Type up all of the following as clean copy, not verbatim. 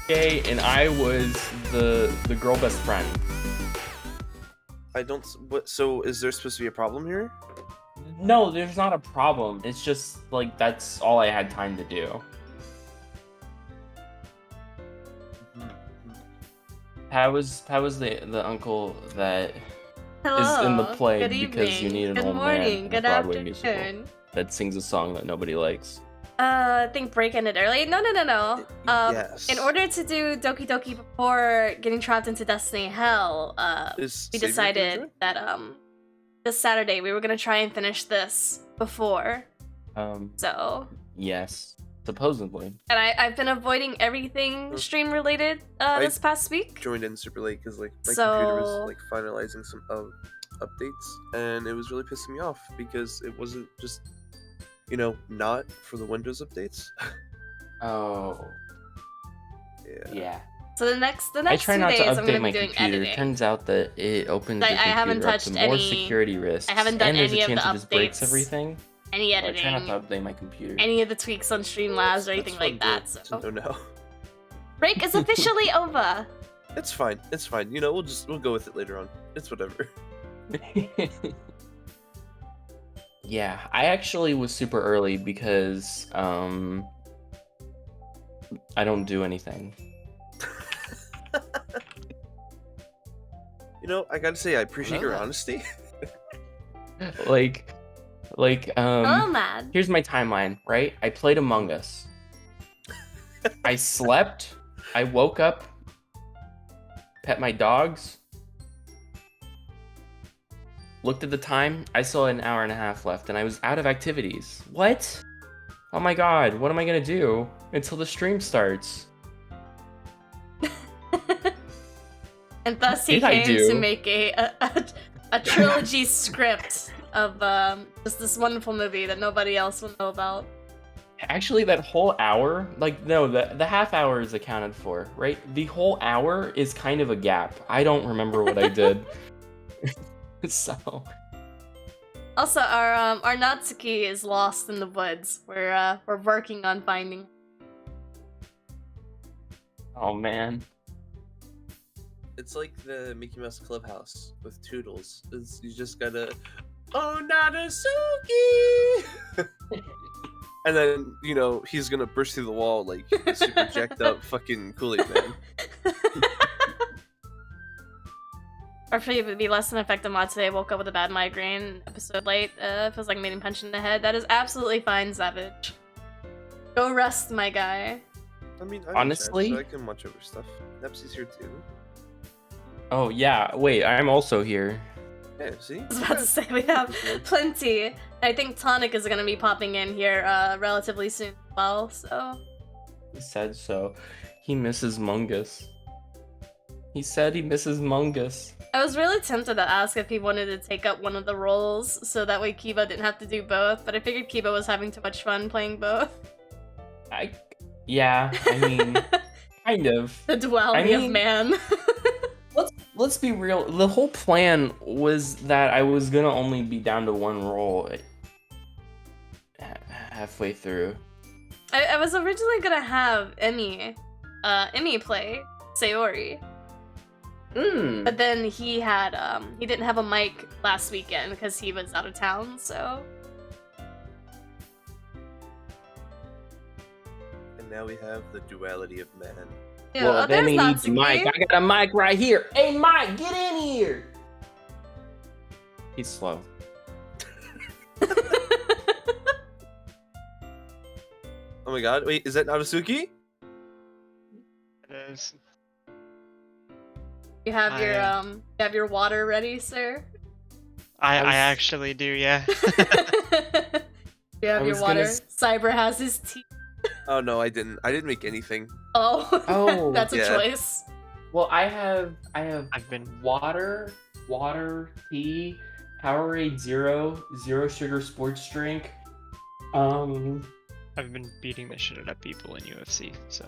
gay, and I was the girl best friend. I don't. What? So is there supposed to be a problem here? No, there's not a problem. It's just like that's all I had time to do. How was the uncle that is in the play Good because you evening. need an Good old morning. man in a Good Broadway afternoon. musical that sings a song that nobody likes? I think break ended early. No. Yes. In order to do Doki Doki before getting trapped into Destiny Hell, we Savior decided gonna that this Saturday we were gonna try and finish this before. So. Yes, supposedly. And I've been avoiding everything stream related this past week. joined in super late because like my computer was like finalizing some updates, and it was really pissing me off because it wasn't just, you know, not for the Windows updates. Oh. Yeah. So the next I try 2 not to days I'm update gonna my be doing computer. editing. Turns out that it opens the I computer haven't up touched to more any- security risks. I haven't done and there's any a of chance the it just breaks updates, everything. any So I editing, try not to update my computer. any of the tweaks on Streamlabs or anything like that. So Oh no. break is officially over. It's fine. It's fine. You know, we'll go with it later on. It's whatever. Yeah, I actually was super early because I don't do anything. You know, I gotta say, I appreciate your honesty. like Oh man. here's my timeline, right? I played Among Us. I slept, I woke up, pet my dogs, looked at the time, I saw an hour and a half left, and I was out of activities. What? Oh my god, what am I gonna do until the stream starts? And thus he Did I came do? to make a trilogy script of just this wonderful movie that nobody else will know about. Actually, that whole hour, like, no, the half hour is accounted for, right? The whole hour is kind of a gap. I don't remember what I did. So. Also, our Natsuki is lost in the woods. We're working on finding. Oh man. It's like the Mickey Mouse Clubhouse with Toodles. You just gotta, oh Natsuki! And then, you know, he's gonna burst through the wall like a super jacked up fucking Kool-Aid man. Or for you to be less than effective mod today, woke up with a bad migraine, episode late, feels like made him punch in the head. That is absolutely fine, Savage. Go rest, my guy. I mean, Honestly? so I can watch over stuff. Nepsy's here too. Oh yeah, wait, I'm also here. Yeah, see? I was about to say, we have plenty. I think Tonic is gonna be popping in here relatively soon as well, so. He said so. He misses Mungus. He said he misses Mungus. I was really tempted to ask if he wanted to take up one of the roles, so that way Kibo didn't have to do both, but I figured Kibo was having too much fun playing both. Yeah, I mean, kind of. The duality of man. Let's be real. The whole plan was that I was gonna only be down to one role halfway through. I was originally gonna have Emmy play Sayori. But then he didn't have a mic last weekend because he was out of town, so. And now we have the duality of man. Ew, Well, then there's he needs a Natsuki. mic. I got a mic right here. Hey, Mike, get in here. He's slow. Oh my god, wait, is that Natsuki? It is. You have your water ready, sir? I actually do, yeah. You have your water. Cyber has his tea. Oh no, I didn't. I didn't make anything. Oh, that's a yeah. choice. Well, I have I've been water, tea, Powerade Zero sugar sports drink. I've been beating the shit out of people in UFC, so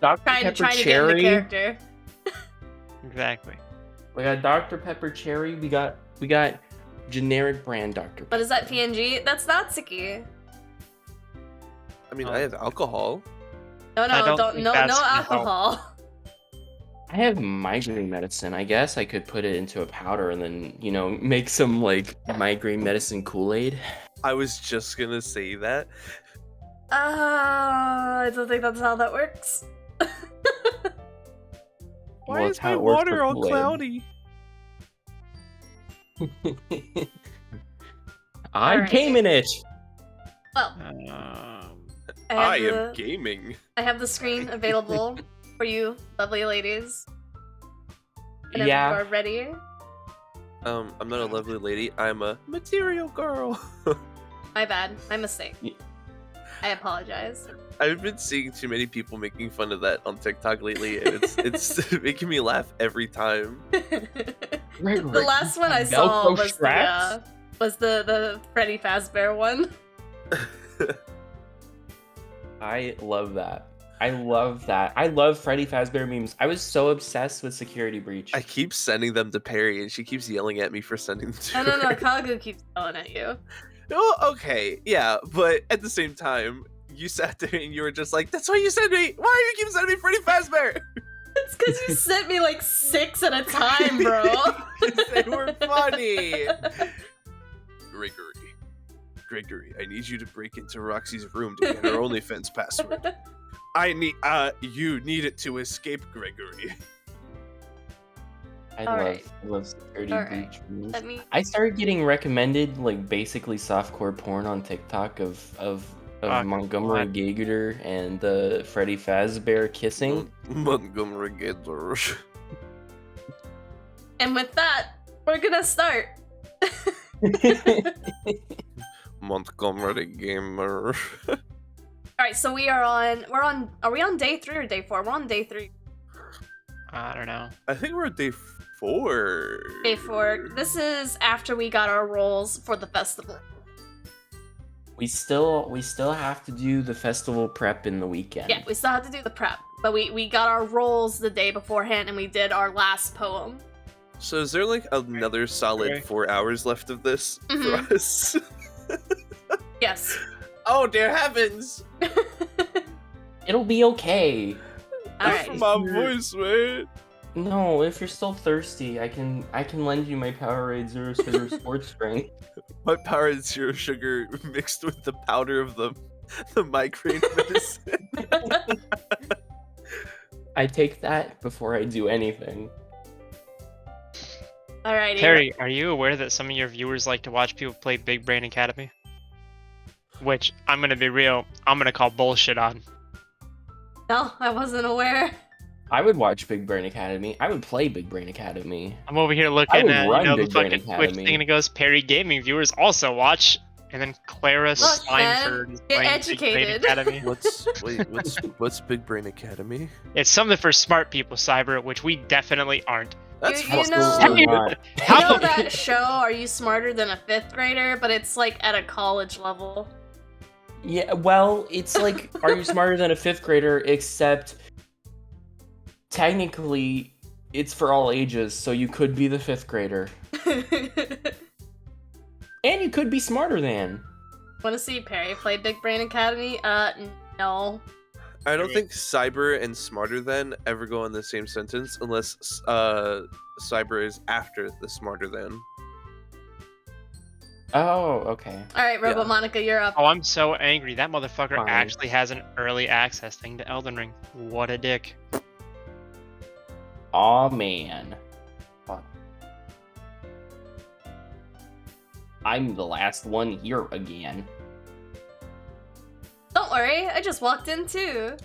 Dr. Trying Pepper to get in the Cherry. character. exactly. We got Dr. Pepper Cherry. We got generic brand Dr. Pepper. But is that PNG? That's Natsuki. I mean, Oh. I have alcohol. No, I no, don't think no that's gonna help. alcohol. I have migraine medicine. I guess I could put it into a powder and then, you know, make some like migraine medicine Kool-Aid. I was just gonna say that. I don't think that's how that works. Why Well, is it's how my it works water for all Kool-Aid. cloudy? I Alright. came in it. Well, I have am gaming. I have the screen available for you, lovely ladies. Whenever Yeah. you are ready. I'm not a lovely lady. I'm a material girl. My bad. My mistake. Yeah. I apologize. I've been seeing too many people making fun of that on TikTok lately, and it's making me laugh every time. The last one I saw was the Freddy Fazbear one. I love that. I love that. I love Freddy Fazbear memes. I was so obsessed with Security Breach. I keep sending them to Perry, and she keeps yelling at me for sending them to No, her. Kagu keeps yelling at you. Oh, okay, yeah, but at the same time, you sat there and you were just like, "That's why you sent me. Why do you keep sending me Freddy Fazbear?" It's because you sent me like 6 at a time, bro. They were funny. Gregory, I need you to break into Roxy's room to get her OnlyFans password. You need it to escape, Gregory. I love Security Breach memes. I started getting recommended like basically softcore porn on TikTok of Montgomery Gator and the Freddy Fazbear kissing. Montgomery Gator. And with that, we're gonna start. Montgomery Gamer. Alright, so are we on day 3 or day 4? We're on day 3. I don't know. I think we're at day 4. Day 4. This is after we got our roles for the festival. We still have to do the festival prep in the weekend. Yeah, we still have to do the prep. But we got our roles the day beforehand and we did our last poem. So is there like another solid 4 hours left of this for us? Yes. Oh dear heavens! It'll be okay. Alright. For my voice, man. No, if you're still thirsty, I can lend you my Powerade Zero Sugar Sports Drink. My Powerade Zero Sugar mixed with the powder of the migraine medicine. I take that before I do anything. Alrighty. Perry, are you aware that some of your viewers like to watch people play Big Brain Academy? Which, I'm gonna be real, I'm gonna call bullshit on. No, I wasn't aware. I would watch Big Brain Academy. I would play Big Brain Academy. I'm over here I looking would at, run the Big Brain fucking Twitch Academy. thing and it goes, Perry Gaming viewers also watch, and then Clara Look, Steinford man, is get playing Big Brain educated. Academy. What's Big Brain Academy? It's something for smart people, Cyber, which we definitely aren't. That's You fucking know- We're stupid. not. You know that show, Are You Smarter Than a 5th Grader? But it's like at a college level. Yeah, well, it's like, are you smarter than a 5th grader, except technically it's for all ages, so you could be the 5th grader. And you could be smarter than. Wanna see Perry play Big Brain Academy? No. I don't think cyber and smarter than ever go in the same sentence unless cyber is after the smarter than. Oh, okay. Alright, Robo Yeah. Monica, you're up. Oh, I'm so angry. That motherfucker Fine. actually has an early access thing to Elden Ring. What a dick. Aw, man. Fuck. I'm the last one here again. Don't worry, I just walked in too.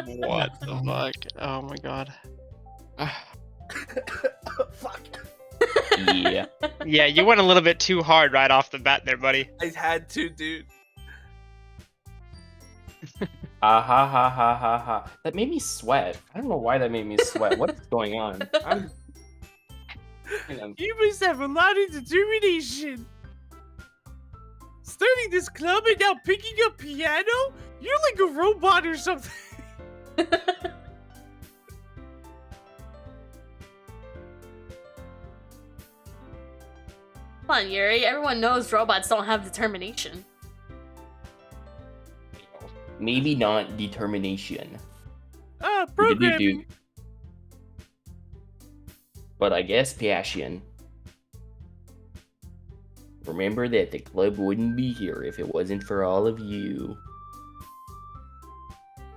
What the fuck? Oh my god. Fuck. Yeah. Yeah, you went a little bit too hard right off the bat there, buddy. I had to, dude. Ah ha ha ha ha ha. That made me sweat. I don't know why that made me sweat. What's going on? You must have a lot of determination. Starting this club and now picking up piano? You're like a robot or something. Come on, Yuri. Everyone knows robots don't have determination. Maybe not determination. Programming. But I guess passion. Remember that the club wouldn't be here if it wasn't for all of you.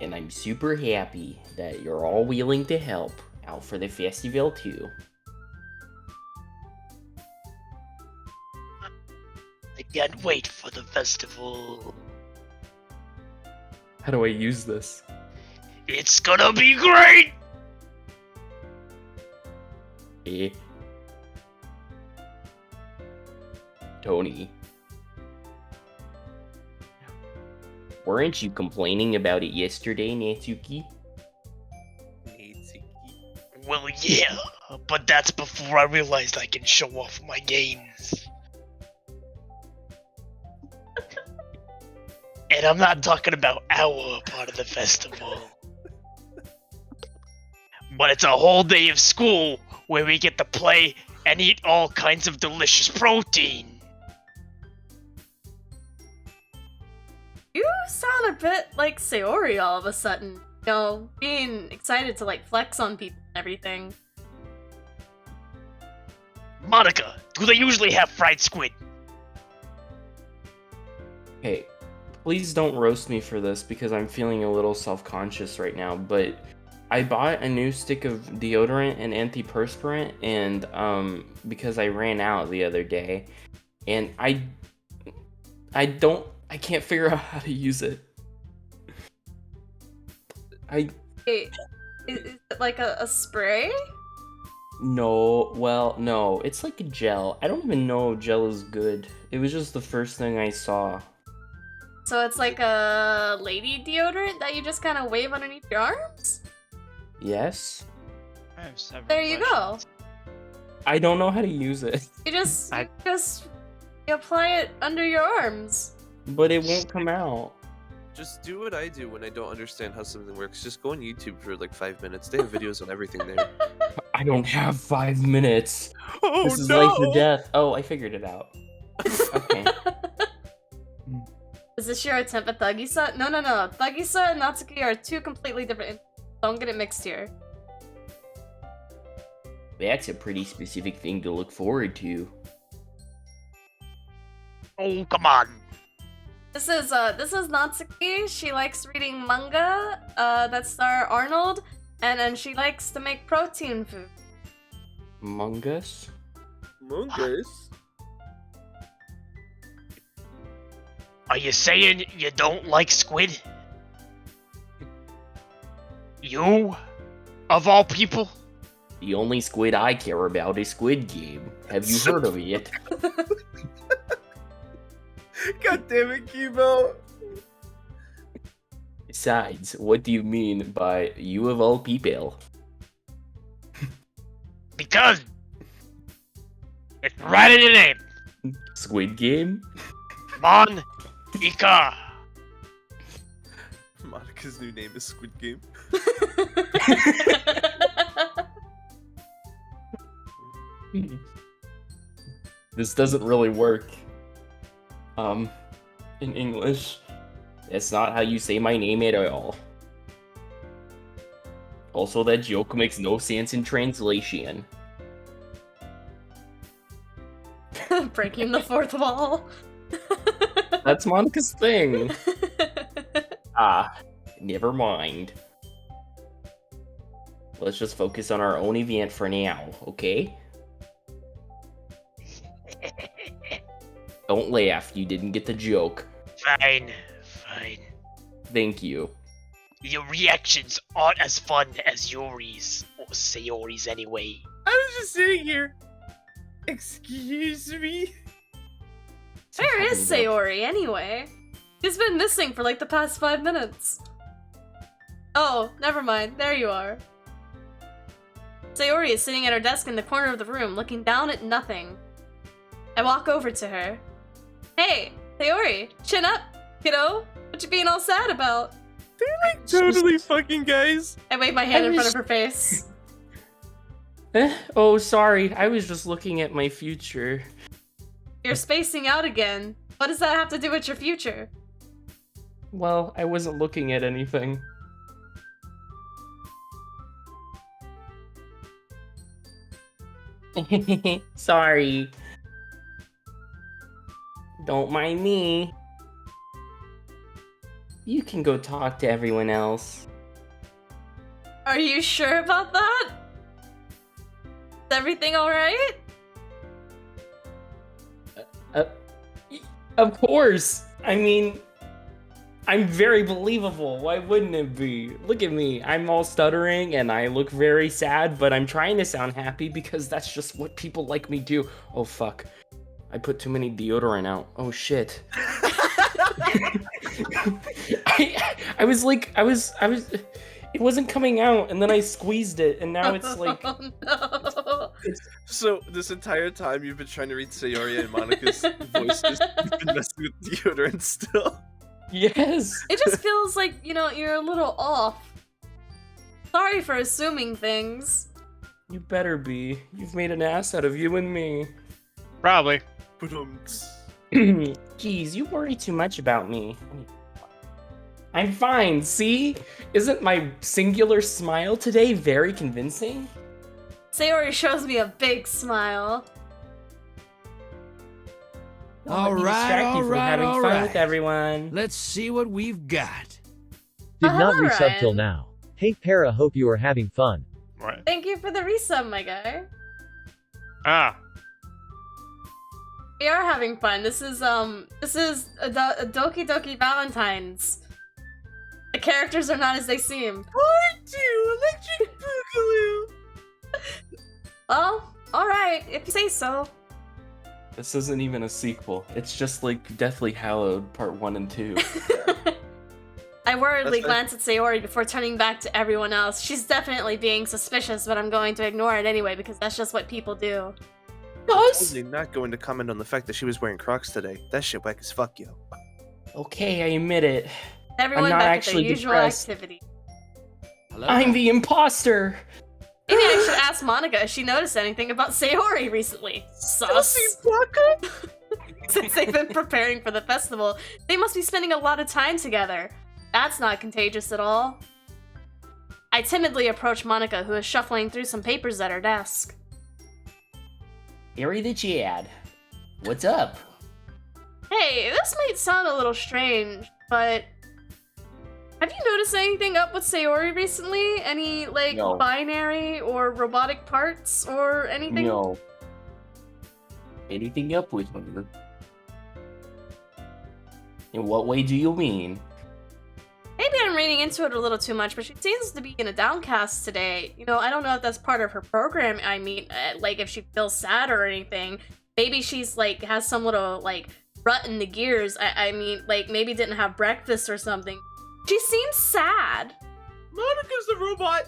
And I'm super happy that you're all willing to help out for the festival too. I can't wait for the festival. How do I use this? It's gonna be great! Eh? Tony. Weren't you complaining about it yesterday, Natsuki? Well, yeah, but that's before I realized I can show off my games. And I'm not talking about our part of the festival. But it's a whole day of school where we get to play and eat all kinds of delicious protein. You sound a bit like Sayori all of a sudden. You know, being excited to like flex on people and everything. Monica, do they usually have fried squid? Hey, please don't roast me for this because I'm feeling a little self-conscious right now, but I bought a new stick of deodorant and antiperspirant and because I ran out the other day and I can't figure out how to use it. Wait, is it like a spray? No, well, no, it's like a gel. I don't even know if gel is good. It was just the first thing I saw. So it's like a lady deodorant that you just kind of wave underneath your arms? Yes? I have several There you go. I don't know how to use it. You just you apply it under your arms. But it won't come out. Just do what I do when I don't understand how something works. Just go on YouTube for like 5 minutes. They have videos on everything there. I don't have 5 minutes. Oh This is life or death. Oh, I figured it out. Okay. Is this your attempt at Thugisa? No. Thugisa and Natsuki are two completely different. Don't get it mixed here. That's a pretty specific thing to look forward to. Oh, come on. This is Natsuki. She likes reading manga that star Arnold, and then she likes to make protein food. Mungus? Mungus? Are you saying you don't like squid? You? Of all people? The only squid I care about is Squid Game. Have you heard of it? God damn it, Kibo! Besides, what do you mean by you of all people? Because it's right in your name. Squid Game? Monika. Monica's new name is Squid Game. This doesn't really work. In English. That's not how you say my name at all. Also, that joke makes no sense in translation. Breaking the fourth wall. That's Monica's thing. Ah, never mind. Let's just focus on our own event for now, okay? Don't laugh, you didn't get the joke. Fine. Thank you. Your reactions aren't as fun as Yuri's, or Sayori's anyway. I was just sitting here. Excuse me? Where is Sayori anyway? He's been missing for like the past 5 minutes. Oh, never mind. There you are. Sayori is sitting at her desk in the corner of the room, looking down at nothing. I walk over to her. Hey, Sayori, chin up, kiddo. What you being all sad about? They're like totally fucking guys. I wave my hand in front of her face. Oh, sorry. I was just looking at my future. You're spacing out again. What does that have to do with your future? Well, I wasn't looking at anything. Sorry. Don't mind me. You can go talk to everyone else. Are you sure about that? Is everything alright? Of course. I mean, I'm very believable. Why wouldn't it be? Look at me. I'm all stuttering and I look very sad, but I'm trying to sound happy because that's just what people like me do. Oh, fuck. I put too many deodorant out. Oh, shit. I was it wasn't coming out, and then I squeezed it, and now it's like... Oh, no. So, this entire time you've been trying to read Sayori and Monika's voices, you've been messing with deodorant still? Yes! It just feels like, you're a little off. Sorry for assuming things. You better be. You've made an ass out of you and me. Probably. Jeez, you worry too much about me. I'm fine, see? Isn't my singular smile today very convincing? Sayori shows me a big smile. All right. Having fun with everyone. Let's see what we've got. Did not Hello, resub Ryan. till now. Hey Para, hope you are having fun. Right. Thank you for the resub, my guy. Ah. We are having fun. This is a Doki Doki Valentines. The characters are not as they seem. Part 2, Electric Boogaloo! Well, alright, if you say so. This isn't even a sequel. It's just like Deathly Hallowed Part 1 and 2. I worriedly That's glance at Sayori before turning back to everyone else. She's definitely being suspicious, but I'm going to ignore it anyway because that's just what people do. Totally not going to comment on the fact that she was wearing Crocs today. That shit whack as fuck, yo. Okay, I admit it. Everyone not back at their actually usual depressed. activity. Hello? I'm the imposter! Maybe I should ask Monika if she noticed anything about Sayori recently. Sus. Since they've been preparing for the festival, they must be spending a lot of time together. That's not contagious at all. I timidly approach Monika, who is shuffling through some papers at her desk. Yuri the Chad. What's up? Hey, this might sound a little strange, but have you noticed anything up with Sayori recently? Any, No. binary or robotic parts or anything? No. Anything up with her? In what way do you mean? Maybe I'm reading into it a little too much, but she seems to be in a downcast today. I don't know if that's part of her program. I mean, if she feels sad or anything. Maybe she's, has some little, rut in the gears. I mean, maybe didn't have breakfast or something. She seems sad. Monika's the robot!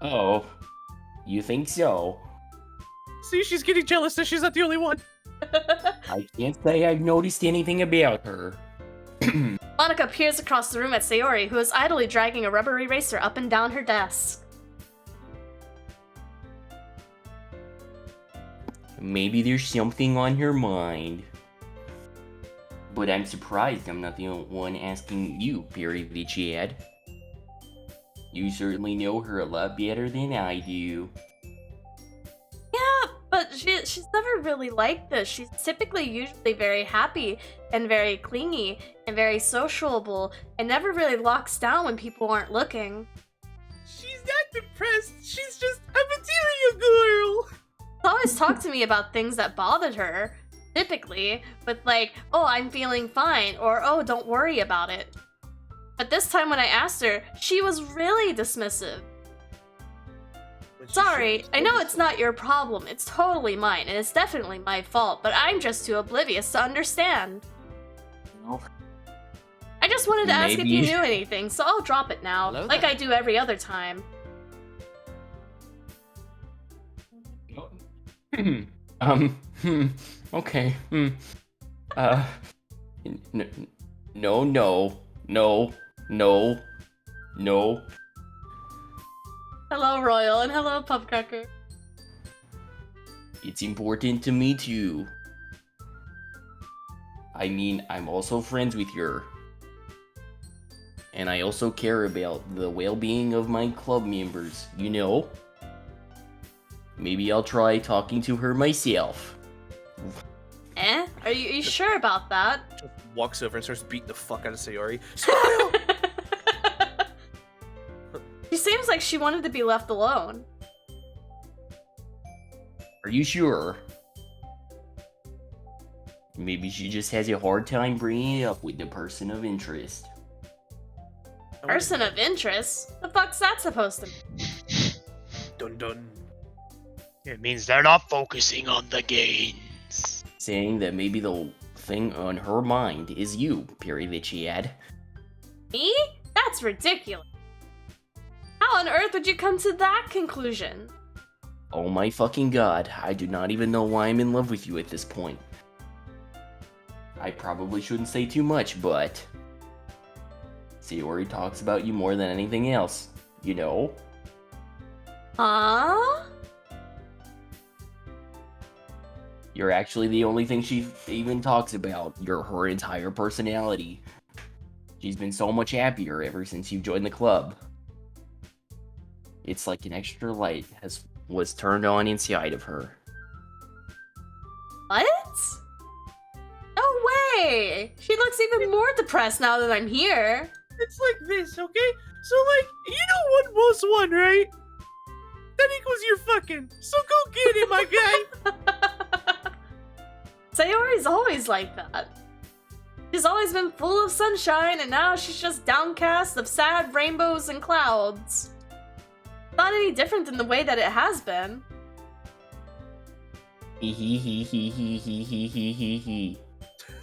Oh. You think so? See, she's getting jealous that she's not the only one. I can't say I've noticed anything about her. Monika peers across the room at Sayori, who is idly dragging a rubber eraser up and down her desk. Maybe there's something on her mind. But I'm surprised I'm not the only one asking you, Perry the Chad. You certainly know her a lot better than I do. Yeah, but she's never really like this. She's typically usually very happy and very clingy and very sociable and never really locks down when people aren't looking. She's not depressed, she's just a material girl! She always talked to me about things that bothered her, typically, with oh, I'm feeling fine, or oh, don't worry about it. But this time when I asked her, she was really dismissive. Sorry, I know it's not your problem, it's totally mine, and it's definitely my fault, but I'm just too oblivious to understand. Well, I just wanted to ask if you Maybe- knew anything, so I'll drop it now, Hello like there. I do every other time. Okay. No. Hello, Royal, and hello, Pupcracker. It's important to me too. I mean, I'm also friends with her. And I also care about the well-being of my club members, you know? Maybe I'll try talking to her myself. Are you sure about that? Just walks over and starts beating the fuck out of Sayori. Smile! She seems like she wanted to be left alone. Are you sure? Maybe she just has a hard time bringing it up with the person of interest. Person of interest? The fuck's that supposed to mean? Dun dun. It means they're not focusing on the gains. Saying that maybe the thing on her mind is you, lik. Me? That's ridiculous. How on earth would you come to that conclusion? Oh my fucking god, I do not even know why I'm in love with you at this point. I probably shouldn't say too much, but Sayori talks about you more than anything else, you know? Huh? You're actually the only thing she even talks about. You're her entire personality. She's been so much happier ever since you joined the club. It's like an extra light was turned on inside of her. What? No way! She looks even more depressed now that I'm here. It's like this, okay? So, like, you know 1 plus 1, right? That equals your fucking. So go get it, my guy! Sayori's always like that. She's always been full of sunshine, and now she's just downcast of sad rainbows and clouds. Not any different than the way that it has been. He.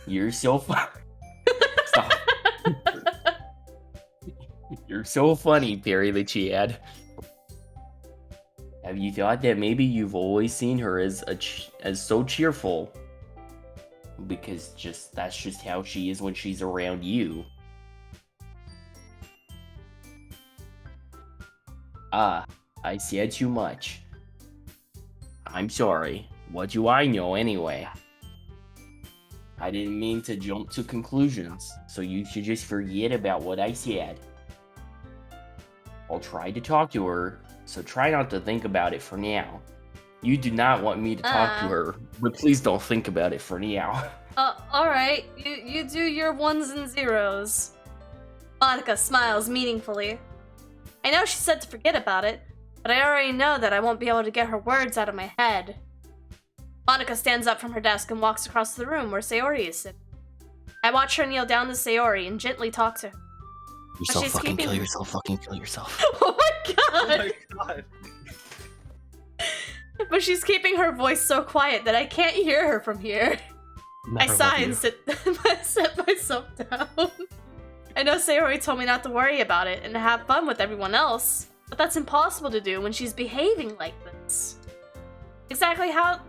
You're so Stop. You're so funny, lik. Have you thought that maybe you've always seen her as so cheerful? Because that's just how she is when she's around you. Ah, I said too much. I'm sorry. What do I know anyway? I didn't mean to jump to conclusions, so you should just forget about what I said. I'll try to talk to her, so try not to think about it for now. You do not want me to talk to her, but please don't think about it for now. Alright. You do your 1s and 0s. Monika smiles meaningfully. I know she said to forget about it, but I already know that I won't be able to get her words out of my head. Monika stands up from her desk and walks across the room where Sayori is sitting. I watch her kneel down to Sayori and gently talk to her. Kill yourself. Oh my god! Oh my god. But she's keeping her voice so quiet that I can't hear her from here. I sigh and sit myself down. I know Sayori told me not to worry about it and to have fun with everyone else, but that's impossible to do when she's behaving like this. Exactly how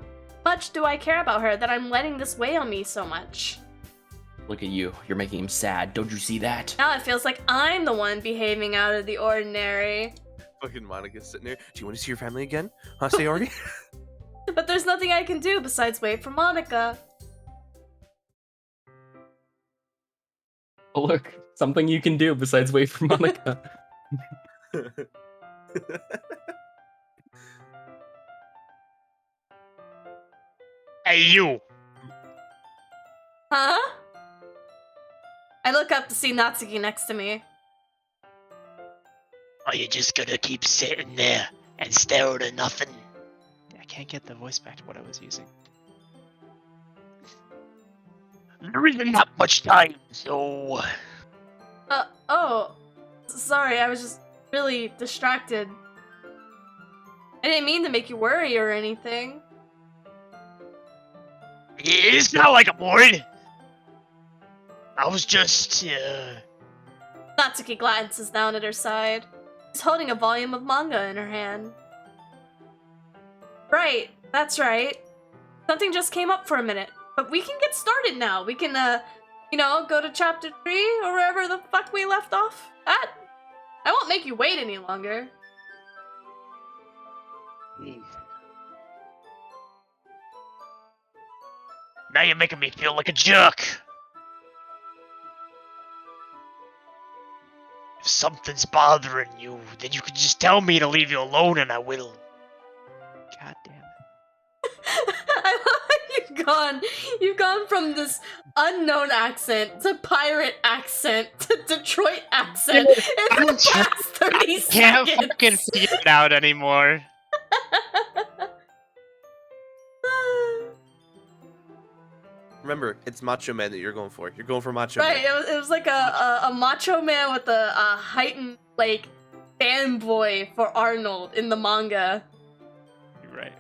much do I care about her that I'm letting this weigh on me so much? Look at you. You're making him sad. Don't you see that? Now it feels like I'm the one behaving out of the ordinary. Fucking Monika's sitting there. Do you want to see your family again? Huh, Sayori? But there's nothing I can do besides wait for Monika. Oh, look. Something you can do besides wait for Monika. Hey, you! Huh? I look up to see Natsuki next to me. Are you just gonna keep sitting there and stare at nothing? I can't get the voice back to what I was using. There isn't that much time, so... Oh. Sorry, I was just really distracted. I didn't mean to make you worry or anything. It's not like I'm worried. I was just, Natsuki glances down at her side. She's holding a volume of manga in her hand. Right, that's right. Something just came up for a minute, but we can get started now. We can, go to chapter 3 or wherever the fuck we left off at. I won't make you wait any longer. Now you're making me feel like a jerk. If something's bothering you, then you can just tell me to leave you alone and I will. God damn it. I love how you've gone from this unknown accent to pirate accent to Detroit accent in the past 30 seconds. Can't fucking figure it out anymore. Remember, it's Macho Man that you're going for. You're going for Macho Man. Right, it was like a macho man with a heightened, like, fanboy for Arnold in the manga. Right.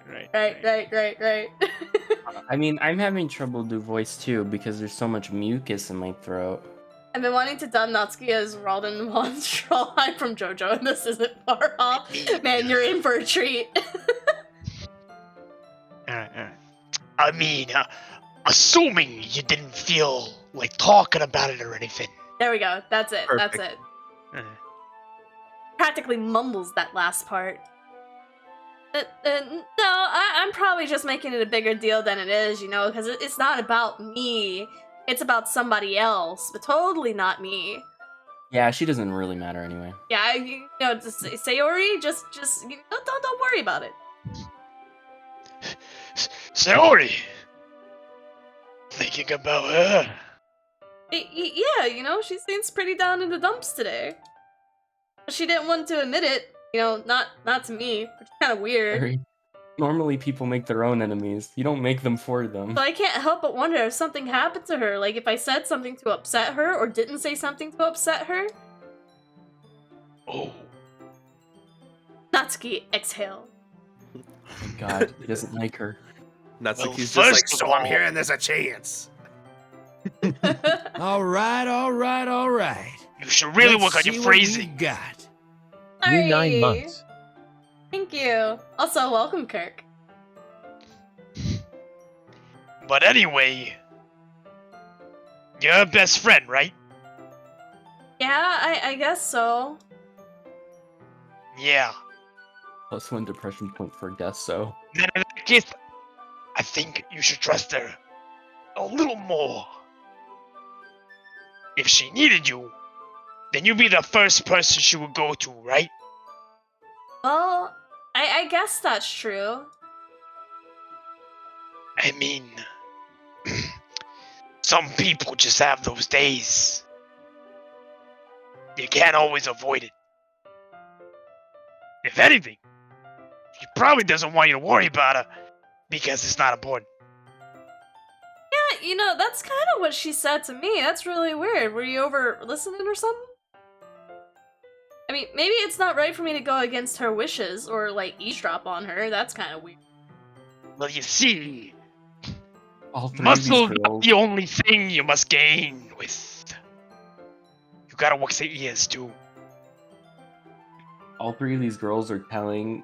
I mean, I'm having trouble do voice too because there's so much mucus in my throat. I've been wanting to dub Natsuki as Ralden von Stroheim from JoJo, and this isn't far off. Man, you're in for a treat. I mean, assuming you didn't feel like talking about it or anything. There we go. That's it. Perfect. That's it. Practically mumbles that last part. No, I'm probably just making it a bigger deal than it is, you know, because it's not about me. It's about somebody else, but totally not me. Yeah, she doesn't really matter anyway. Yeah, you know, just Sayori, just you know, don't worry about it. Sayori! Thinking about her. Yeah, you know, she seems pretty down in the dumps today. She didn't want to admit it, you know, not to me, which is kind of weird. Normally people make their own enemies. You don't make them for them. So I can't help but wonder if something happened to her, like if I said something to upset her or didn't say something to upset her. Oh. Natsuki, exhale. Oh my god, he doesn't like her. Natsuki's Well, just like, first of so I'm all- hearing there's a chance. All right. You should really Let's work on see your what we've phrasing. got. New 9 Alright. months. Thank you. Also, welcome, Kirk. But anyway, you're her best friend, right? Yeah, I guess so. Yeah. +1 depression point for death, so. Then in that case, I think you should trust her a little more. If she needed you, then you'd be the first person she would go to, right? Well, I guess that's true. I mean, some people just have those days. You can't always avoid it. If anything, she probably doesn't want you to worry about her because it's not important. Yeah, you know, that's kind of what she said to me. That's really weird. Were you over listening or something? I mean, maybe it's not right for me to go against her wishes or, like, eavesdrop on her. That's kind of weird. Well, you see, All three of muscle's these not girls. the only thing you must gain with. You gotta work the ears too. All three of these girls are telling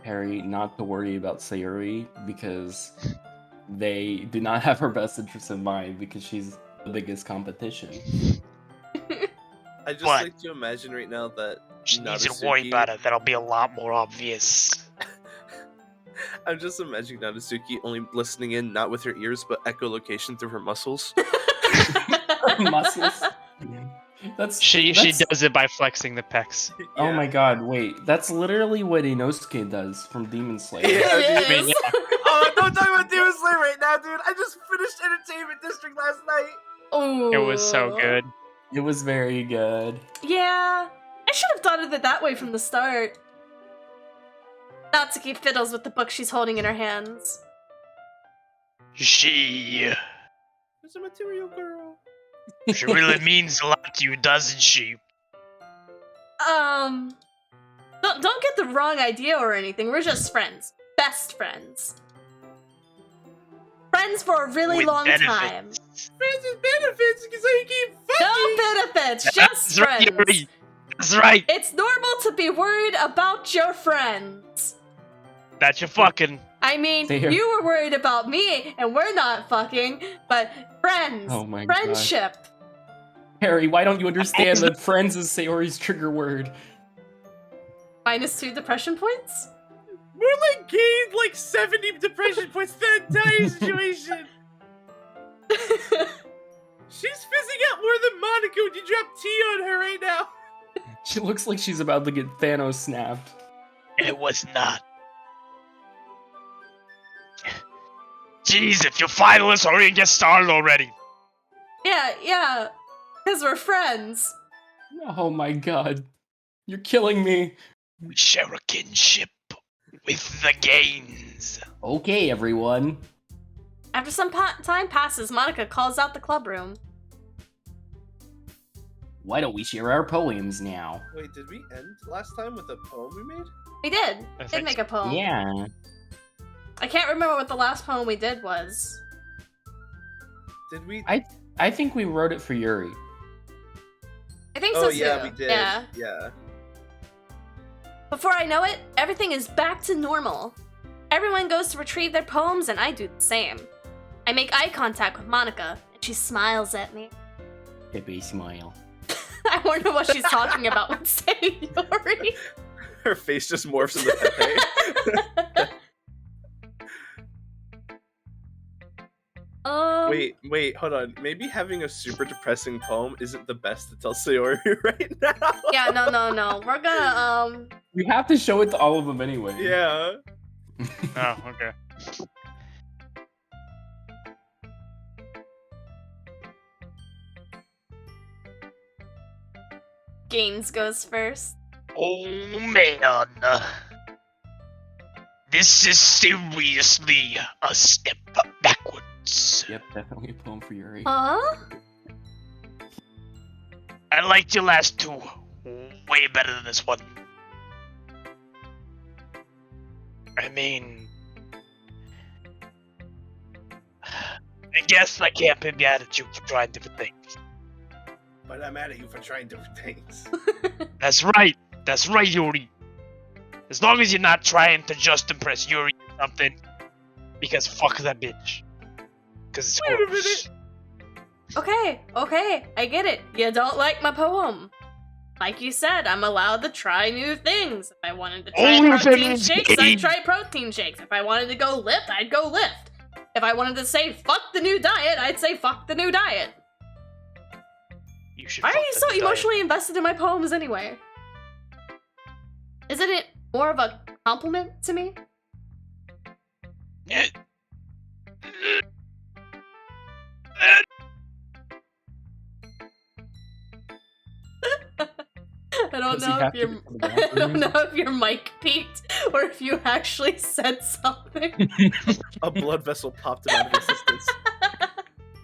Harry not to worry about Sayori because they do not have her best interest in mind because she's the biggest competition. I just But- like to imagine right now that She needs you to worry Natsuki- about it. That'll be a lot more obvious. I'm just imagining Natsuki only listening in, not with her ears, but echolocation through her muscles. Muscles. That's She that's- does it by flexing the pecs. Oh my god, wait. That's literally what Inosuke does from Demon Slayer. Yeah, It dude. is. Oh, don't talk about Demon Slayer right now, dude. I just finished Entertainment District last night. Ooh. It was so good. It was very good. Yeah, I should have thought of it that way from the start. Natsuki fiddles with the book she's holding in her hands. She There's a material girl. really means a lot to you, doesn't she? Don't get the wrong idea or anything. We're just friends. Best friends. Friends for a really With long benefits. time. Friends with benefits because I keep fucking. No benefits, just That's right, friends. Yuri. That's right. It's normal to be worried about your friends. That you're fucking. I mean, There. you were worried about me, and we're not fucking, but friends. Oh my god. Friendship. Harry, why don't you understand that friends is Sayori's trigger word? -2 depression points? We're like gained like 70 depression points the entire situation. She's fizzing out more than Monica when you drop tea on her right now. She looks like she's about to get Thanos snapped. It was not. Jeez, if you're finalists, hurry and get started already. Yeah, because we're friends. Oh my god. You're killing me. We share a kinship with the gains. Okay, everyone. After some time passes, Monica calls out the club room. Why don't we share our poems now? Wait, did we end last time with a poem we made? We did. I Did think make so. a poem. Yeah. I can't remember what the last poem we did was. Did we? I think we wrote it for Yuri. I think so Oh too. yeah, we did. Yeah. Yeah. Before I know it, everything is back to normal. Everyone goes to retrieve their poems, and I do the same. I make eye contact with Monica, and she smiles at me. Pepe smile. I wonder what she's talking about with Sayori. Her face just morphs into Pepe. Wait, hold on. Maybe having a super depressing poem isn't the best to tell Sayori right now. Yeah, no. We're gonna, We have to show it to all of them anyway. Yeah. Oh, okay. Gaines goes first. Oh man. This is seriously a step backwards. Yep, definitely a poem for Yuri. Huh? I liked your last two way better than this one. I mean, I guess I can't be mad at you for trying different things. But I'm mad at you for trying different things. That's right, Yuri. As long as you're not trying to just impress Yuri or something, because fuck that bitch. Cause it's Wait a minute. Okay, I get it. You don't like my poem. Like you said, I'm allowed to try new things. If I wanted to try Oh, protein things shakes, I'd gain. try protein shakes. If I wanted to go lift, I'd go lift. If I wanted to say fuck the new diet, I'd say fuck the new diet. You should Why are fuck you that so diet. emotionally invested in my poems anyway? Isn't it more of a compliment to me? I don't Does he know have if to your go to the I don't bathroom? know if your mic peaked or if you actually said something. A blood vessel popped him out of existence.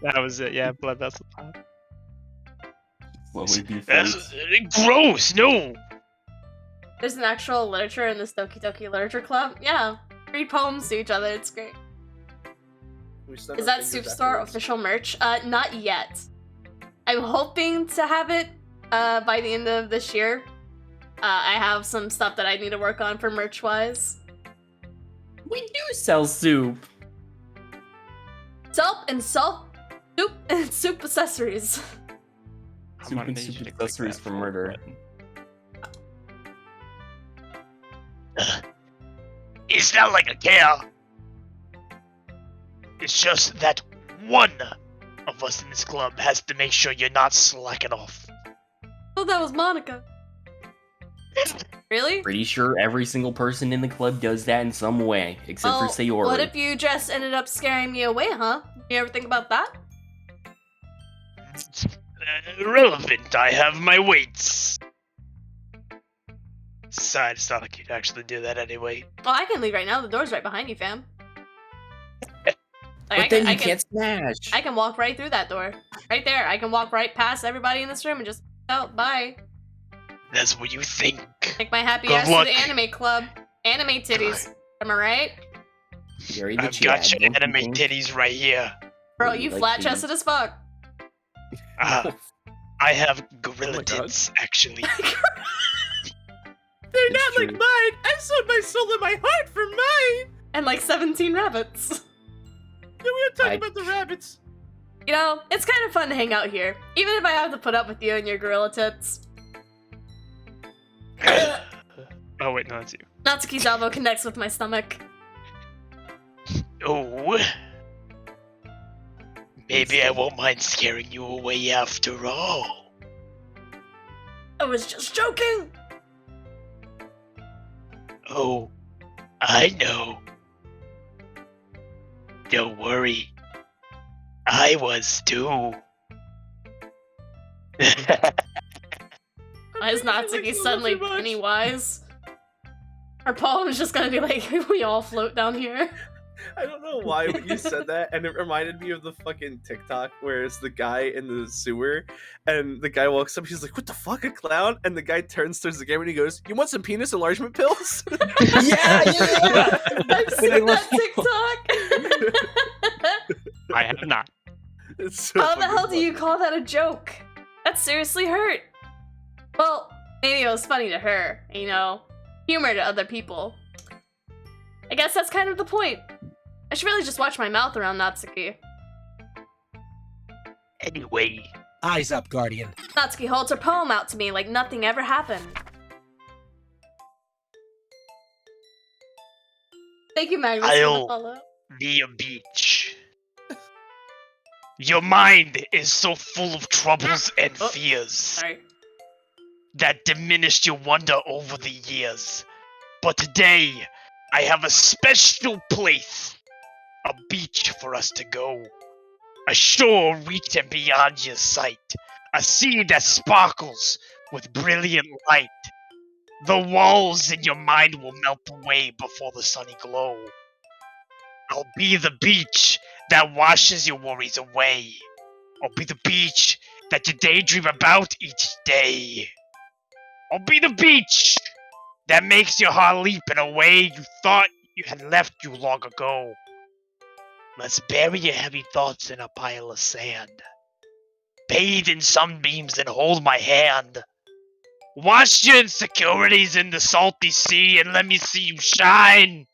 That was it, yeah, blood vessel pop. What would be That's gross, no! There's an actual literature in this Doki Doki Literature Club. Yeah, read poems to each other. It's great. Is that Superstore official merch? Not yet. I'm hoping to have it by the end of this year. I have some stuff that I need to work on for merch-wise. We do sell soup. Soup and soup accessories. Soup and soup accessories for murder. It's not like I care. It's just that one of us in this club has to make sure you're not slacking off. Oh, that was Monica. Really? Pretty sure every single person in the club does that in some way, except for Sayori. What if you just ended up scaring me away, huh? You ever think about that? Irrelevant, I have my weights. Besides, it's not like you'd actually do that anyway. Oh, I can leave right now. The door's right behind you, fam. But then you can't smash. I can walk right through that door. Right there. I can walk right past everybody in this room and just out. Bye. That's what you think. Take my happy Good ass luck. to the anime club. Anime titties. Am I right? Yuri the I've got Chad, your don't you anime think? titties right here. Bro, Really you like flat chested as fuck. I have gorilla Oh my God. tits, actually. They're It's not like true. mine. I sold my soul and my heart for mine. And like 17 rabbits. Yeah, we were talking I- about the rabbits. You know, it's kind of fun to hang out here. Even if I have to put up with you and your gorilla tits. Oh wait, no, that's you. Natsuki's elbow connects with my stomach. Oh. maybe I won't mind scaring you away after all. I was just joking! Oh, I know. Don't worry. I was too. Why is Natsuki suddenly Pennywise? Her poem is just gonna be like, we all float down here. I don't know why, but you said that, and it reminded me of the fucking TikTok where it's the guy in the sewer, and the guy walks up, he's like, what the fuck, a clown? And the guy turns towards the camera and he goes, you want some penis enlargement pills? Yeah. I've seen that TikTok! I have not. It's so How the fucking hell do you funny. call that a joke? That seriously hurt. Well, maybe it was funny to her, you know? Humor to other people. I guess that's kind of the point. I should really just watch my mouth around Natsuki. Anyway, Eyes up, Guardian. Natsuki holds her poem out to me like nothing ever happened. Thank you, Magnus, for the I'll follow. be a beach. Your mind is so full of troubles and Oh, fears Sorry. that diminished your wonder over the years. But today, I have a special place. A beach for us to go. A shore reaching beyond your sight. A sea that sparkles with brilliant light. The walls in your mind will melt away before the sunny glow. I'll be the beach that washes your worries away. I'll be the beach that you daydream about each day. I'll be the beach that makes your heart leap in a way you thought you had left you long ago. Let's bury your heavy thoughts in a pile of sand. Bathe in sunbeams and hold my hand. Wash your insecurities in the salty sea and let me see you shine.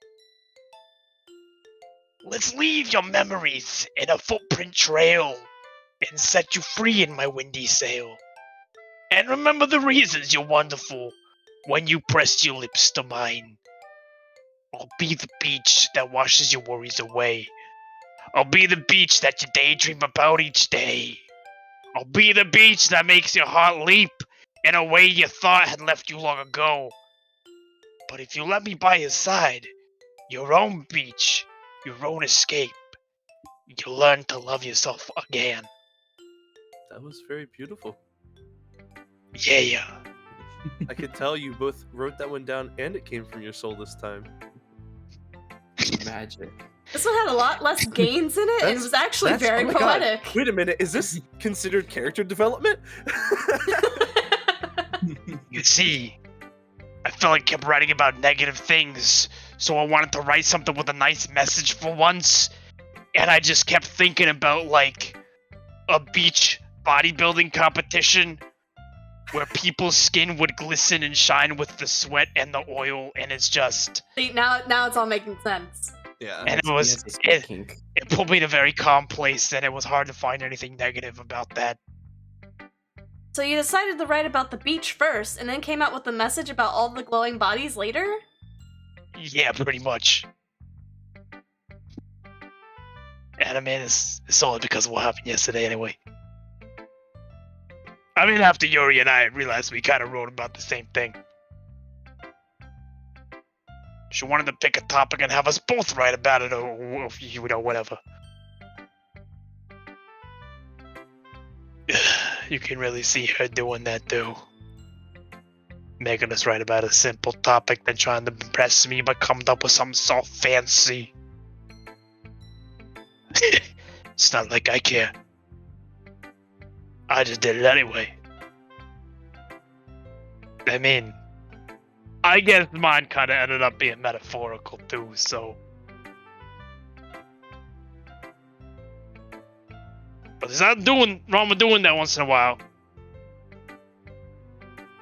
Let's leave your memories in a footprint trail and set you free in my windy sail. And remember the reasons you're wonderful when you press your lips to mine. I'll be the beach that washes your worries away. I'll be the beach that you daydream about each day. I'll be the beach that makes your heart leap in a way you thought had left you long ago. But if you let me by your side, your own beach, your own escape, you'll learn to love yourself again. That was very beautiful. Yeah. I could tell you both wrote that one down and it came from your soul this time. Magic. This one had a lot less gains in it, and it was actually very oh my God. poetic. Wait a minute, is this considered character development? You see, I felt like I kept writing about negative things, so I wanted to write something with a nice message for once, and I just kept thinking about, like, a beach bodybuilding competition where people's skin would glisten and shine with the sweat and the oil, and it's just... See, now it's all making sense. Yeah. And it put me in a very calm place, and it was hard to find anything negative about that. So you decided to write about the beach first, and then came out with the message about all the glowing bodies later? Yeah, pretty much. And I mean, it's only because of what happened yesterday anyway. I mean, after Yuri and I realized we kind of wrote about the same thing. She wanted to pick a topic and have us both write about it, or you know, whatever. You can really see her doing that too. Making us write about a simple topic, then trying to impress me by coming up with something so fancy. It's not like I care. I just did it anyway. I mean, I guess mine kind of ended up being metaphorical too, so. But there's not wrong with doing that once in a while.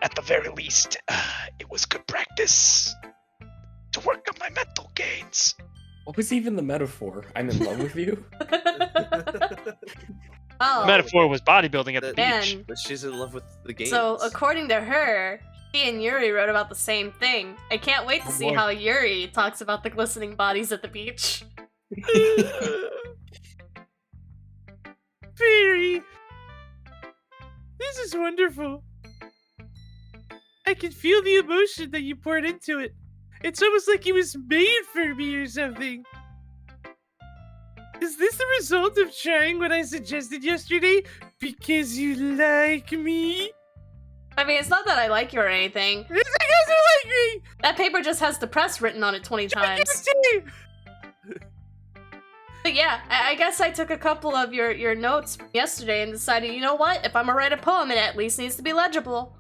At the very least, it was good practice to work on my mental gains. What was even the metaphor? I'm in love with you? Oh, The metaphor was bodybuilding at the man. beach. But she's in love with the game. So according to her, she and Yuri wrote about the same thing. I can't wait to see how Yuri talks about the glistening bodies at the beach. This is wonderful. I can feel the emotion that you poured into it. It's almost like it was made for me or something. Is this the result of trying what I suggested yesterday because you like me? I mean, it's not that I like you or anything. It's because you like me! That paper just has depressed written on it 20 times. But yeah, I guess I took a couple of your notes from yesterday and decided, you know what? If I'm gonna write a poem, it at least needs to be legible.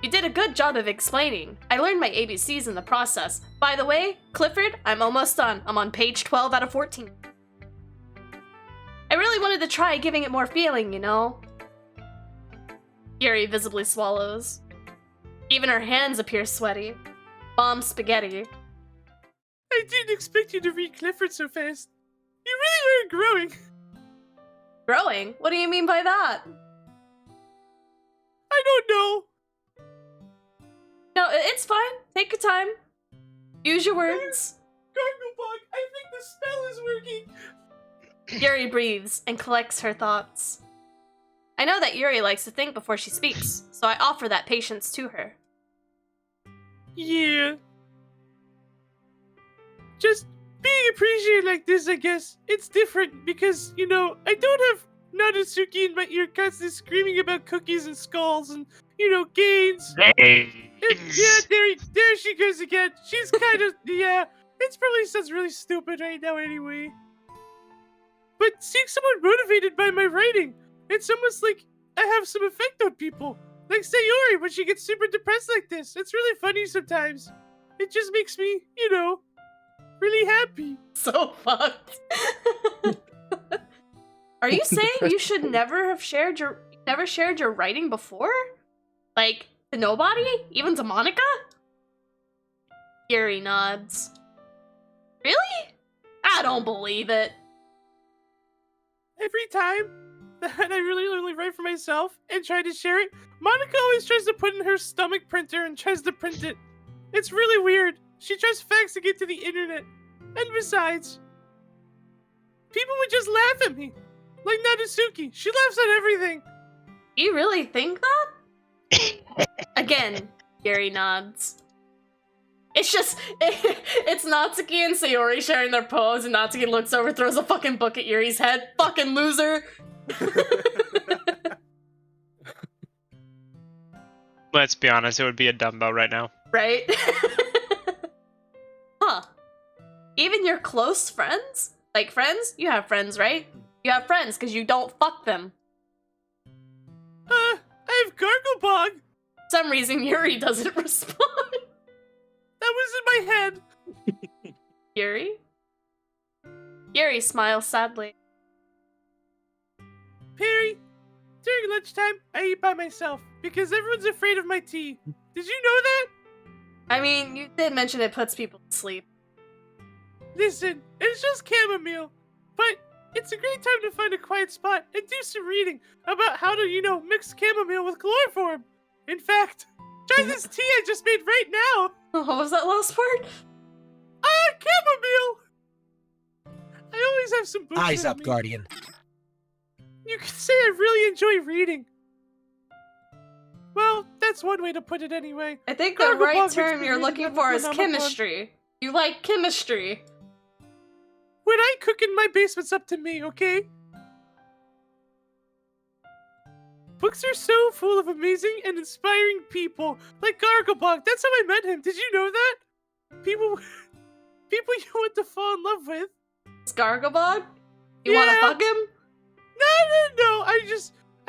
You did a good job of explaining. I learned my ABCs in the process. By the way, Clifford, I'm almost done. I'm on page 12 out of 14. I really wanted to try giving it more feeling, you know? Yuri visibly swallows. Even her hands appear sweaty. Bomb spaghetti. I didn't expect you to read Clifford so fast. You really are growing. Growing? What do you mean by that? I don't know. No, it's fine. Take your time. Use your words. Garglebug, I think the spell is working. Yuri breathes and collects her thoughts. I know that Yuri likes to think before she speaks, so I offer that patience to her. Yeah. Just being appreciated like this, I guess. It's different because, you know, I don't have Natsuki in my ear constantly screaming about cookies and skulls and, you know, gains. Yeah, there she goes again. She's kind of, yeah. It probably sounds really stupid right now anyway. But seeing someone motivated by my writing, it's almost like I have some effect on people. Like Sayori when she gets super depressed like this. It's really funny sometimes. It just makes me, you know, really happy. So fucked. Are you saying you should never have shared your writing before? Like, to nobody? Even to Monika? Yuri nods. Really? I don't believe it. Every time that I really only write for myself and try to share it, Monika always tries to put in her stomach printer and tries to print it. It's really weird. She tries faxing it to the internet. And besides, people would just laugh at me. Like Natsuki. She laughs at everything. You really think that? Again, Yuri nods. It's just, it's Natsuki and Sayori sharing their pose, and Natsuki looks over, throws a fucking book at Yuri's head. Fucking loser! Let's be honest, it would be a dumbbell right now. Right? Huh. Even your close friends? Like friends? You have friends, right? You have friends because you don't fuck them. I have Garglebog. For some reason, Yuri doesn't respond. That was in my head. Yuri? Yuri smiles sadly. Perry, during lunchtime, I eat by myself because everyone's afraid of my tea. Did you know that? I mean, you did mention it puts people to sleep. Listen, it's just chamomile, but it's a great time to find a quiet spot and do some reading about how to, you know, mix chamomile with chloroform. In fact, try this tea I just made right now. What was that last part? Chamomile! I always have some books Eyes with up, me. Guardian. You could say I really enjoy reading. Well, that's one way to put it anyway. I think the Garglebog right makes term me you're read looking about for is phenomenon. chemistry. You like chemistry. When I cook in my basement's up to me, okay? Books are so full of amazing and inspiring people, like Garglebog. That's how I met him. Did you know that? People you want to fall in love with. It's Garglebog? You wanna Yeah. fuck him? No.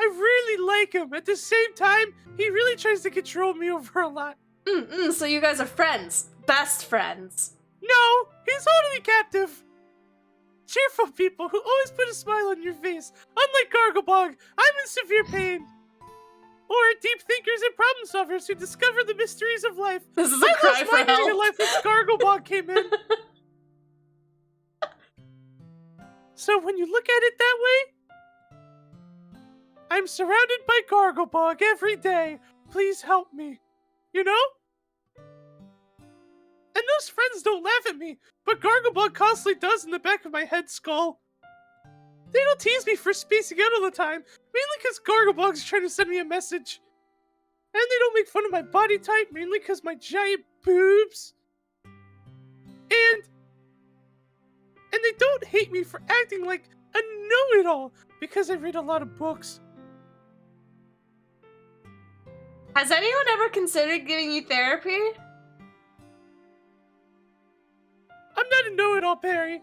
I really like him. At the same time, he really tries to control me over a lot. So you guys are friends. Best friends. No, he's totally captive. Cheerful people who always put a smile on your face. Unlike Garglebog, I'm in severe pain. Or deep thinkers and problem solvers who discover the mysteries of life. This is a I cry lost for my meaning help. of life when Garglebog came in. So when you look at it that way, I'm surrounded by Garglebog every day. Please help me. You know? And those friends don't laugh at me, but Garglebog constantly does in the back of my head skull. They don't tease me for spacing out all the time, mainly because Garglebog's trying to send me a message. And they don't make fun of my body type, mainly because my giant boobs. And they don't hate me for acting like a know-it-all, because I read a lot of books. Has anyone ever considered giving you therapy? I'm not a know-it-all, Perry.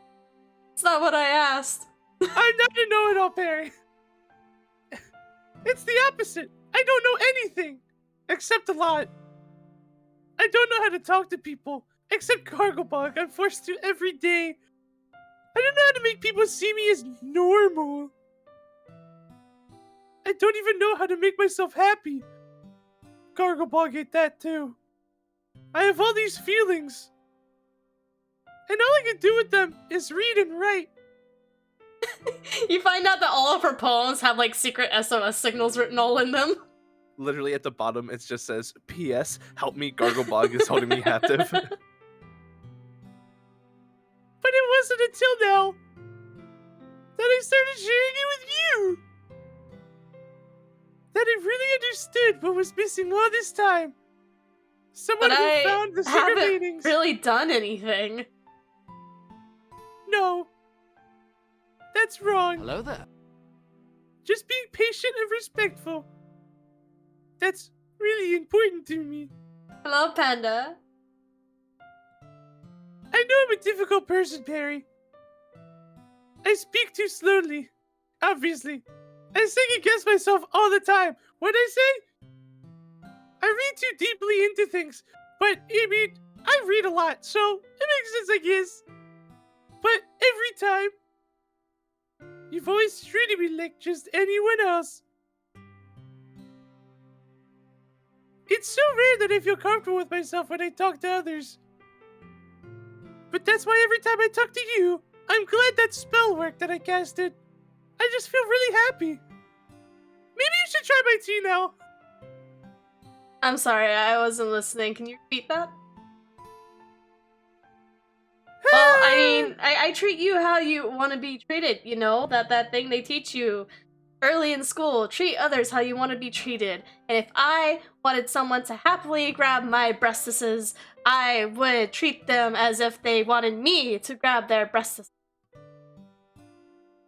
It's not what I asked. I'm not a know-it-all, Perry. It's the opposite. I don't know anything, except a lot. I don't know how to talk to people, except Garglebog. I'm forced to every day. I don't know how to make people see me as normal. I don't even know how to make myself happy. Garglebog ate that too. I have all these feelings. And all I can do with them is read and write. You find out that all of her poems have like secret SOS signals written all in them. Literally at the bottom, it just says, P.S. Help me, Garglebog is holding me captive. But it wasn't until now that I started sharing it with you that I really understood what was missing all this time. Someone But who I found the secret haven't meanings. really done anything. No. That's wrong. Hello there. Just being patient and respectful. That's really important to me. Hello, Panda. I know I'm a difficult person, Perry. I speak too slowly. Obviously. I second guess myself all the time. What I say? I read too deeply into things. But, I mean, I read a lot, so it makes sense, I guess. But every time, you've always treated me like just anyone else. It's so rare that I feel comfortable with myself when I talk to others. But that's why every time I talk to you, I'm glad that spell worked that I casted. I just feel really happy. Maybe you should try my tea now. I'm sorry, I wasn't listening. Can you repeat that? Well, I mean, I treat you how you want to be treated, you know? That thing they teach you early in school. Treat others how you want to be treated. And if I wanted someone to happily grab my breastises, I would treat them as if they wanted me to grab their breastises.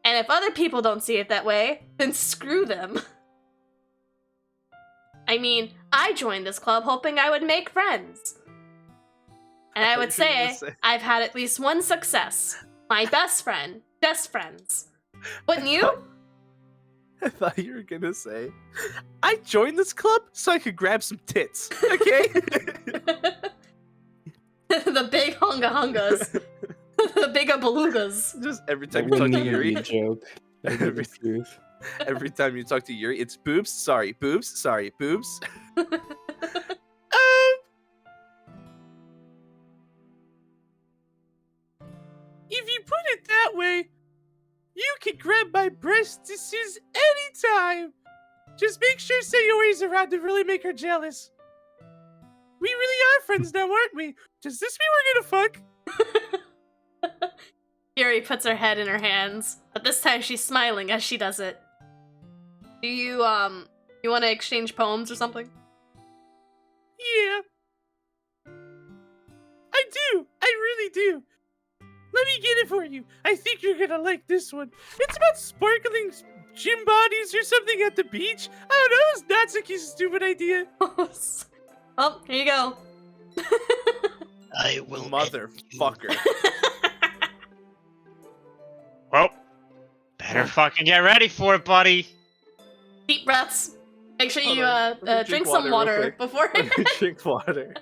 And if other people don't see it that way, then screw them. I mean, I joined this club hoping I would make friends. And I would say I've had at least one success. My best friend. Best friends. Wouldn't you? I thought you were gonna say, I joined this club so I could grab some tits, okay? The big hunga-hungas. The big belugas. Just every time you talk to Yuri, joke. every time you talk to Yuri, it's boobs, sorry, boobs. If you put it that way, you can grab my breastises anytime. Just make sure Sayori's around to really make her jealous. We really are friends now, aren't we? Does this mean we're gonna fuck? Yuri puts her head in her hands, but this time she's smiling as she does it. Do you want to exchange poems or something? Yeah. I do. I really do. Let me get it for you. I think you're gonna like this one. It's about sparkling gym bodies or something at the beach. I don't know, it was Natsuki's stupid idea. Oh, here you go. I will. Motherfucker. Well, better fucking get ready for it, buddy. Deep breaths. Make sure Hold you on. Let me drink drink some water real water quick. before. Let me drink water.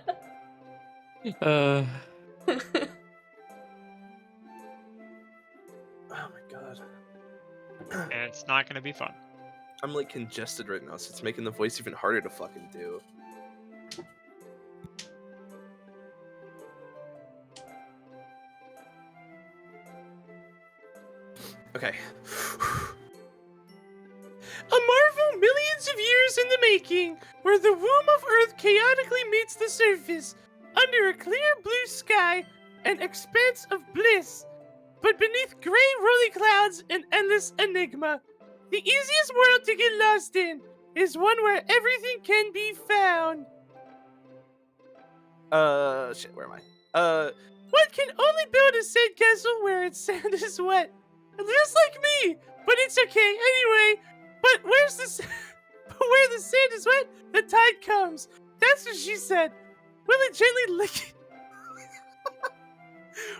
Uh, Oh my god. And it's not gonna be fun. I'm like congested right now, so it's making the voice even harder to fucking do. Okay. A marvel millions of years in the making, where the womb of Earth chaotically meets the surface, under a clear blue sky, an expanse of bliss. but beneath gray rolling clouds and endless enigma. The easiest world to get lost in is one where everything can be found. Shit, where am I? One can only build a sandcastle where its sand is wet. Just like me, but it's okay anyway. But where the sand is wet, the tide comes. That's what she said. Will it gently lick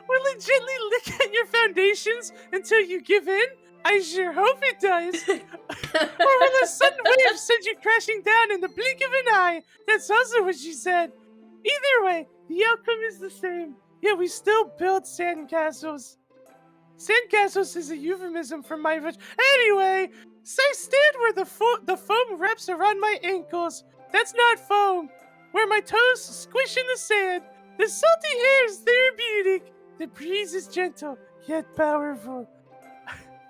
Will it gently lick at your foundations until you give in? I sure hope it does. Or will a sudden wave send you crashing down in the blink of an eye? That's also what she said. Either way, the outcome is the same. Yet we still build sandcastles. Sandcastles is a euphemism for my rich. Anyway, I stand where the foam wraps around my ankles. That's not foam. Where my toes squish in the sand. The salty air is therapeutic. The breeze is gentle, yet powerful.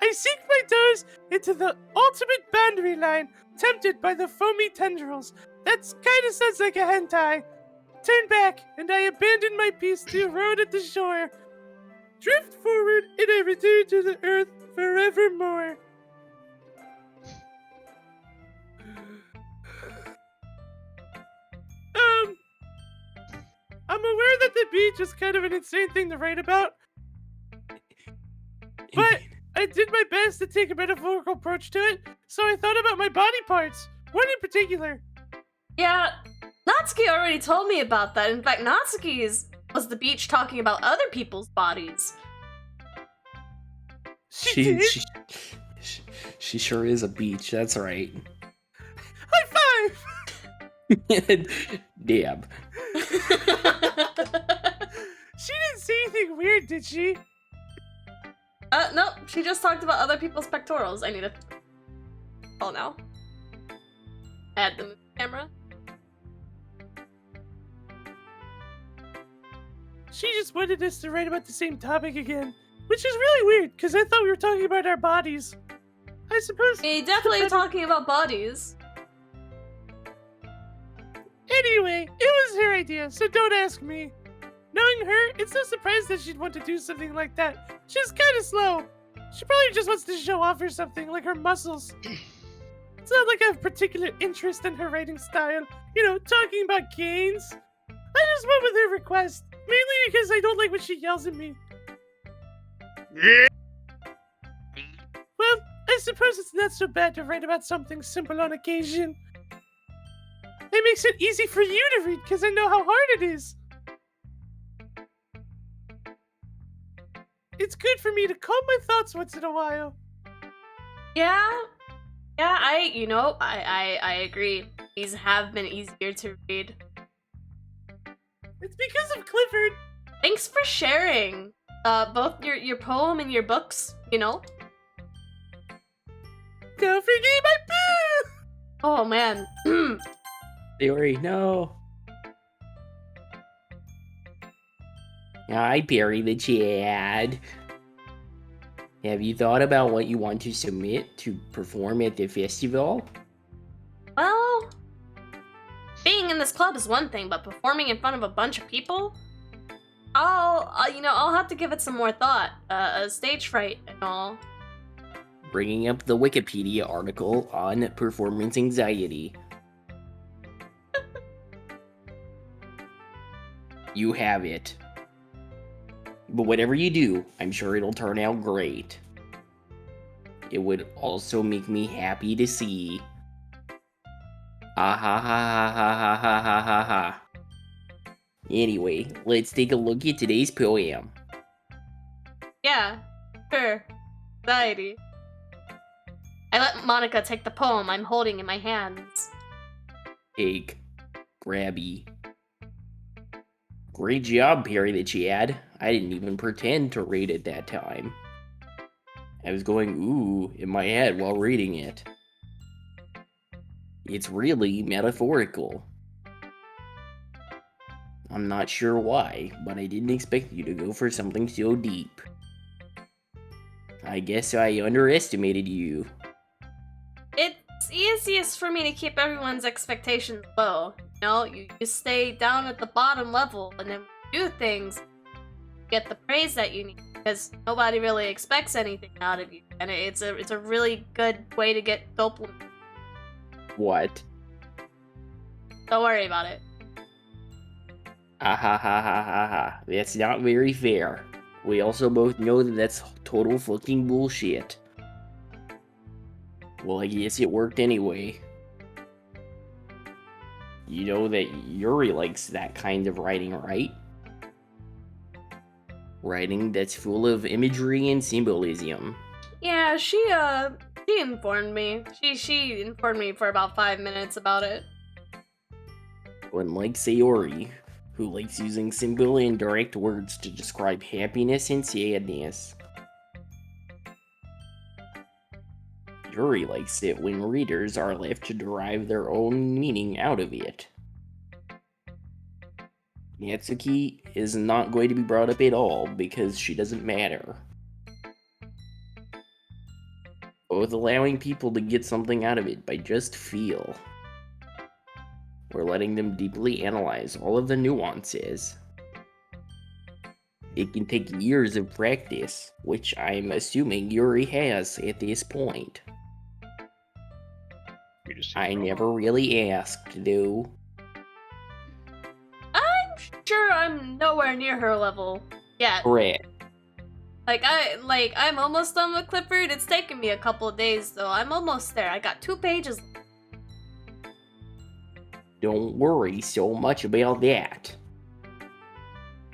I sink my toes into the ultimate boundary line, tempted by the foamy tendrils. That kinda sounds like a hentai. Turn back, and I abandon my peaceful road at the shore. Drift forward, and I return to the earth forevermore. I'm aware that the beach is kind of an insane thing to write about, but I did my best to take a metaphorical approach to it, so I thought about my body parts, one in particular. Yeah, Natsuki already told me about that. In fact, Natsuki's was the beach talking about other people's bodies. She sure is a beach. That's right. High five! Damn. She didn't say anything weird, did she? No, she just talked about other people's pectorals. I need to... Oh, no. Add the camera. She just wanted us to write about the same topic again, which is really weird, because I thought we were talking about our bodies. I suppose... We definitely talking about bodies. Anyway, it was her idea, so don't ask me. Knowing her, it's no surprise that she'd want to do something like that. She's kind of slow. She probably just wants to show off or something, like her muscles. It's not like I have particular interest in her writing style. You know, talking about gains. I just went with her request, mainly because I don't like when she yells at me. Well, I suppose it's not so bad to write about something simple on occasion. It makes it easy for you to read, because I know how hard it is. It's good for me to calm my thoughts once in a while. Yeah, I agree. These have been easier to read. It's because of Clifford. Thanks for sharing, both your poem and your books, you know? Don't forget my boo! Oh, man. Sayori, no. I bury the Chad. Have you thought about what you want to submit to perform at the festival? Well, being in this club is one thing, but performing in front of a bunch of people? I'll have to give it some more thought. Stage fright and all. Bringing up the Wikipedia article on performance anxiety. You have it. But whatever you do, I'm sure it'll turn out great. It would also make me happy to see. Ah ha ha ha ha ha ha ha ha. Anyway, let's take a look at today's poem. Yeah, sure. Anxiety. I let Monica take the poem I'm holding in my hands. Take. Grabby. Great job, Perry the Chad. I didn't even pretend to read it that time. I was going ooh in my head while reading it. It's really metaphorical. I'm not sure why, but I didn't expect you to go for something so deep. I guess I underestimated you. It's easiest for me to keep everyone's expectations low. You know, you stay down at the bottom level, and then when you do things, you get the praise that you need. because nobody really expects anything out of you, and it's a really good way to get dopamine. What? Don't worry about it. Ha ha ha ha ha ha. That's not very fair. We also both know that that's total fucking bullshit. Well, I guess it worked anyway. You know that Yuri likes that kind of writing, right? Writing that's full of imagery and symbolism. Yeah, she informed me. She informed me for about 5 minutes about it. Unlike Sayori, who likes using simple and direct words to describe happiness and sadness. Yuri likes it when readers are left to derive their own meaning out of it. Natsuki is not going to be brought up at all because she doesn't matter. Both allowing people to get something out of it by just feel. We're letting them deeply analyze all of the nuances. It can take years of practice, which I'm assuming Yuri has at this point. I never really asked, though. I'm sure I'm nowhere near her level yet. Correct. I'm almost done with Clifford. It's taken me a couple of days though. I'm almost there. I got 2 pages. Don't worry so much about that.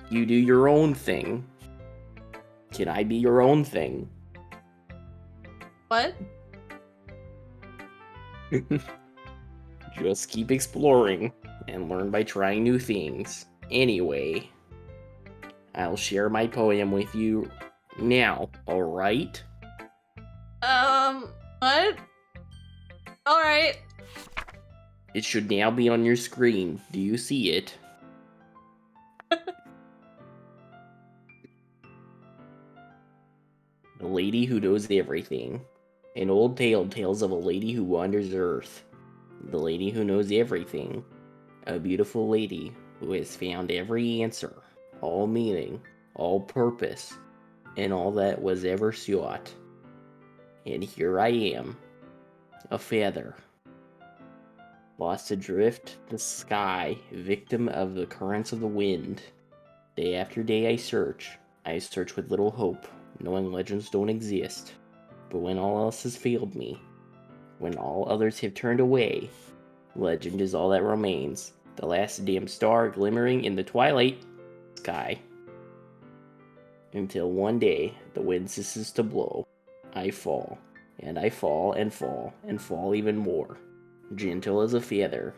You do your own thing. Can I be your own thing? What? Just keep exploring and learn by trying new things. Anyway, I'll share my poem with you now, alright? What? Alright. It should now be on your screen. Do you see it? The Lady Who Knows Everything. An old tale tells of a lady who wanders Earth. The Lady Who Knows Everything. A beautiful lady who has found every answer, all meaning, all purpose, and all that was ever sought. And here I am, a feather, lost adrift the sky, victim of the currents of the wind. Day after day I search with little hope, knowing legends don't exist. But when all else has failed me, when all others have turned away, legend is all that remains, the last damn star glimmering in the twilight sky. Until one day, the wind ceases to blow. I fall, and I fall, and fall, and fall even more. Gentle as a feather,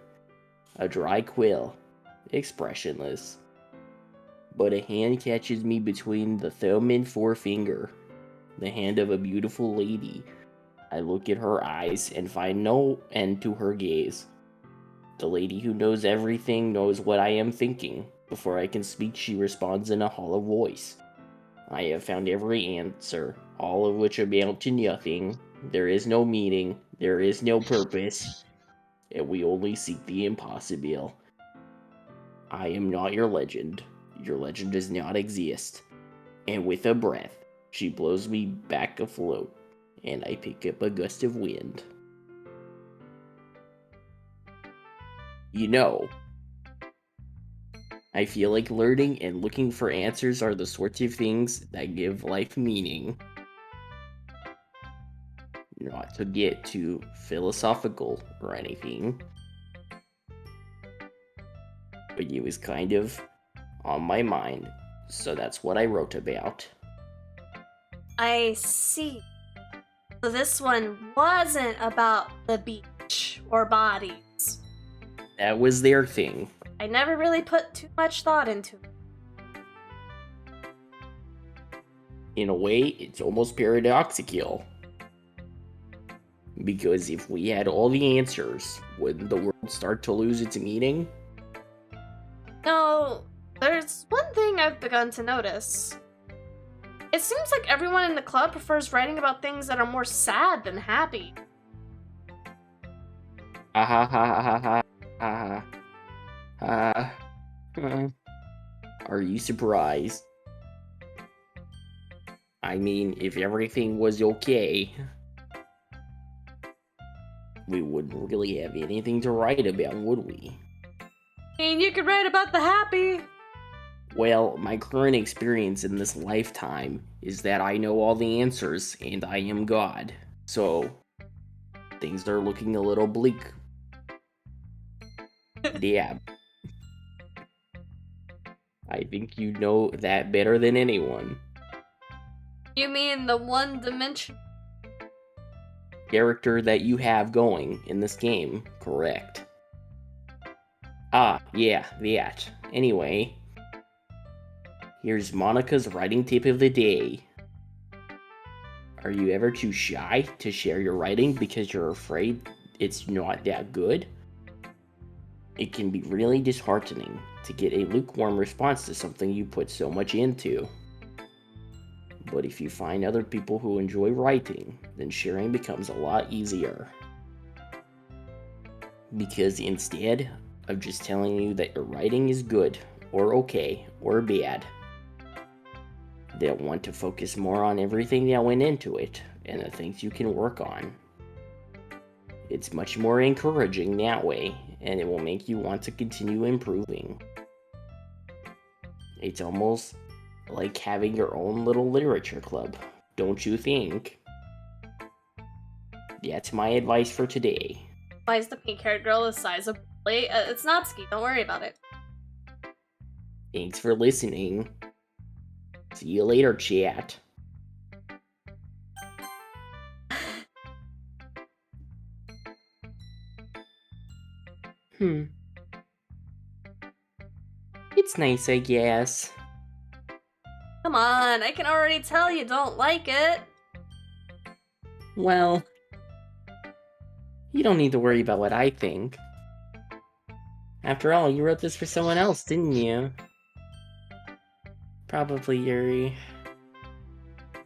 a dry quill, expressionless. But a hand catches me between the thumb and forefinger, the hand of a beautiful lady. I look at her eyes and find no end to her gaze. The lady who knows everything knows what I am thinking. Before I can speak, she responds in a hollow voice. I have found every answer, all of which amount to nothing. There is no meaning, there is no purpose, and we only seek the impossible. I am not your legend. Your legend does not exist. And with a breath, she blows me back afloat, and I pick up a gust of wind. You know, I feel like learning and looking for answers are the sorts of things that give life meaning. Not to get too philosophical or anything, but it was kind of on my mind, so that's what I wrote about. I see. So this one wasn't about the beach or bodies. That was their thing. I never really put too much thought into it. In a way, it's almost paradoxical. Because if we had all the answers, wouldn't the world start to lose its meaning? No, there's one thing I've begun to notice. It seems like everyone in the club prefers writing about things that are more sad than happy. Ha ha ha ha ha ha ha. Are you surprised? I mean, if everything was okay, we wouldn't really have anything to write about, would we? I mean, you could write about the happy. Well, my current experience in this lifetime is that I know all the answers, and I am God. So, things are looking a little bleak. Yeah. I think you know that better than anyone. You mean the one dimension? Character that you have going in this game, correct. Ah, yeah, that. Anyway, here's Monica's writing tip of the day. Are you ever too shy to share your writing because you're afraid it's not that good? It can be really disheartening to get a lukewarm response to something you put so much into. But if you find other people who enjoy writing, then sharing becomes a lot easier. Because instead of just telling you that your writing is good, or okay, or bad, they'll want to focus more on everything that went into it, and the things you can work on. It's much more encouraging that way, and it will make you want to continue improving. It's almost like having your own little literature club, don't you think? That's my advice for today. Why is the pink-haired girl the size of Billy? It's Natsuki, don't worry about it. Thanks for listening. See you later, chat. It's nice, I guess. Come on, I can already tell you don't like it. Well, you don't need to worry about what I think. After all, you wrote this for someone else, didn't you? Probably Yuri.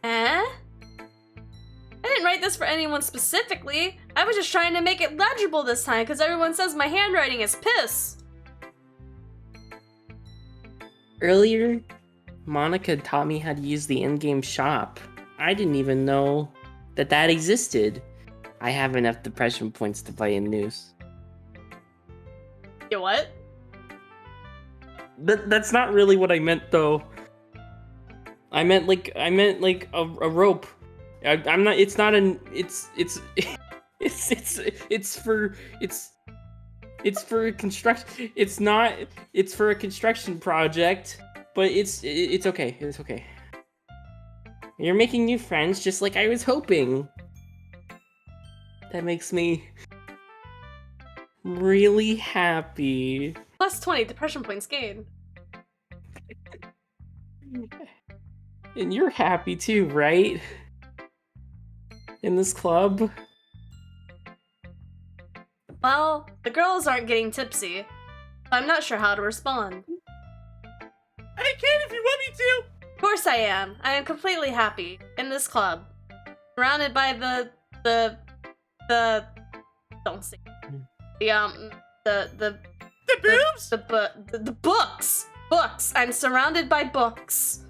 Eh? I didn't write this for anyone specifically. I was just trying to make it legible this time because everyone says my handwriting is piss. Earlier, Monica taught me how to use the in-game shop. I didn't even know that existed. I have enough depression points to buy a noose. You what? That's not really what I meant, though. I meant like a rope. I'm not. It's not an. It's for a construction. It's not. It's for a construction project. But it's okay. It's okay. You're making new friends, just like I was hoping. That makes me really happy. Plus 20 depression points gained. And you're happy too, right? In this club? Well, the girls aren't getting tipsy. So I'm not sure how to respond. I can if you want me to. Of course I am. I am completely happy in this club. Surrounded by the don't say the boobs? The books. Books. I'm surrounded by books.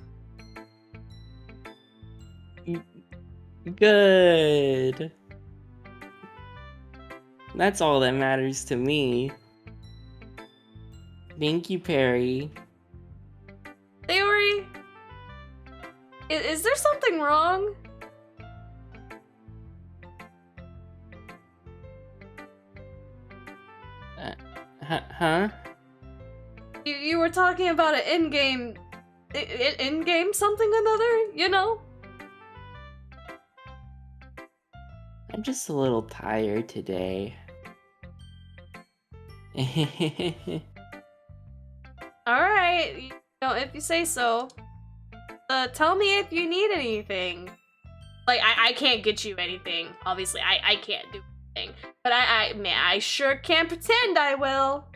Good. That's all that matters to me. Thank you, Perry. Sayori, is there something wrong? Huh? You were talking about an in-game something another, you know? I'm just a little tired today. Alright, you know, if you say so. Tell me if you need anything. Like, I can't get you anything. Obviously, I can't do anything. But I sure can pretend I will.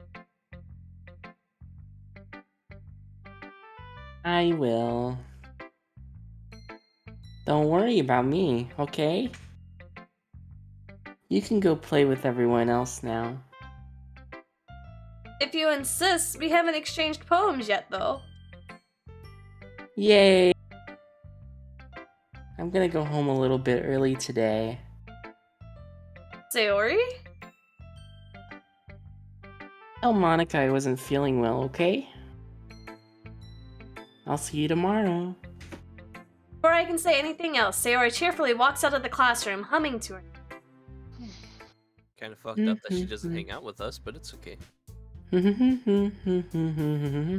I will. Don't worry about me, okay? You can go play with everyone else now. If you insist, we haven't exchanged poems yet, though. Yay! I'm gonna go home a little bit early today. Sayori? Tell Monica I wasn't feeling well, okay? I'll see you tomorrow. Before I can say anything else, Sayori cheerfully walks out of the classroom, humming to her. Kind of fucked up that she doesn't hang out with us, but it's okay. I haven't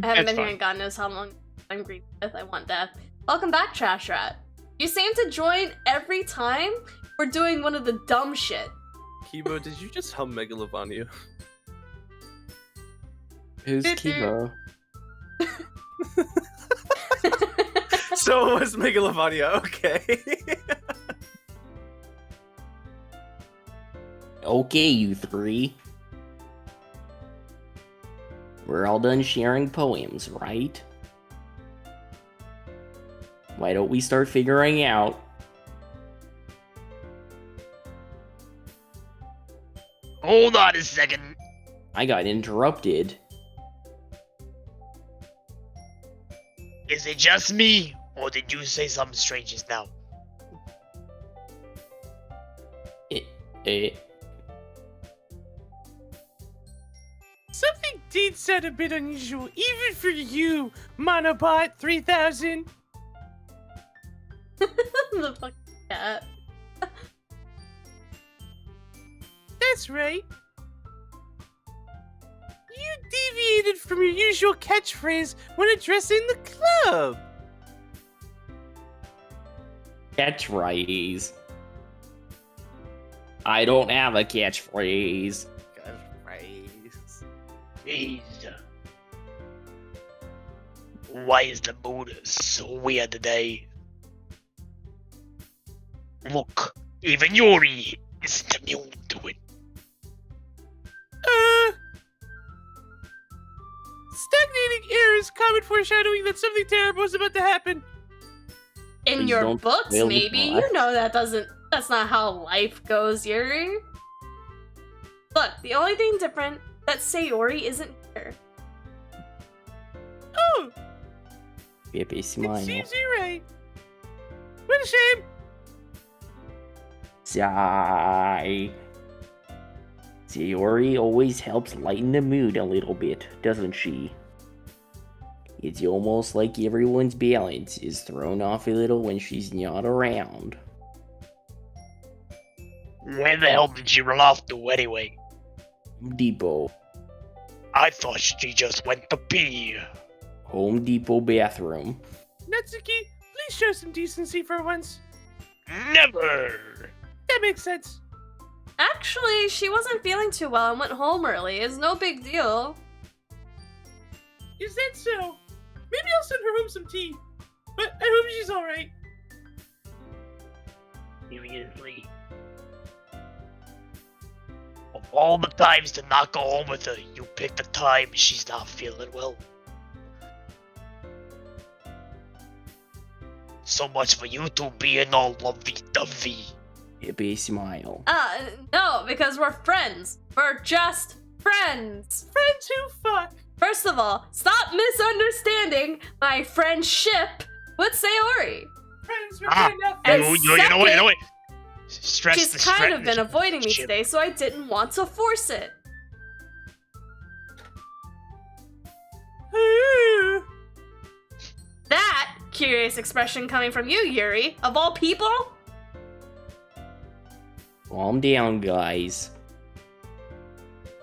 It's been here fine. in God knows how long. I'm grieved with. I want death. Welcome back, Trash Rat. You seem to join every time we're doing one of the dumb shit. Kibo, did you just hum Megalovania? Who's Kibo? So it was Megalovania, okay. Okay, you three. We're all done sharing poems, right? Why don't we start figuring out? Hold on a second. I got interrupted. Is it just me, or did you say something strange just now? Something did sound a bit unusual, even for you, Monobot 3000. The fucking cat. That's right. You deviated from your usual catchphrase when addressing the club. Catchphrase. I don't have a catchphrase. Jeez. Why is the mood so weird today? Look, even Yuri isn't immune to it. Stagnating air is common foreshadowing that something terrible is about to happen. In Please your don't books, spoil the maybe. plot. You know that's not how life goes, Yuri. Look, the only thing different that Sayori isn't here. Oh, Baby it smile. seems you're right. What a shame. Sigh. Sayori always helps lighten the mood a little bit, doesn't she? It's almost like everyone's balance is thrown off a little when she's not around. Where the hell did she run off to anyway? Home Depot. I thought she just went to pee. Home Depot bathroom. Natsuki, please show some decency for once. Never! That makes sense. Actually, she wasn't feeling too well and went home early. It's no big deal. Is that so? Maybe I'll send her home some tea. But I hope she's alright. Seriously. Of all the times to not go home with her, you picked the time she's not feeling well. So much for you two being all lovey-dovey. Baby smile. No, because we're friends. We're just friends. Friends who fuck. First of all, stop misunderstanding my friendship with Sayori. Friends with Ah, enough. And you know what? Stress She's the kind of been friendship. avoiding me today, so I didn't want to force it. That curious expression coming from you, Yuri, of all people? Calm down, guys.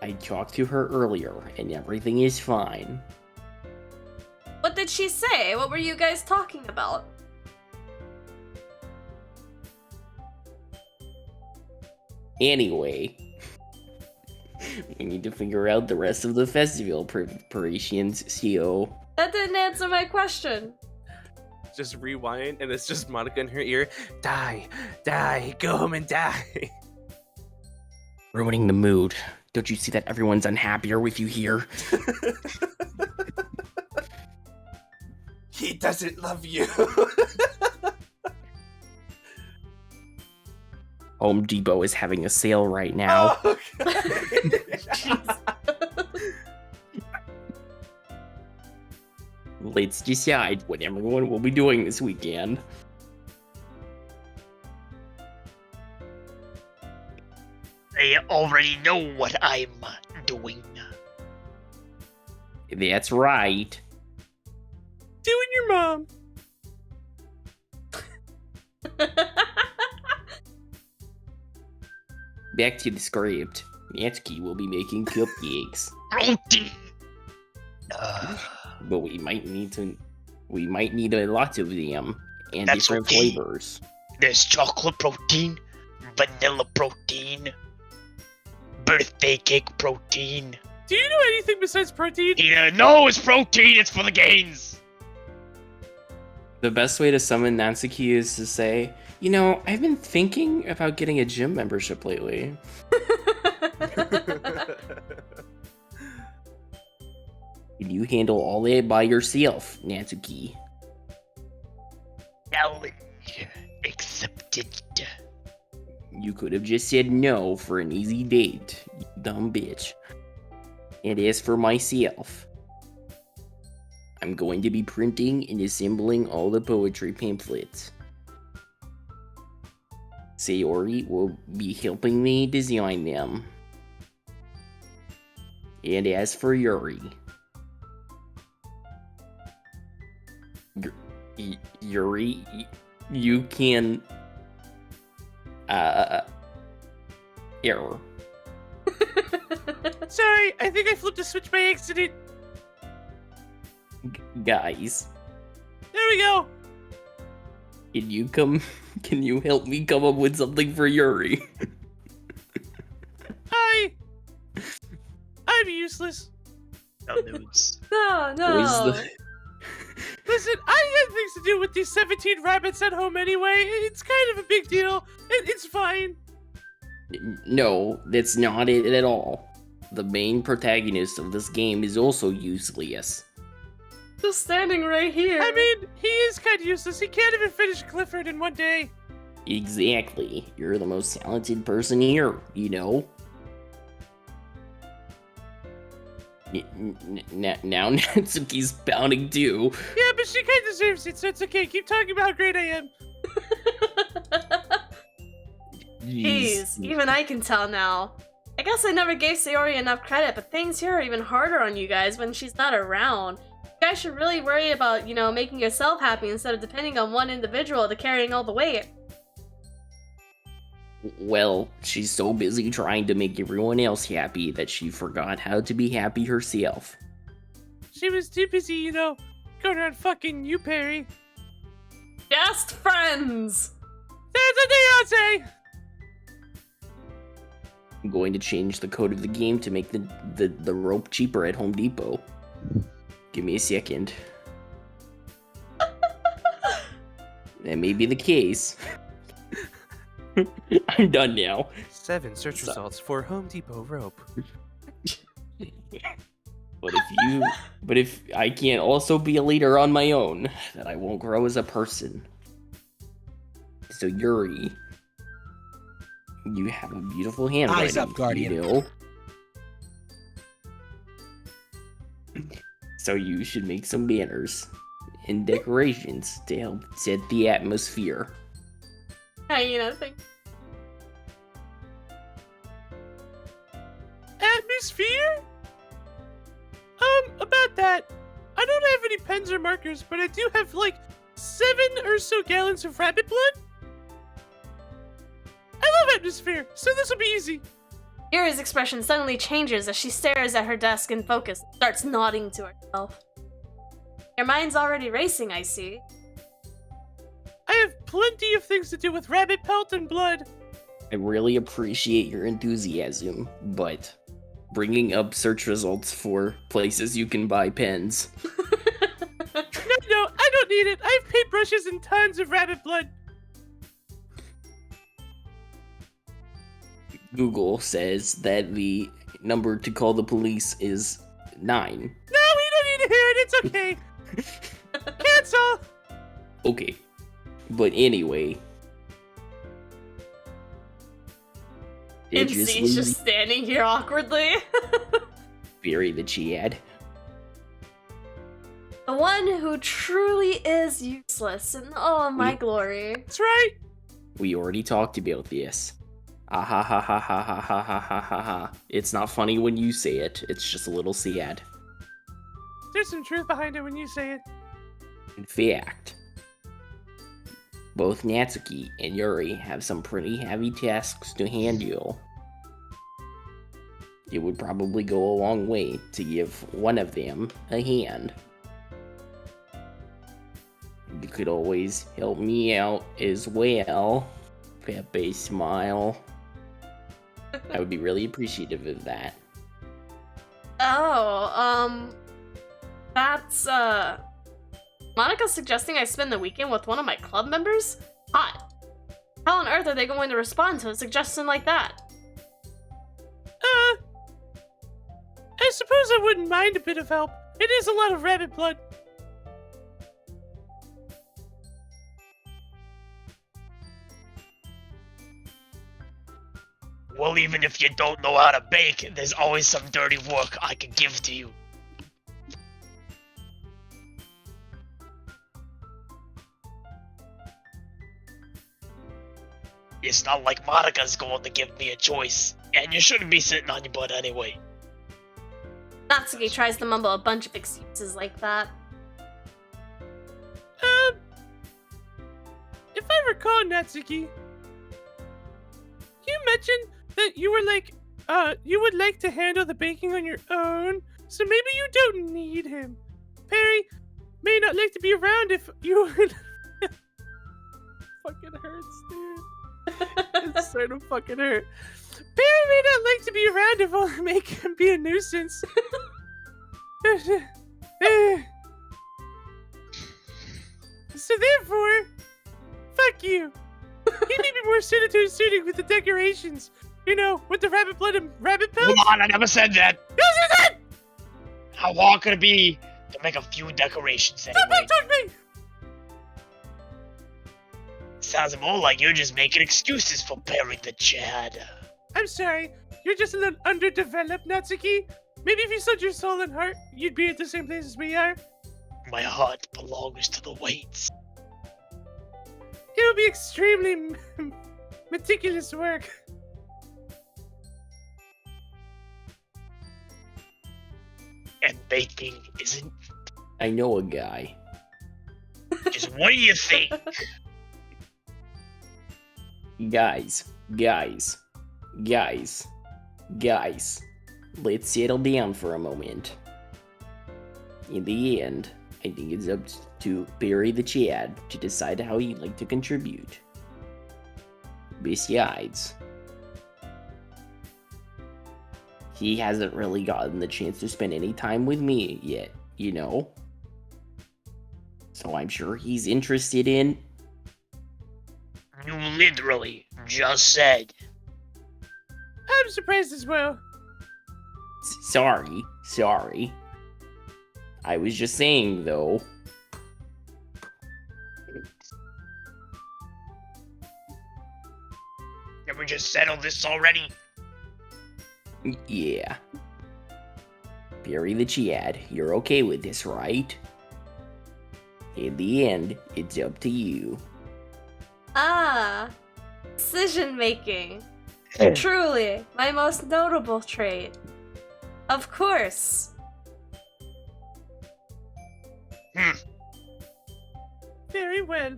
I talked to her earlier, and everything is fine. What did she say? What were you guys talking about? Anyway, we need to figure out the rest of the festival preparations, CO. That didn't answer my question. Just rewind, and it's just Monica in her ear. Die, die, go home and die. Ruining the mood. Don't you see that everyone's unhappier with you here? He doesn't love you. Home Depot is having a sale right now. Oh, God. Let's decide what everyone will be doing this weekend. already know what I'm doing. That's right. Doing your mom. Back to the script. Natsuki will be making cupcakes. Protein! But we might need a lot of them. And That's different okay. flavors. There's chocolate protein, vanilla protein, birthday cake protein. Do you know anything besides protein? Yeah, no, it's protein, it's for the gains. The best way to summon Natsuki is to say, you know, I've been thinking about getting a gym membership lately. Can you handle all that by yourself, Natsuki? Challenge accepted. You could have just said no for an easy date, you dumb bitch. And as for myself, I'm going to be printing and assembling all the poetry pamphlets. Sayori will be helping me design them. And as for Yuri, Yuri, you can error. Sorry, I think I flipped a switch by accident. Guys, There we go. can you help me come up with something for Yuri? I'm useless. No news. No. Listen, I got things to do with these 17 rabbits at home anyway. It's kind of a big deal. It's fine. No, that's not it at all. The main protagonist of this game is also useless. Just standing right here. I mean, he is kind of useless. He can't even finish Clifford in one day. Exactly. You're the most talented person here, you know? Now Natsuki's pounding too. Yeah, but she kind of deserves it, so it's okay. Keep talking about how great I am. Jeez, even I can tell now. I guess I never gave Sayori enough credit, but things here are even harder on you guys when she's not around. You guys should really worry about, you know, making yourself happy instead of depending on one individual to carrying all the weight. Well, she's so busy trying to make everyone else happy that she forgot how to be happy herself. She was too busy, you know, going around fucking you, Perry. Best friends! That's what they all say! I'm going to change the code of the game to make the rope cheaper at Home Depot. Give me a second. That may be the case. I'm done now. 7 search results for Home Depot rope. But if I can't also be a leader on my own, then I won't grow as a person. So Yuri, you have a beautiful handwriting. Eyes up, Guardian. You know? So you should make some banners and decorations to help set the atmosphere. Hey, you know, think. Atmosphere? About that. I don't have any pens or markers, but I do have like 7 or so gallons of rabbit blood. I love atmosphere, so this will be easy. Yuri's expression suddenly changes as she stares at her desk in focus and starts nodding to herself. Your mind's already racing, I see. I have plenty of things to do with rabbit pelt and blood. I really appreciate your enthusiasm, but bringing up search results for places you can buy pens. No, I don't need it. I have paintbrushes and tons of rabbit blood. Google says that the number to call the police is 9. No, we don't need to hear it. It's okay. Cancel. Okay. But anyway. MC's just standing here awkwardly. Bury the Chad. The one who truly is useless in all of my glory. That's right. We already talked about this. Ha ha ha ha ha ha ha ha ha ha ha. It's not funny when you say it. It's just a little sad. There's some truth behind it when you say it. In fact, both Natsuki and Yuri have some pretty heavy tasks to handle. It would probably go a long way to give one of them a hand. You could always help me out as well. Pepe smile. I would be really appreciative of that. Oh, that's, Monica's suggesting I spend the weekend with one of my club members? Hot. How on earth are they going to respond to a suggestion like that? I suppose I wouldn't mind a bit of help. It is a lot of rabbit blood. Well, even if you don't know how to bake, there's always some dirty work I can give to you. It's not like Monica's going to give me a choice, and you shouldn't be sitting on your butt anyway. Natsuki tries to mumble a bunch of excuses like that. If I recall, Natsuki, you mentioned that you were like, you would like to handle the baking on your own, so maybe you don't need him. Perry may not like to be around if you would... Fucking hurts, dude. It's starting to fucking hurt. Perry may not like to be around if I'll make him be a nuisance. So therefore, fuck you. He may be more suited to his suiting with the decorations. You know, with the rabbit blood and rabbit pelts. Hold on, I never said that. Yes, you did! How long could it be to make a few decorations anyway? Don't talk me! Sounds more like you're just making excuses for Perry the Chad. I'm sorry. You're just a little underdeveloped, Natsuki. Maybe if you sold your soul and heart, you'd be at the same place as we are. My heart belongs to the weights. It would be extremely meticulous work. And baking isn't. I know a guy. Just what do you think? Guys, let's settle down for a moment. In the end, I think it's up to Perry the Chad to decide how he'd like to contribute. Besides, he hasn't really gotten the chance to spend any time with me yet, you know? So I'm sure he's interested in... You literally just said. I'm surprised as well. Sorry. I was just saying, though. Can we just settle this already? Yeah. Perry the Chad, you're okay with this, right? In the end, it's up to you. Ah, decision making. Truly, my most notable trait. Of course. Very well.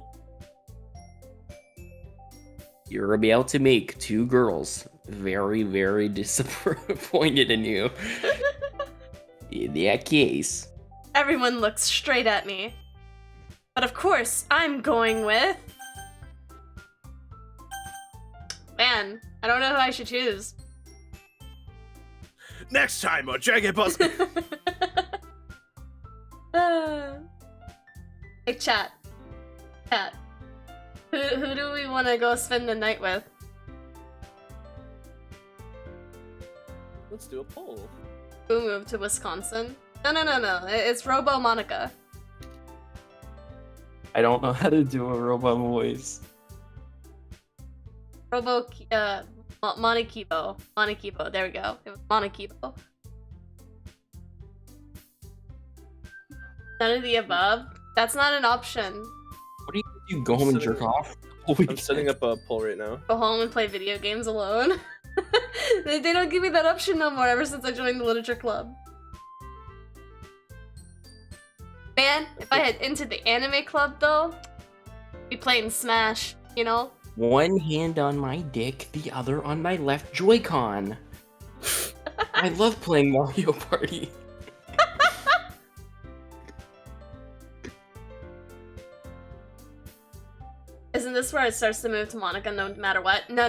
You're about to make two girls very, very disappointed in you. In that case... Everyone looks straight at me. But of course, I'm going with... Man, I don't know who I should choose. Next time on Dragon Ball Z. Hey, chat. Who do we want to go spend the night with? Let's do a poll. Who moved to Wisconsin? No. It's Robo Monica. I don't know how to do a robot voice. Monnikabot. Monnikabot. There we go. It was Monnikabot. None of the above? That's not an option. What do you go home and jerk off? I'm setting up a poll right now. Go home and play video games alone. They don't give me that option no more ever since I joined the literature club. Man, if I had into the anime club though, be playing Smash, you know? One hand on my dick, the other on my left Joy-Con. I love playing Mario Party. Isn't this where it starts to move to Monica no matter what? No.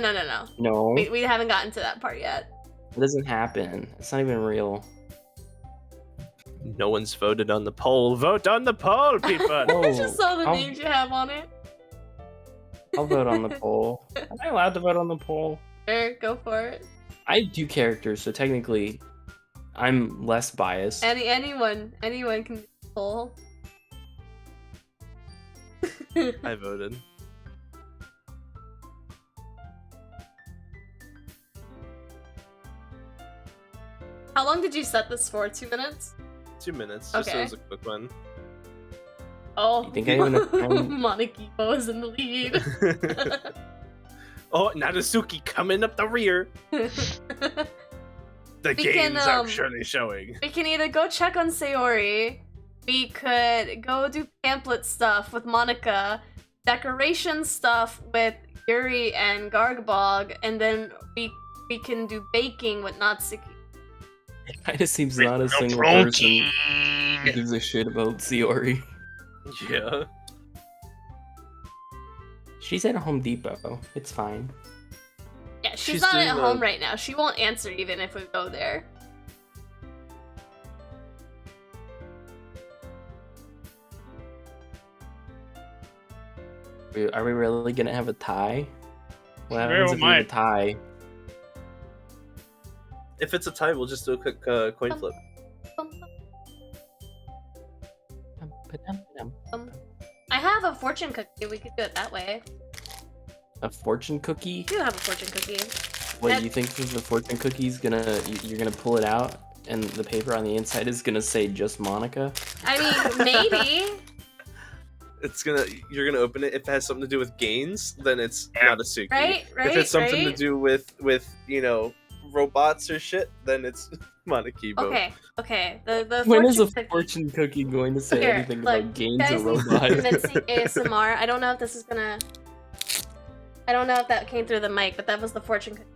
No, We haven't gotten to that part yet. it doesn't happen. It's not even real. No one's voted on the poll. Vote on the poll, people. I just saw the I'll- names you have on it. I'll vote on the poll. Am I allowed to vote on the poll? Sure, go for it. I do characters, so technically, I'm less biased. Anyone can poll. I voted. How long did you set this for? 2 minutes? 2 minutes. Just so Okay. it was a quick one. Oh, You think I have enough time? Monnikabot is in the lead. Oh, Natsuki coming up the rear. The We games can, are surely showing. We can either go check on Sayori, we could go do pamphlet stuff with Monica, decoration stuff with Yuri and Gargabog, and then we can do baking with Natsuki. It kind of seems not a No single person protein. who gives a shit about Sayori. Yeah. She's at Home Depot. It's fine. Yeah, she's She's not doing at the- home right now. She won't answer even if we go there. Are we really gonna have a tie? What Sure, happens if we have a might. tie? If it's a tie, we'll just do a quick coin flip. I have a fortune cookie. We could do it that way. A fortune cookie? I do have a fortune cookie. What That- you think the fortune cookie's gonna? You're gonna pull it out, and the paper on the inside is gonna say just Monica? I mean, maybe. You're gonna open it. If it has something to do with gains, then it's not a secret. Right? If it's something to right? do with robots or shit, then it's Monnikabot. Okay. The When is a fortune cookie. fortune cookie going to say Here, anything look, about gains guys or need robots? convincing ASMR. I don't know if this is gonna. I don't know if that came through the mic, but that was the fortune cookie.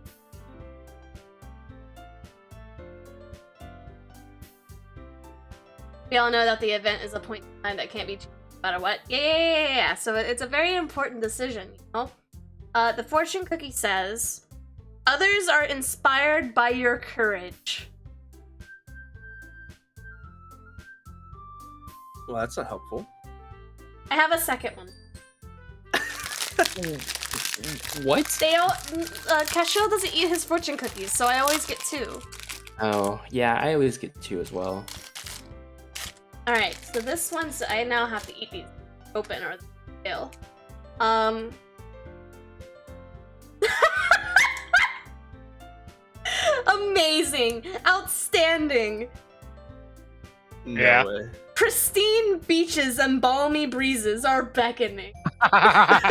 We all know that the event is a point in time that can't be changed no matter what. Yeah. So it's a very important decision, you know? The fortune cookie says, others are inspired by your courage. Well, that's not helpful. I have a second one. What? They all, Cashel doesn't eat his fortune cookies, so I always get 2. Oh, yeah, I always get 2 as well. Alright, so this one's, I now have to eat these open or fail. Amazing! Outstanding! No Yeah. way. Pristine beaches and balmy breezes are beckoning. I'm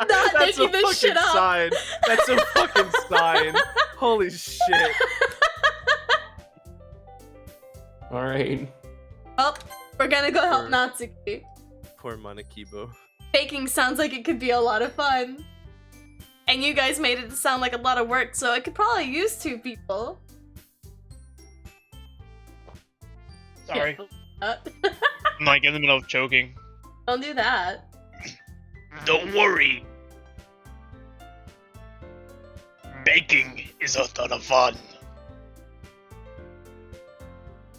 not making this shit up. Sign. That's a fucking sign. Holy shit. Alright. Well, we're gonna go help Sure. Natsuki. Poor Monnikabot. Baking sounds like it could be a lot of fun. And you guys made it sound like a lot of work, so it could probably use 2 people. Sorry. Can't believe that. I'm like in the middle of choking. Don't do that. Don't worry. Baking is a ton of fun.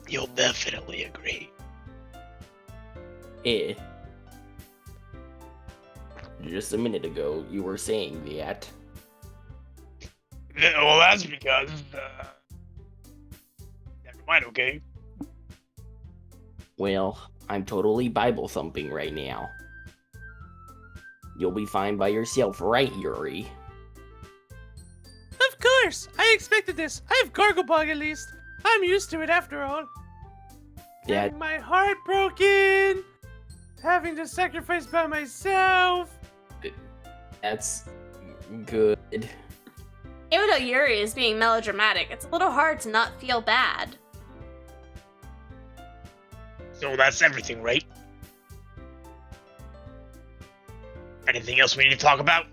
You'll definitely agree. Eh. Just a minute ago, you were saying that. Yeah, well, that's because. Never mind, okay? Well, I'm totally Bible thumping right now. You'll be fine by yourself, right, Yuri? Of course! I expected this. I have Garglebog at least. I'm used to it after all. Yeah, Getting my heart broken. having to sacrifice by myself. That's good. Even though Yuri is being melodramatic, it's a little hard to not feel bad. So that's everything, right? Anything else we need to talk about?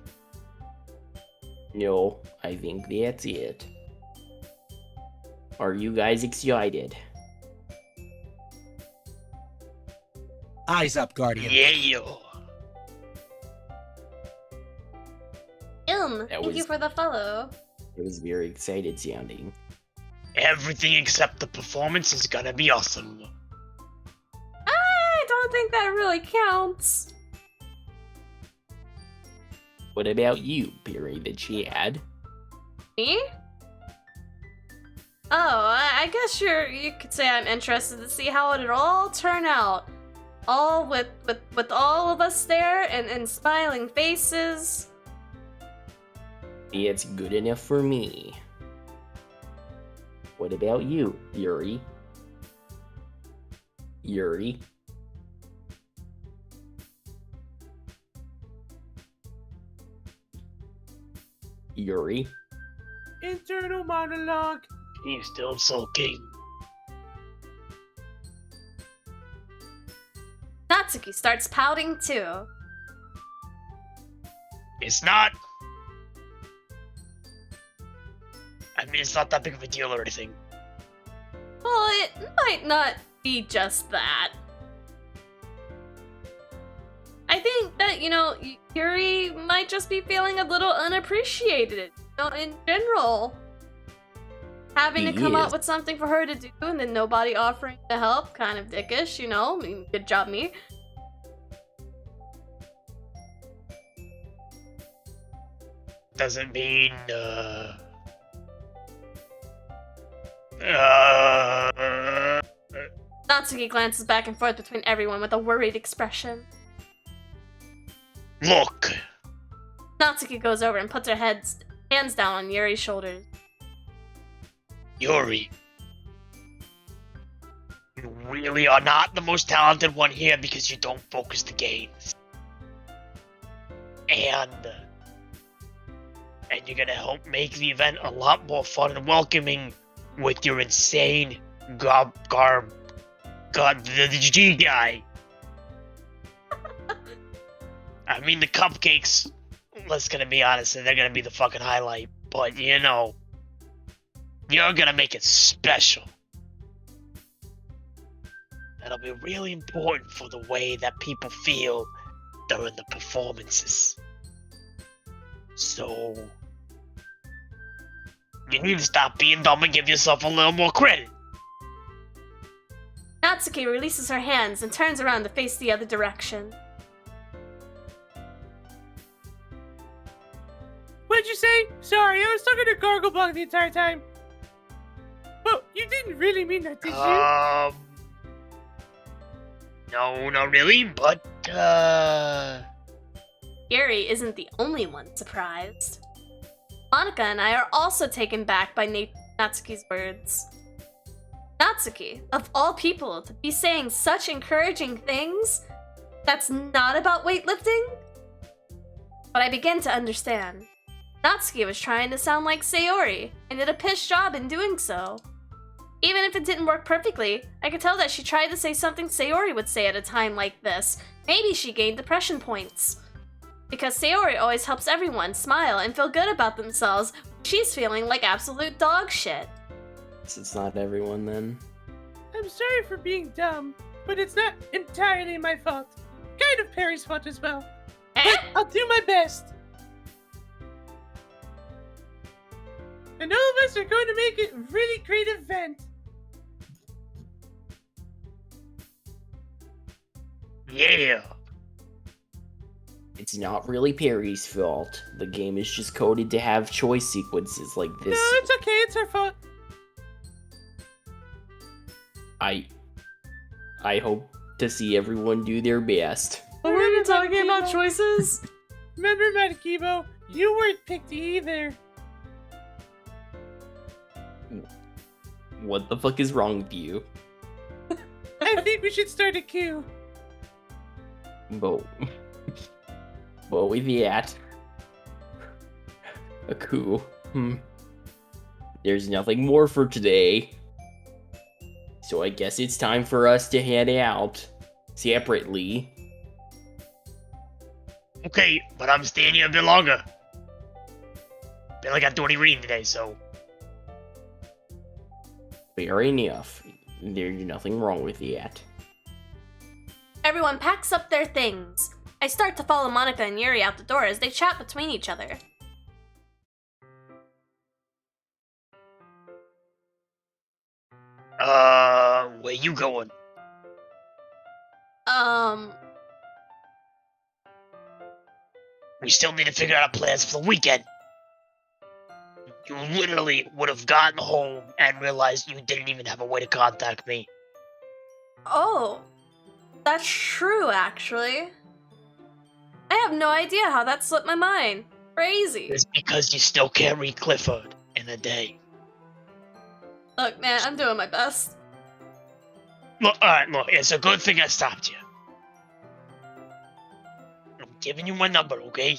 No, I think that's it. Are you guys excited? Eyes up, Guardian. Yeah. Thank you for the follow. It was very excited sounding. Everything except the performance is gonna be awesome. I don't think that really counts. What about you, Perry the Chad? Me? Oh, I guess you could say I'm interested to see how it'll all turn out. All with all of us there and smiling faces. It's good enough for me. What about you, Yuri? Yuri? Yuri? Internal monologue. He's still sulking. Natsuki starts pouting too. It's not. I mean, it's not that big of a deal or anything. Well, it might not be just that. I think that, Yuri might just be feeling a little unappreciated, in general. Having to come up with something for her to do and then nobody offering to help, kind of dickish, I mean, good job, me. Doesn't mean, Natsuki glances back and forth between everyone with a worried expression. Look! Natsuki goes over and puts her hands down on Yuri's shoulders. Yuri. You really are not the most talented one here because you don't focus the games. And you're gonna help make the event a lot more fun and welcoming with your insane the G guy. I mean, the cupcakes, let's gonna be honest, they're gonna be the fucking highlight, but you're gonna make it special. That'll be really important for the way that people feel during the performances. So, you need to stop being dumb and give yourself a little more credit. Natsuki releases her hands and turns around to face the other direction. What'd you say? Sorry, I was talking to Garglebug the entire time. Oh, you didn't really mean that, did you? No, not really, but, Yuri isn't the only one surprised. Monika and I are also taken back by Natsuki's words. Natsuki, of all people, to be saying such encouraging things that's not about weightlifting? But I begin to understand. Natsuki was trying to sound like Sayori, and did a piss job in doing so. Even if it didn't work perfectly, I could tell that she tried to say something Sayori would say at a time like this. Maybe she gained depression points. Because Sayori always helps everyone smile and feel good about themselves when she's feeling like absolute dog shit. It's not everyone then. I'm sorry for being dumb, but it's not entirely my fault. Kind of Perry's fault as well. But I'll do my best. And all of us are going to make it a really great event. yeah. It's not really Perry's fault. The game is just coded to have choice sequences like this. No, it's okay. It's her fault. I hope to see everyone do their best. What were you talking about choices? Remember, Monnikabot, you weren't picked either. What the fuck is wrong with you? I think we should start a queue. But with that, a coup. There's nothing more for today. So I guess it's time for us to head out separately. Okay, but I'm staying here a bit longer. Barely got to do any reading today, so. Fair enough. There's nothing wrong with that. Everyone packs up their things. I start to follow Monika and Yuri out the door as they chat between each other. Where you going? We still need to figure out plans for the weekend. You literally would have gotten home and realized you didn't even have a way to contact me. Oh, that's true, actually. I have no idea how that slipped my mind. Crazy. It's because you still can't read Clifford in a day. Look, man, I'm doing my best. Look, alright, look, it's a good thing I stopped you. I'm giving you my number, okay?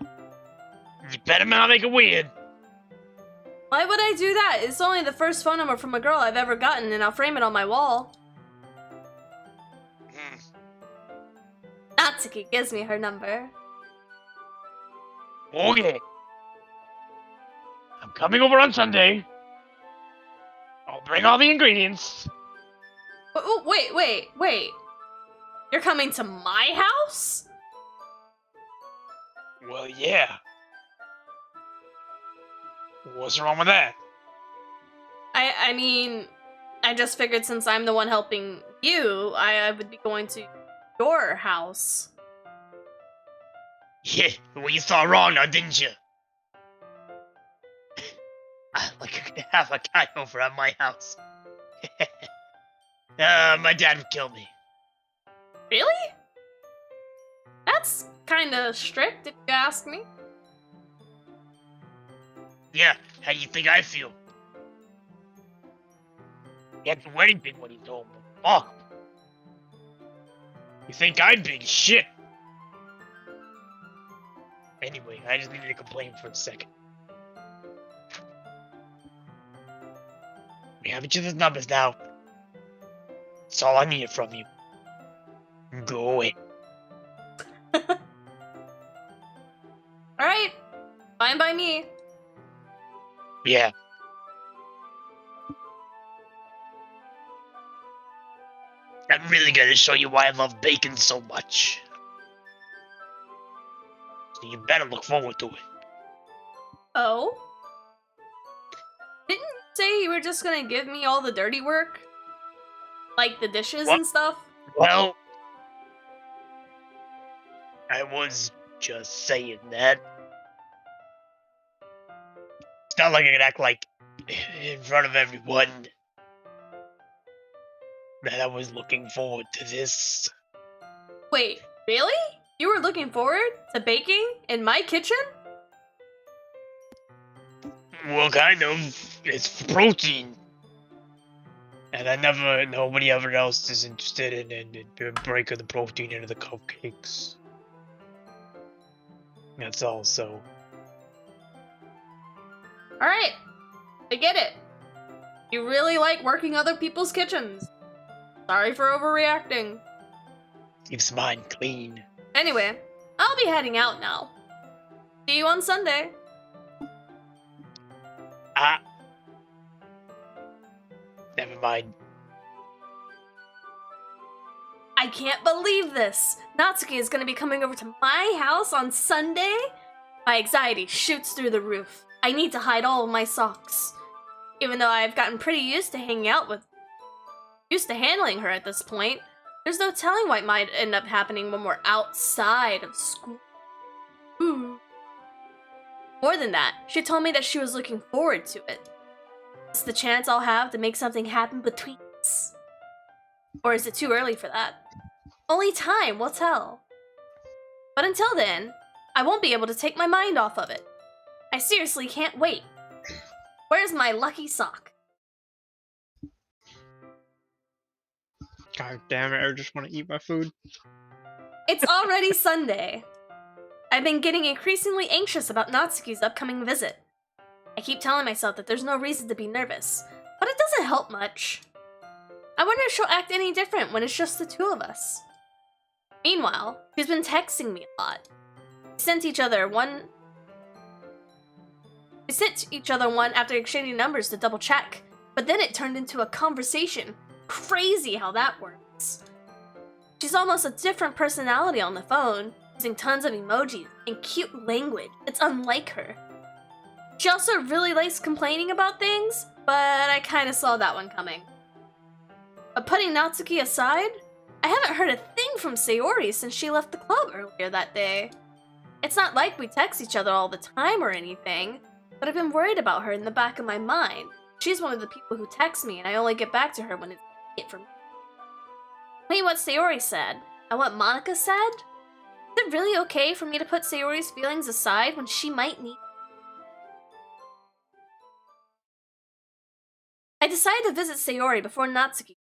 You better not make it weird. Why would I do that? It's only the first phone number from a girl I've ever gotten, and I'll frame it on my wall. Natsuki gives me her number. Okay. I'm coming over on Sunday. I'll bring all the ingredients. Oh, wait. You're coming to my house? Well, yeah. What's wrong with that? I mean, I just figured since I'm the one helping you, I would be going to your house. Yeah, well, you thought wrong now, didn't you? Like you're gonna have a guy over at my house. My dad would kill me. Really? That's kinda strict, if you ask me. Yeah, how do you think I feel? He had the wedding big when he told me. Fuck. You think I'm big shit? Anyway, I just needed to complain for a second. We have each other's numbers now. That's all I needed from you. Go away. Alright, fine by me. Yeah. I'm really gonna show you why I love bacon so much. So you better look forward to it. Oh? Didn't you say you were just gonna give me all the dirty work? Like the dishes What? and stuff? Well, I was just saying that. It's not like I can act like in front of everyone that I was looking forward to this. Wait, really? You were looking forward to baking in my kitchen? Well, kind of. It's protein. And nobody ever else is interested in breaking the protein into the cupcakes. That's all, so. Alright, I get it. You really like working other people's kitchens. Sorry for overreacting. Keeps mine clean. Anyway, I'll be heading out now. See you on Sunday. Never mind. I can't believe this! Natsuki is gonna be coming over to my house on Sunday? My anxiety shoots through the roof. I need to hide all of my socks. Even though I've gotten pretty used to handling her at this point, there's no telling what might end up happening when we're outside of school. Ooh. More than that, she told me that she was looking forward to it. It's the chance I'll have to make something happen between us. Or is it too early for that? Only time will tell. But until then, I won't be able to take my mind off of it. I seriously can't wait. Where's my lucky sock? God damn it, I just want to eat my food. It's already Sunday. I've been getting increasingly anxious about Natsuki's upcoming visit. I keep telling myself that there's no reason to be nervous, but it doesn't help much. I wonder if she'll act any different when it's just the two of us. Meanwhile, she's been texting me a lot. We sent each other one after exchanging numbers to double check, but then it turned into a conversation. Crazy how that works. She's almost a different personality on the phone, using tons of emojis and cute language. It's unlike her. She also really likes complaining about things, but I kinda saw that one coming. But putting Natsuki aside, I haven't heard a thing from Sayori since she left the club earlier that day. It's not like we text each other all the time or anything, but I've been worried about her in the back of my mind. She's one of the people who text me and I only get back to her when it's it for me. Tell me what Sayori said, and what Monika said? Is it really okay for me to put Sayori's feelings aside when she might need? I decided to visit Sayori before Natsuki.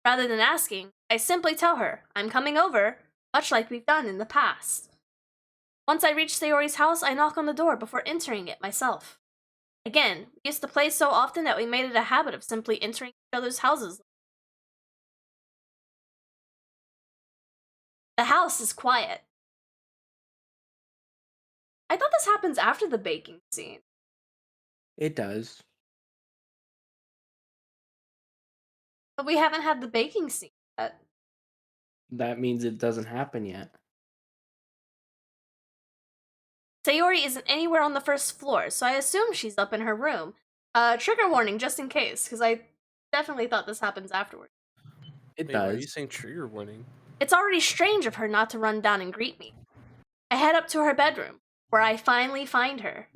Rather than asking, I simply tell her I'm coming over, much like we've done in the past. Once I reach Sayori's house, I knock on the door before entering it myself. Again, we used to play so often that we made it a habit of simply entering each other's houses. The house is quiet. I thought this happens after the baking scene. It does. But we haven't had the baking scene yet. That means it doesn't happen yet. Sayori isn't anywhere on the first floor, so I assume she's up in her room. Trigger warning, just in case, because I definitely thought this happens afterward. It Wait, does. why are you saying trigger warning? It's already strange of her not to run down and greet me. I head up to her bedroom, where I finally find her.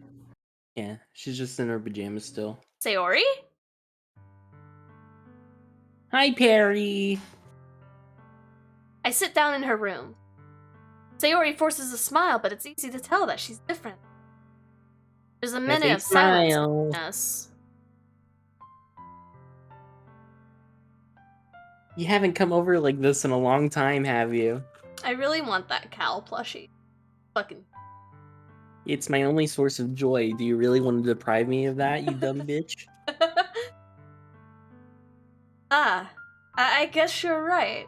Yeah, she's just in her pajamas still. Sayori? Hi, Perry. I sit down in her room. Sayori forces a smile, but it's easy to tell that she's different. There's a minute of silence between us. You haven't come over like this in a long time, have you? I really want that Cal plushie. Fucking. It's my only source of joy. Do you really want to deprive me of that, you dumb bitch? I guess you're right.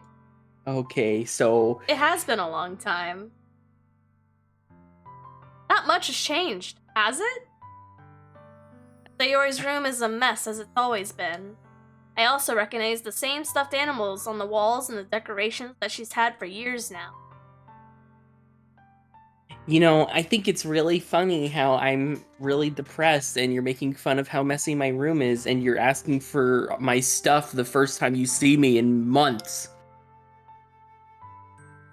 Okay, so... It has been a long time. Not much has changed, has it? Sayori's room is a mess, as it's always been. I also recognize the same stuffed animals on the walls and the decorations that she's had for years now. You know, I think it's really funny how I'm really depressed and you're making fun of how messy my room is and you're asking for my stuff the first time you see me in months.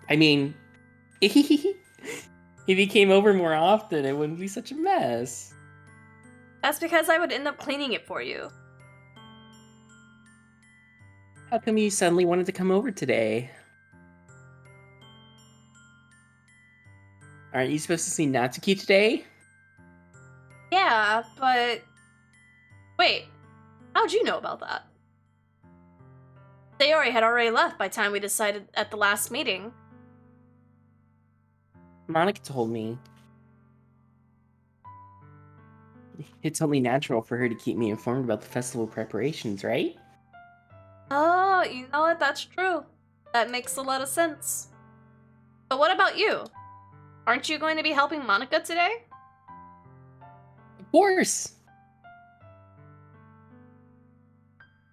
I mean, if you came over more often, it wouldn't be such a mess. That's because I would end up cleaning it for you. How come you suddenly wanted to come over today? Aren't you supposed to see Natsuki today? Yeah, but... Wait, how'd you know about that? Sayori had already left by the time we decided at the last meeting. Monika told me. It's only natural for her to keep me informed about the festival preparations, right? Oh, you know what? That's true. That makes a lot of sense. But what about you? Aren't you going to be helping Monika today? Of course!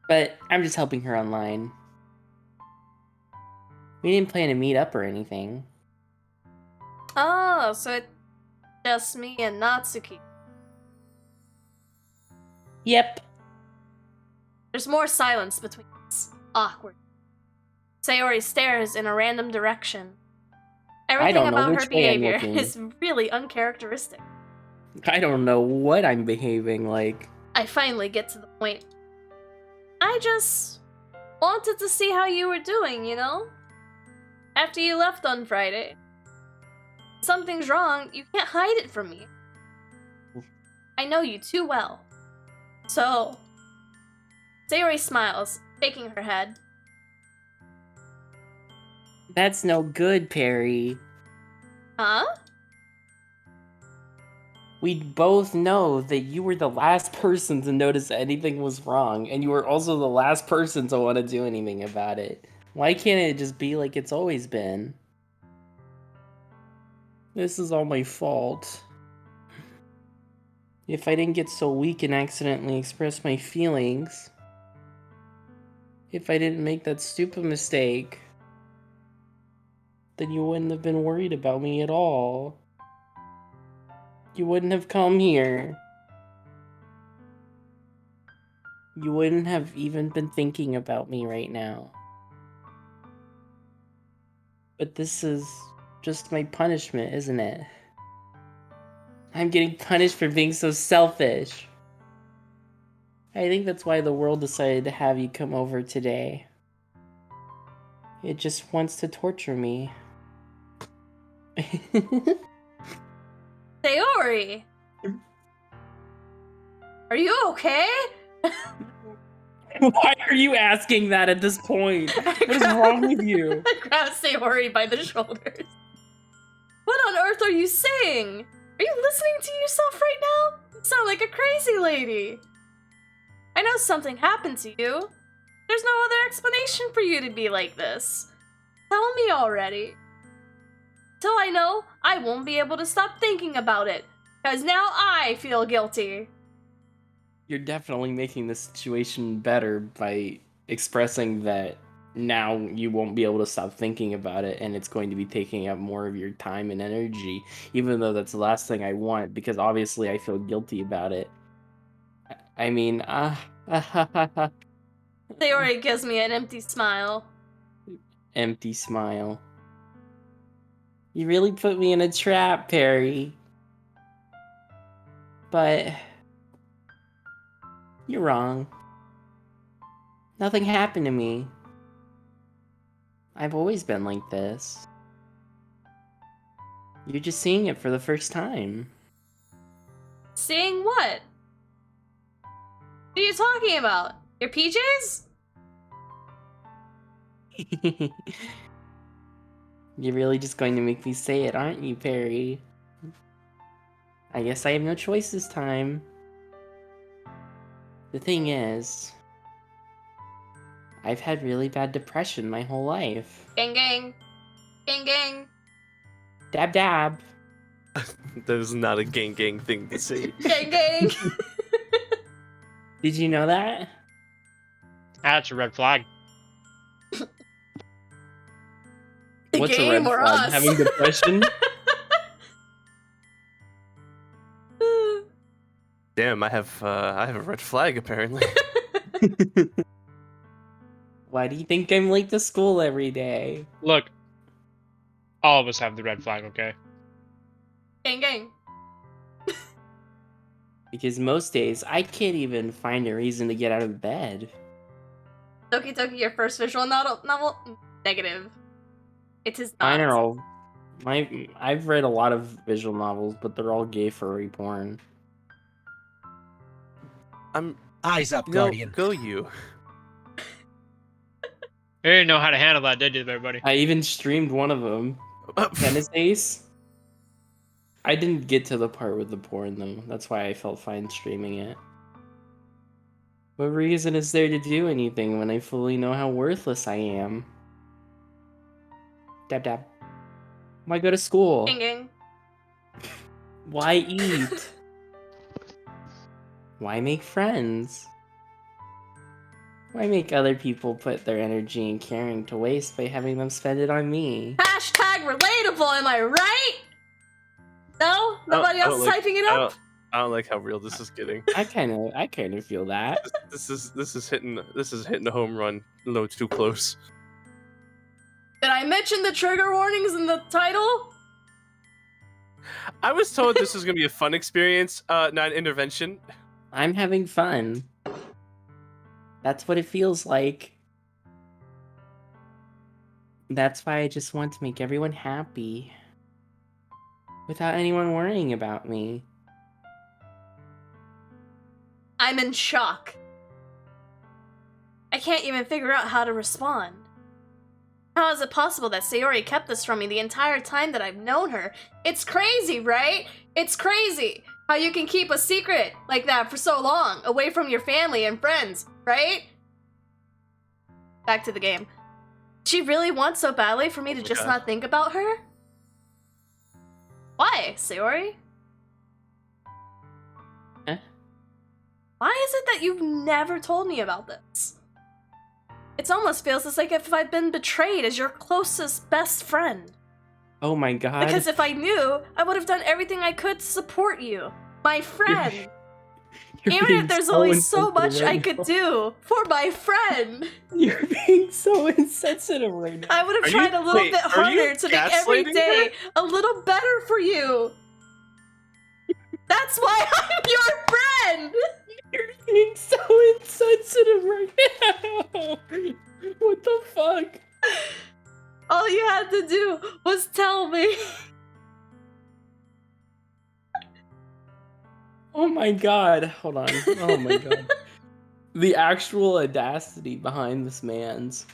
But I'm just helping her online. We didn't plan to meet up or anything. Oh, so it's just me and Natsuki. Yep. There's more silence between us. Awkward. Sayori stares in a random direction. Everything about her behavior is really uncharacteristic. I don't know what I'm behaving like. I finally get to the point. I just wanted to see how you were doing, you know? After you left on Friday. If something's wrong, you can't hide it from me. I know you too well. So... Sayori smiles, shaking her head. That's no good, Perry. Huh? We both know that you were the last person to notice anything was wrong, and you were also the last person to want to do anything about it. Why can't it just be like it's always been? This is all my fault. If I didn't get so weak and accidentally express my feelings, if I didn't make that stupid mistake, then you wouldn't have been worried about me at all. You wouldn't have come here. You wouldn't have even been thinking about me right now. But this is just my punishment, isn't it? I'm getting punished for being so selfish. I think that's why the world decided to have you come over today. It just wants to torture me. Sayori! Are you okay? Why are you asking that at this point? What is wrong with you? I grab Sayori by the shoulders. What on earth are you saying? Are you listening to yourself right now? You sound like a crazy lady. I know something happened to you. There's no other explanation for you to be like this. Tell me already. Till I know, I won't be able to stop thinking about it. Because now I feel guilty. You're definitely making the situation better by expressing that now you won't be able to stop thinking about it and it's going to be taking up more of your time and energy, even though that's the last thing I want, because obviously I feel guilty about it. I mean, Sayori gives me an empty smile. Empty smile. You really put me in a trap, Perry. But you're wrong. Nothing happened to me. I've always been like this. You're just seeing it for the first time. Seeing what? What are you talking about? Your PJs? You're really just going to make me say it, aren't you, Perry? I guess I have no choice this time. The thing is, I've had really bad depression my whole life. Gang gang. Gang gang. Dab dab. That is not a gang thing to say. Gang gang. Did you know that? That's a red flag. The What's a game red or flag? us? Having depression? Damn, I have a red flag apparently. Why do you think I'm late to school every day? Look, all of us have the red flag, okay? Gang gang. Because most days, I can't even find a reason to get out of bed. Doki Doki, your first visual novel? Negative. It is not. Mine are all... I've read a lot of visual novels, but they're all gay furry porn. Eyes up, No, Guardian. go you. You didn't know how to handle that, did you, everybody? I even streamed one of them. Tennis Ace? I didn't get to the part with the porn, though. That's why I felt fine streaming it. What reason is there to do anything when I fully know how worthless I am? Dab dab. Why go to school? Gang gang. Why eat? Why make friends? Why make other people put their energy and caring to waste by having them spend it on me? Hashtag relatable, am I right? No? Nobody else is hyping it up? I don't like how real this is getting. I kind of feel that. This is hitting a home run a little too close. Did I mention the trigger warnings in the title? I was told this was gonna be a fun experience, not an intervention. I'm having fun. That's what it feels like. That's why I just want to make everyone happy. Without anyone worrying about me. I'm in shock. I can't even figure out how to respond. How is it possible that Sayori kept this from me the entire time that I've known her? It's crazy, right? It's crazy how you can keep a secret like that for so long, away from your family and friends, right? Back to the game. She really wants so badly for me to just not think about her? Why, Sayori? Why is it that you've never told me about this? It almost feels as like if I've been betrayed as your closest best friend. Oh my god. Because if I knew, I would have done everything I could to support you. My friend. Even if there's only so much I could do for my friend. You're being so insensitive right now. I would have tried a little bit harder to make every day a little better for you. That's why I'm your friend! You're being so insensitive right now. What the fuck? All you had to do was tell me. Oh my god. Hold on. Oh my god. The actual audacity behind this man's.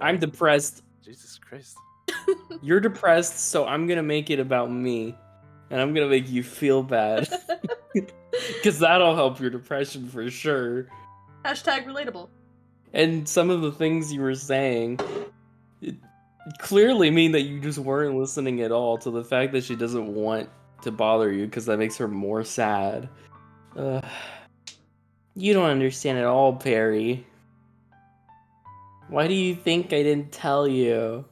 I'm depressed. Jesus Christ. You're depressed, so I'm gonna make it about me. And I'm gonna make you feel bad. Because that'll help your depression for sure. Hashtag relatable. And some of the things you were saying clearly mean that you just weren't listening at all to the fact that she doesn't want to bother you because that makes her more sad. You don't understand at all, Perry. Why do you think I didn't tell you?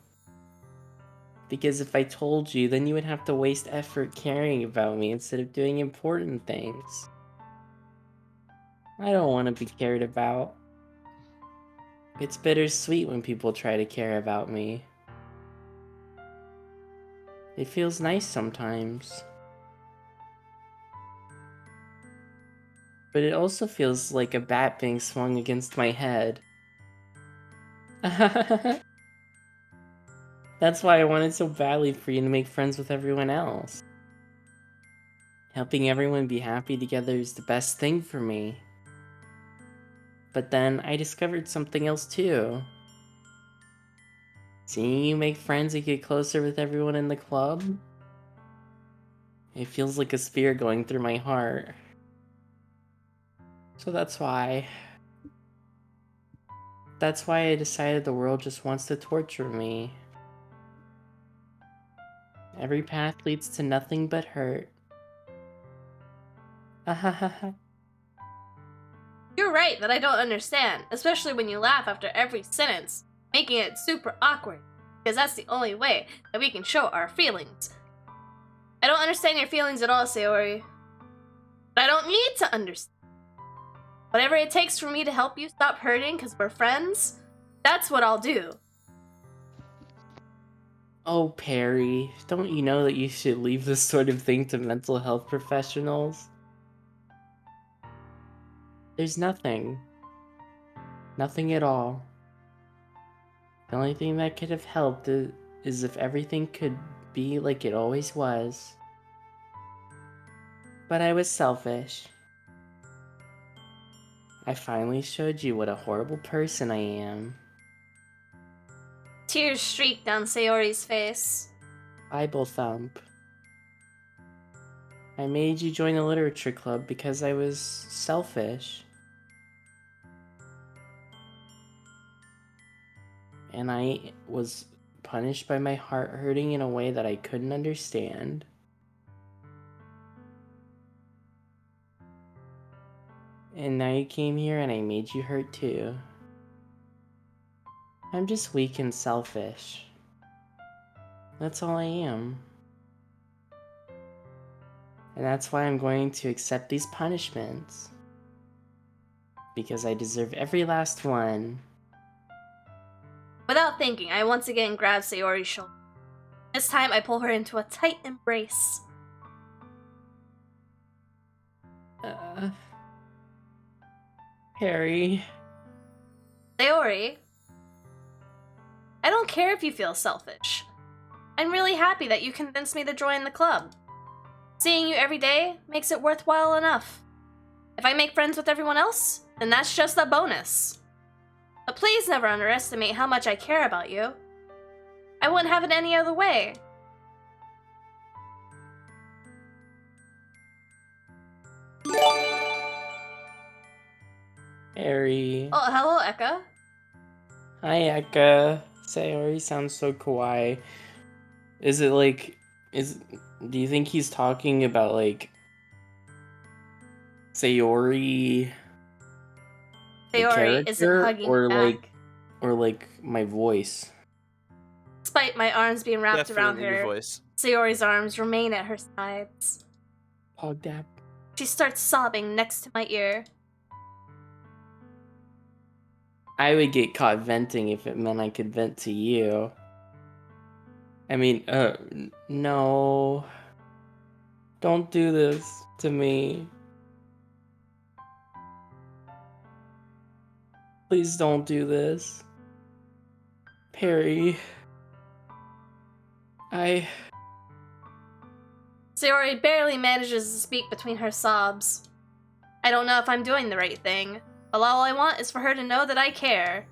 Because if I told you, then you would have to waste effort caring about me instead of doing important things. I don't want to be cared about. It's bittersweet when people try to care about me. It feels nice sometimes. But it also feels like a bat being swung against my head. That's why I wanted so badly for you to make friends with everyone else. Helping everyone be happy together is the best thing for me. But then I discovered something else too. Seeing you make friends and get closer with everyone in the club, it feels like a spear going through my heart. So that's why I decided the world just wants to torture me. Every path leads to nothing but hurt. You're right that I don't understand, especially when you laugh after every sentence, making it super awkward, because that's the only way that we can show our feelings. I don't understand your feelings at all, Sayori. But I don't need to understand. Whatever it takes for me to help you stop hurting because we're friends, that's what I'll do. Oh, Perry, don't you know that you should leave this sort of thing to mental health professionals? There's nothing. Nothing at all. The only thing that could have helped is if everything could be like it always was. But I was selfish. I finally showed you what a horrible person I am. Tears streaked down Sayori's face. Bible thump. I made you join the literature club because I was selfish. And I was punished by my heart hurting in a way that I couldn't understand. And now you came here and I made you hurt too. I'm just weak and selfish. That's all I am. And that's why I'm going to accept these punishments. Because I deserve every last one. Without thinking, I once again grab Sayori's shoulder. This time, I pull her into a tight embrace. Harry. Sayori, I don't care if you feel selfish. I'm really happy that you convinced me to join the club. Seeing you every day makes it worthwhile enough. If I make friends with everyone else, then that's just a bonus. But please never underestimate how much I care about you. I wouldn't have it any other way. Harry. Oh, hello, Eka. Hi, Eka. Sayori sounds so kawaii. Is it like, do you think he's talking about like Sayori? Sayori isn't hugging or back. like my voice. Despite my arms being wrapped around Definitely your her, voice. Sayori's arms remain at her sides. Pog dap. She starts sobbing next to my ear. I would get caught venting if it meant I could vent to you. I mean, no. Don't do this to me. Please don't do this. Perry. Sayori barely manages to speak between her sobs. I don't know if I'm doing the right thing, but all I want is for her to know that I care.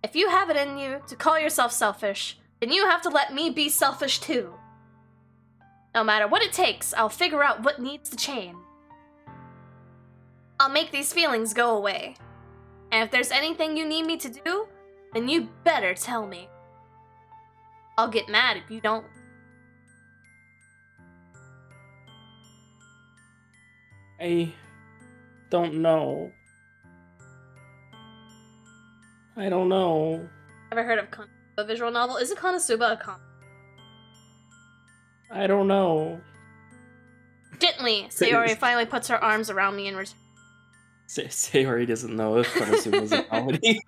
If you have it in you to call yourself selfish, then you have to let me be selfish too. No matter what it takes, I'll figure out what needs to change. I'll make these feelings go away. And if there's anything you need me to do, then you better tell me. I'll get mad if you don't. I don't know. I don't know. Ever heard of Konosuba visual novel? Isn't Konosuba a comic? I don't know. Gently, Sayori finally puts her arms around me and returns. Sayori doesn't know if Konosuba is a comedy.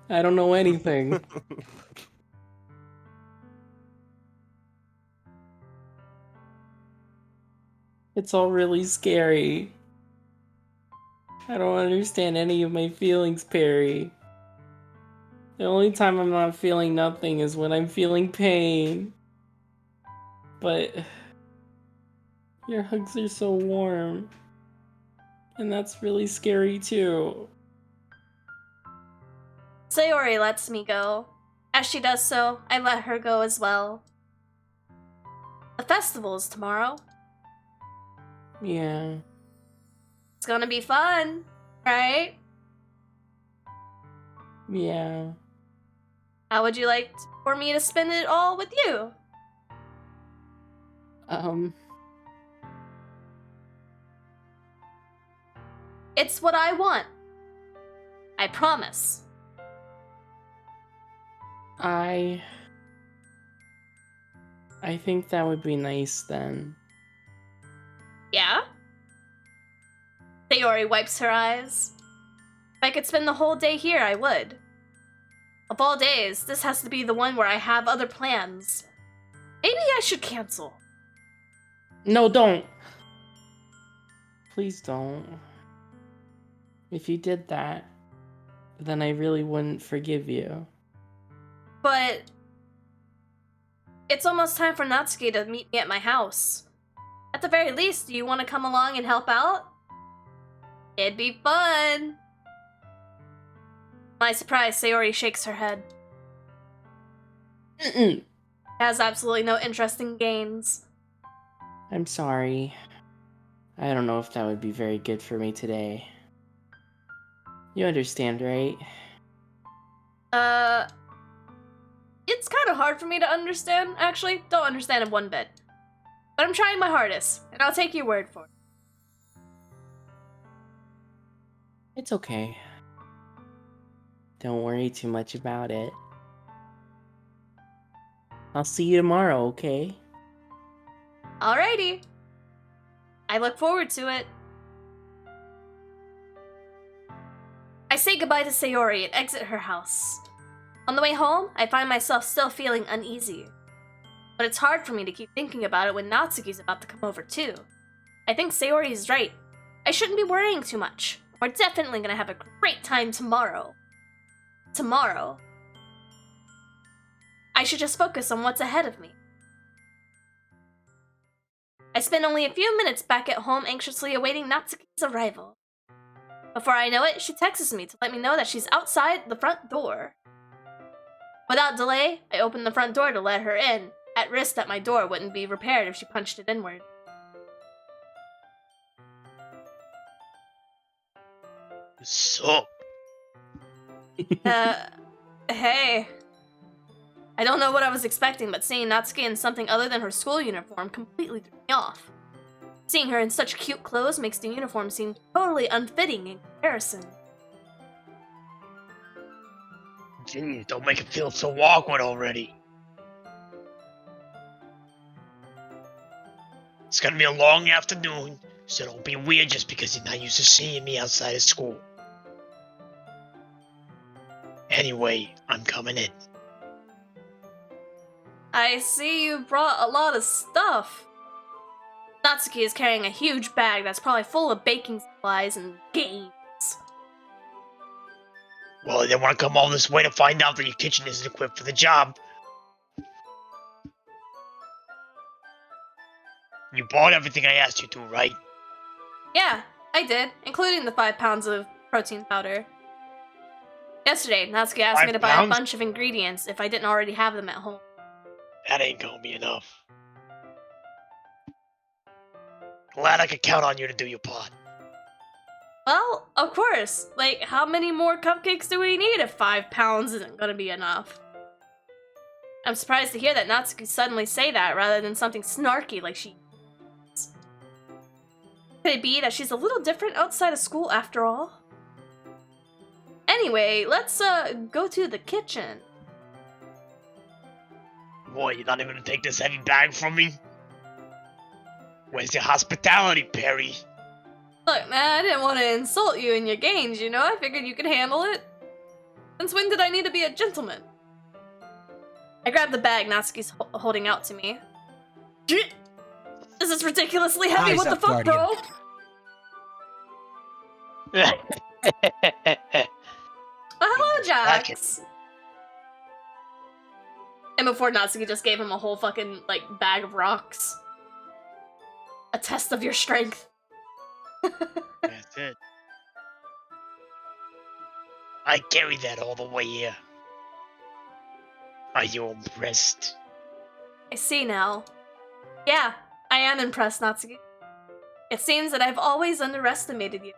I don't know anything. It's all really scary. I don't understand any of my feelings, Perry. The only time I'm not feeling nothing is when I'm feeling pain. But your hugs are so warm. And that's really scary too. Sayori lets me go. As she does so, I let her go as well. The festival is tomorrow. Yeah. It's gonna be fun, right? Yeah. How would you like for me to spend it all with you? It's what I want. I promise. I think that would be nice then. Yeah? Sayori wipes her eyes. If I could spend the whole day here, I would. Of all days, this has to be the one where I have other plans. Maybe I should cancel. No, don't. Please don't. If you did that, then I really wouldn't forgive you. But it's almost time for Natsuki to meet me at my house. At the very least, do you want to come along and help out? It'd be fun. My surprise, Sayori shakes her head. Has absolutely no interest in games. I'm sorry. I don't know if that would be very good for me today. You understand, right? It's kind of hard for me to understand, actually. Don't understand it one bit. But I'm trying my hardest, and I'll take your word for it. It's okay. Don't worry too much about it. I'll see you tomorrow, okay? Alrighty. I look forward to it. I say goodbye to Sayori and exit her house. On the way home, I find myself still feeling uneasy. But it's hard for me to keep thinking about it when Natsuki's about to come over too. I think Sayori is right. I shouldn't be worrying too much. We're definitely gonna have a great time tomorrow. Tomorrow. I should just focus on what's ahead of me. I spend only a few minutes back at home anxiously awaiting Natsuki's arrival. Before I know it, she texts me to let me know that she's outside the front door. Without delay, I opened the front door to let her in, at risk that my door wouldn't be repaired if she punched it inward. So, Hey. I don't know what I was expecting, but seeing Natsuki in something other than her school uniform completely threw me off. Seeing her in such cute clothes makes the uniform seem totally unfitting in comparison. geez, don't make it feel so awkward already. It's gonna be a long afternoon, so don't be weird just because you're not used to seeing me outside of school. Anyway, I'm coming in. I see you brought a lot of stuff. Natsuki is carrying a huge bag that's probably full of baking supplies and games. Well, I didn't want to come all this way to find out that your kitchen isn't equipped for the job. You bought everything I asked you to, right? Yeah, I did, including the 5 pounds of protein powder. Yesterday, Natsuki asked me 5 to buy a pounds? bunch of ingredients if I didn't already have them at home. That ain't gonna be enough. Glad I could count on you to do your part. Well, of course. Like, how many more cupcakes do we need if 5 pounds isn't gonna be enough? I'm surprised to hear that Natsuki suddenly say that rather than something snarky like she is. Could it be that she's a little different outside of school after all? Anyway, let's go to the kitchen. Boy, you're not even gonna take this heavy bag from me? Where's your hospitality, Perry? Look, man, I didn't want to insult you in your gains, you know? I figured you could handle it. Since when did I need to be a gentleman? I grabbed the bag Natsuki's holding out to me. This is ridiculously heavy, Eyes what the up, fuck, bro? Hello, Jax! And before Natsuki just gave him a whole fucking, like, bag of rocks. A test of your strength. That's it. I carried that all the way here. Are you impressed? I see now. Yeah, I am impressed, Natsuki. It seems that I've always underestimated you.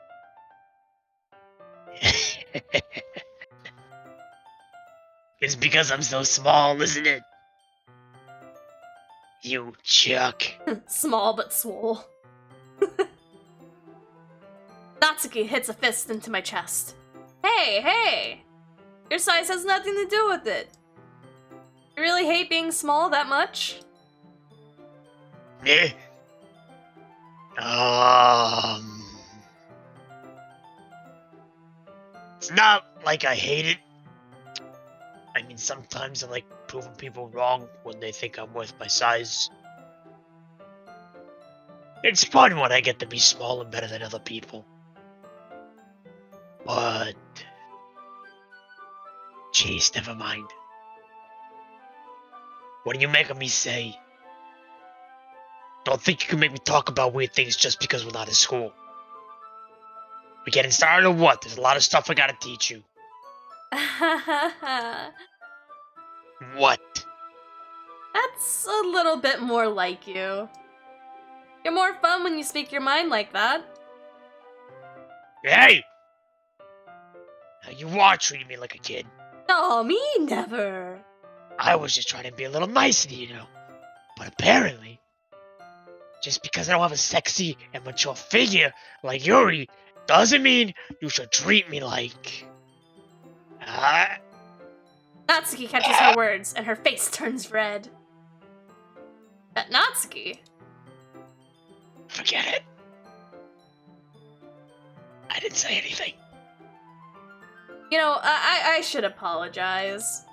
It's because I'm so small, isn't it? You chuck. Small but swole. Natsuki hits a fist into my chest. Hey, hey! Your size has nothing to do with it. You really hate being small that much? Me? It's not like I hate it. I mean, sometimes I like proving people wrong when they think I'm worth my size. It's fun when I get to be small and better than other people. But... Jeez, never mind. What are you making me say? Don't think you can make me talk about weird things just because we're not in school. We getting started or what? There's a lot of stuff I gotta teach you. What? That's a little bit more like you. You're more fun when you speak your mind like that. Hey! Now you are treating me like a kid. No, me never. I was just trying to be a little nicer to you, But apparently, just because I don't have a sexy and mature figure like Yuri, doesn't mean you should treat me like... Natsuki catches her words, and her face turns red. At Natsuki? Forget it. I didn't say anything. You know, I should apologize.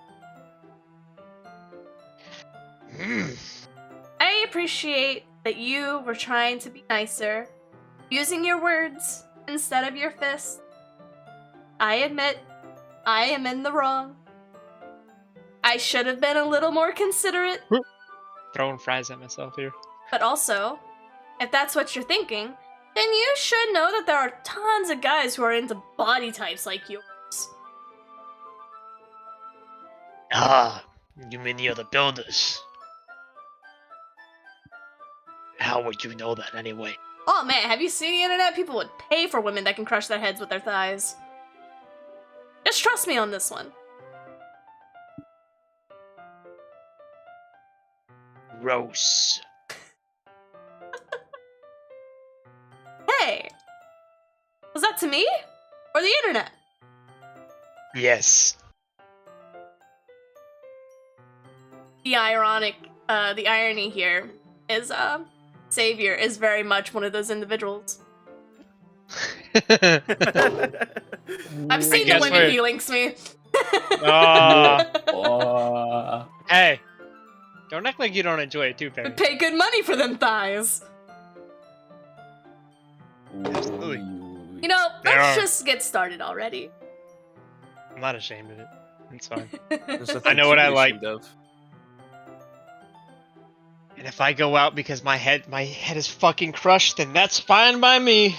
I appreciate that you were trying to be nicer, using your words instead of your fist. I admit, I am in the wrong. I should have been a little more considerate. Throwing fries at myself here. But also, if that's what you're thinking, then you should know that there are tons of guys who are into body types like yours. Ah, you mean the other builders? How would you know that anyway? Oh man, have you seen the internet? People would pay for women that can crush their heads with their thighs. Just trust me on this one. Gross. Hey! Was that to me? Or the internet? Yes. The irony here is, Savior is very much one of those individuals. I've seen the guess women we're- he links me. Hey, don't act like you don't enjoy it too, We Perry. pay good money for them thighs. Absolutely. You know, There let's are- just get started already. I'm not ashamed of it. It's fine. There's nothing I know what to I be like. ashamed of. And if I go out because my head is fucking crushed, then that's fine by me.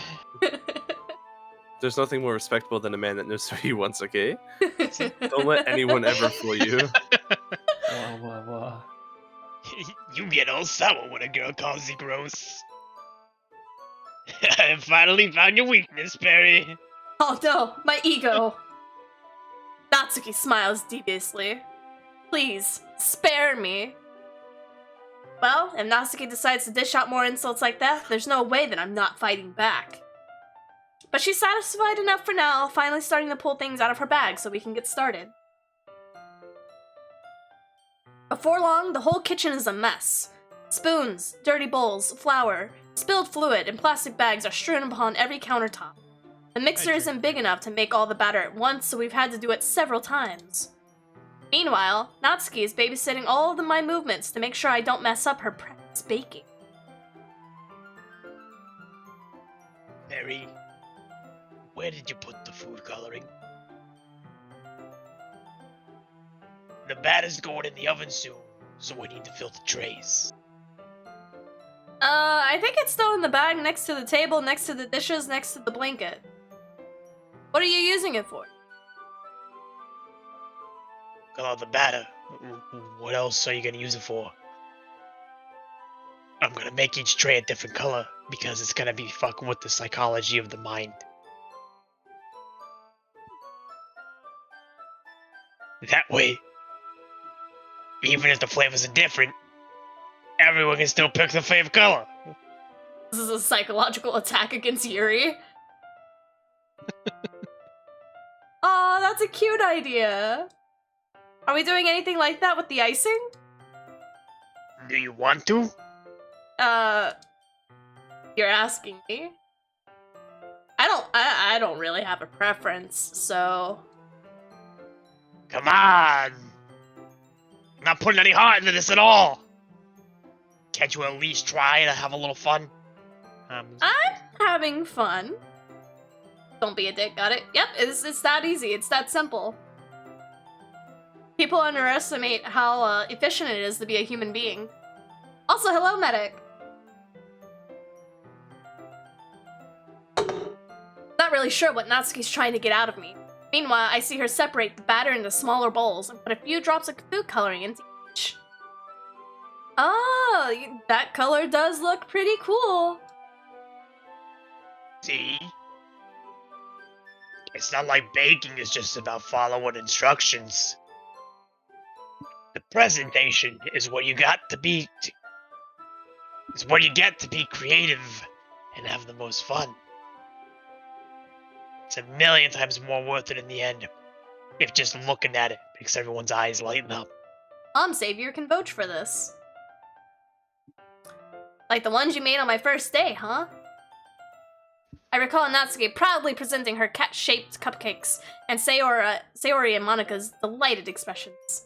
There's nothing more respectable than a man that knows what he wants, okay? Don't let anyone ever fool you. You get all sour when a girl calls you gross. I finally found your weakness, Perry. Oh no, my ego. Natsuki smiles deviously. Please, spare me. Well, if Natsuki decides to dish out more insults like that, there's no way that I'm not fighting back. But she's satisfied enough for now, finally starting to pull things out of her bag so we can get started. Before long, the whole kitchen is a mess. Spoons, dirty bowls, flour, spilled fluid, and plastic bags are strewn upon every countertop. The mixer isn't big enough to make all the batter at once, so we've had to do it several times. Meanwhile, Natsuki is babysitting all of my movements to make sure I don't mess up her practice baking. Perry, where did you put the food coloring? The batter's going in the oven soon, so we need to fill the trays. I think it's still in the bag next to the table, next to the dishes, next to the blanket. What are you using it for? Color the batter. What else are you gonna use it for? I'm gonna make each tray a different color because it's gonna be fucking with the psychology of the mind. That way, even if the flavors are different, everyone can still pick their favorite color. This is a psychological attack against Yuri. Aw, that's a cute idea. Are we doing anything like that with the icing? Do you want to? You're asking me? I don't really have a preference, so... Come on! I'm not putting any heart into this at all! Can't you at least try to have a little fun? I'm having fun. Don't be a dick, got it? Yep, it's that easy, it's that simple. People underestimate how efficient it is to be a human being. Also, hello, medic. Not really sure what Natsuki's trying to get out of me. Meanwhile, I see her separate the batter into smaller bowls and put a few drops of food coloring into each. Oh, that color does look pretty cool. See? It's not like baking is just about following instructions. The presentation is what you got to be. It's what you get to be creative and have the most fun. It's a million times more worth it in the end if just looking at it makes everyone's eyes lighten up. Savior can vouch for this. Like the ones you made on my first day, huh? I recall Natsuki proudly presenting her cat-shaped cupcakes, and Sayori and Monika's delighted expressions.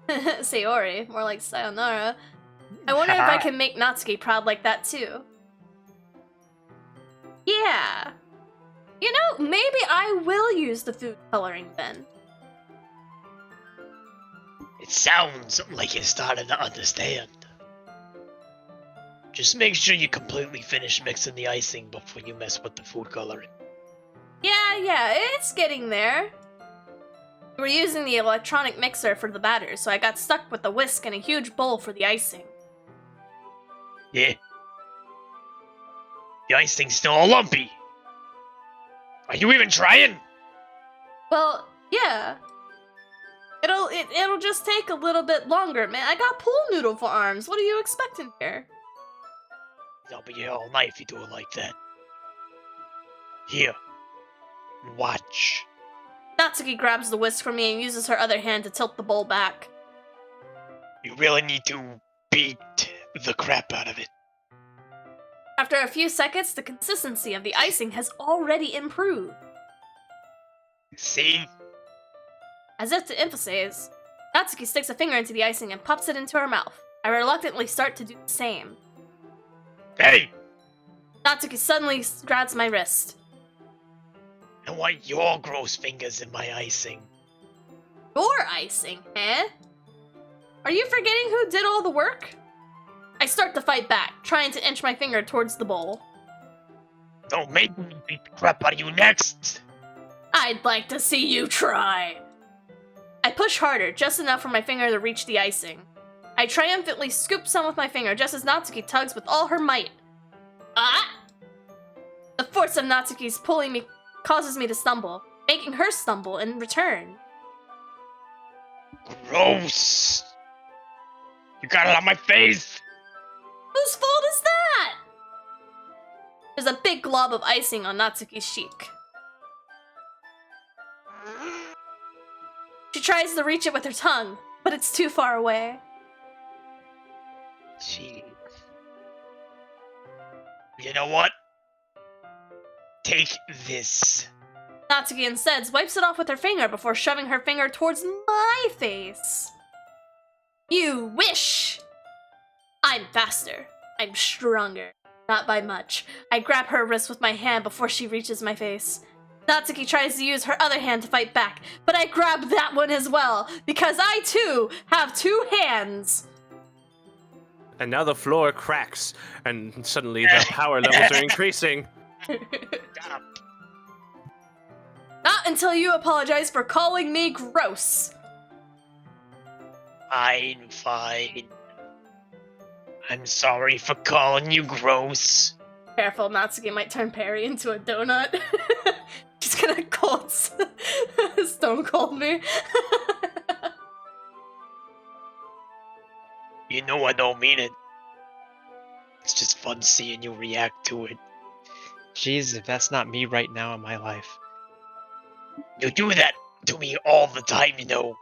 Sayori, more like sayonara. I wonder if I can make Natsuki proud like that too. Yeah. You know, maybe I will use the food coloring then. It sounds like you're starting to understand. Just make sure you completely finish mixing the icing before you mess with the food coloring. Yeah, it's getting there. We're using the electronic mixer for the batter, so I got stuck with the whisk and a huge bowl for the icing. Yeah. The icing's still all lumpy. Are you even trying? Well, yeah. It'll just take a little bit longer, man. I got pool noodle for arms. What are you expecting here? I'll be here all night if you do it like that. Here. Watch. Natsuki grabs the whisk from me and uses her other hand to tilt the bowl back. You really need to beat the crap out of it. After a few seconds, the consistency of the icing has already improved. See? As if to emphasize, Natsuki sticks a finger into the icing and pops it into her mouth. I reluctantly start to do the same. Hey! Natsuki suddenly grabs my wrist. I want your gross fingers in my icing. Your icing, eh? Are you forgetting who did all the work? I start to fight back, trying to inch my finger towards the bowl. Don't make me beat the crap out of you next! I'd like to see you try. I push harder, just enough for my finger to reach the icing. I triumphantly scoop some with my finger just as Natsuki tugs with all her might. Ah! The force of Natsuki's pulling me causes me to stumble, making her stumble in return. Gross! You got it on my face! Whose fault is that? There's a big glob of icing on Natsuki's cheek. She tries to reach it with her tongue, but it's too far away. Jeez. You know what? Take this. Natsuki instead wipes it off with her finger before shoving her finger towards my face. You wish! I'm faster. I'm stronger. Not by much. I grab her wrist with my hand before she reaches my face. Natsuki tries to use her other hand to fight back, but I grab that one as well, because I too have two hands. And now the floor cracks, and suddenly the power levels are increasing. Not until you apologize for calling me gross. Fine. I'm sorry for calling you gross. Careful, Natsuki might turn Perry into a donut. She's gonna stone cold me. You know I don't mean it. It's just fun seeing you react to it. Jeez, if that's not me right now in my life. You do that to me all the time, you know.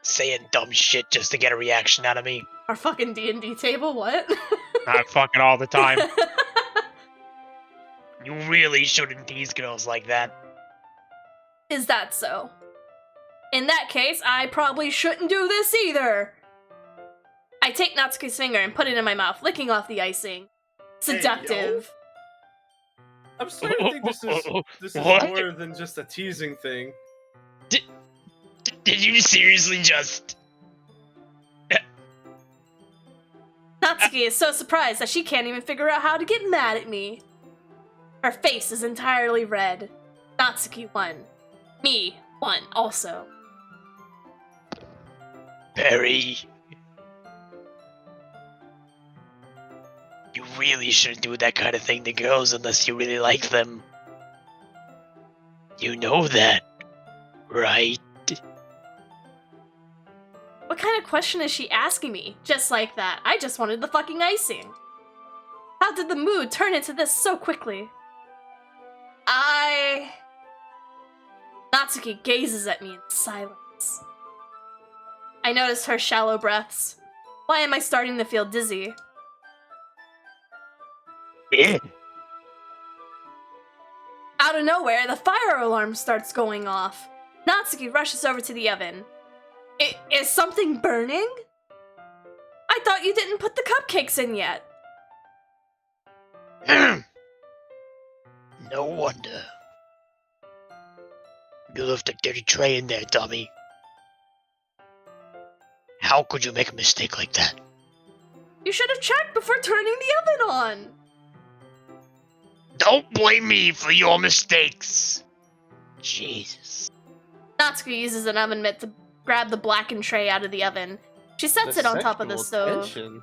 Saying dumb shit just to get a reaction out of me. Our fucking D&D table, what? I fucking all the time. You really shouldn't tease girls like that. Is that so? In that case, I probably shouldn't do this either. I take Natsuki's finger and put it in my mouth, licking off the icing. Seductive. I'm starting to think this is What? more than just a teasing thing. Did you seriously just... Natsuki is so surprised that she can't even figure out how to get mad at me. Her face is entirely red. Natsuki won. Me won also. Perry... You really shouldn't do that kind of thing to girls unless you really like them. You know that, right? What kind of question is she asking me? Just like that. I just wanted the fucking icing. How did the mood turn into this so quickly? Natsuki gazes at me in silence. I notice her shallow breaths. Why am I starting to feel dizzy? Out of nowhere, the fire alarm starts going off. Natsuki rushes over to the oven. Is something burning? I thought you didn't put the cupcakes in yet. No wonder. You left a dirty tray in there, dummy. How could you make a mistake like that? You should have checked before turning the oven on. Don't blame me for your mistakes. Jesus. Natsuki uses an oven mitt to grab the blackened tray out of the oven. She sets it on top of the stove. Tension.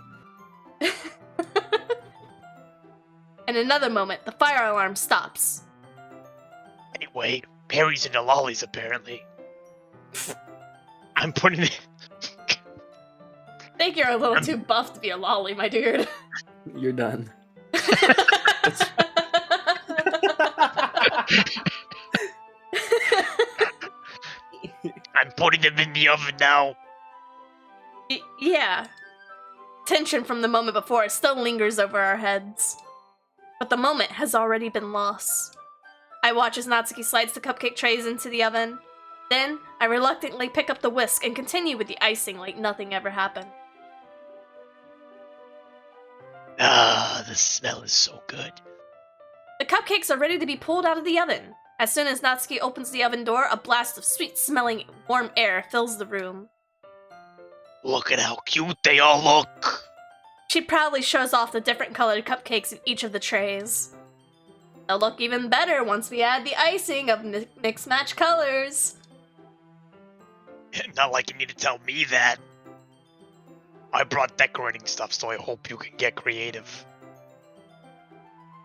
In another moment, the fire alarm stops. Anyway, Perry's into lollies apparently. I'm putting it. I think you're a little too buff to be a lolly, my dude. You're done. I'm putting them in the oven now. Yeah. Tension from the moment before still lingers over our heads. But the moment has already been lost. I watch as Natsuki slides the cupcake trays into the oven. Then, I reluctantly pick up the whisk and continue with the icing like nothing ever happened. Ah, the smell is so good. The cupcakes are ready to be pulled out of the oven. As soon as Natsuki opens the oven door, a blast of sweet-smelling, warm air fills the room. Look at how cute they all look. She proudly shows off the different colored cupcakes in each of the trays. They'll look even better once we add the icing of mix-match colors. Not like you need to tell me that. I brought decorating stuff, so I hope you can get creative.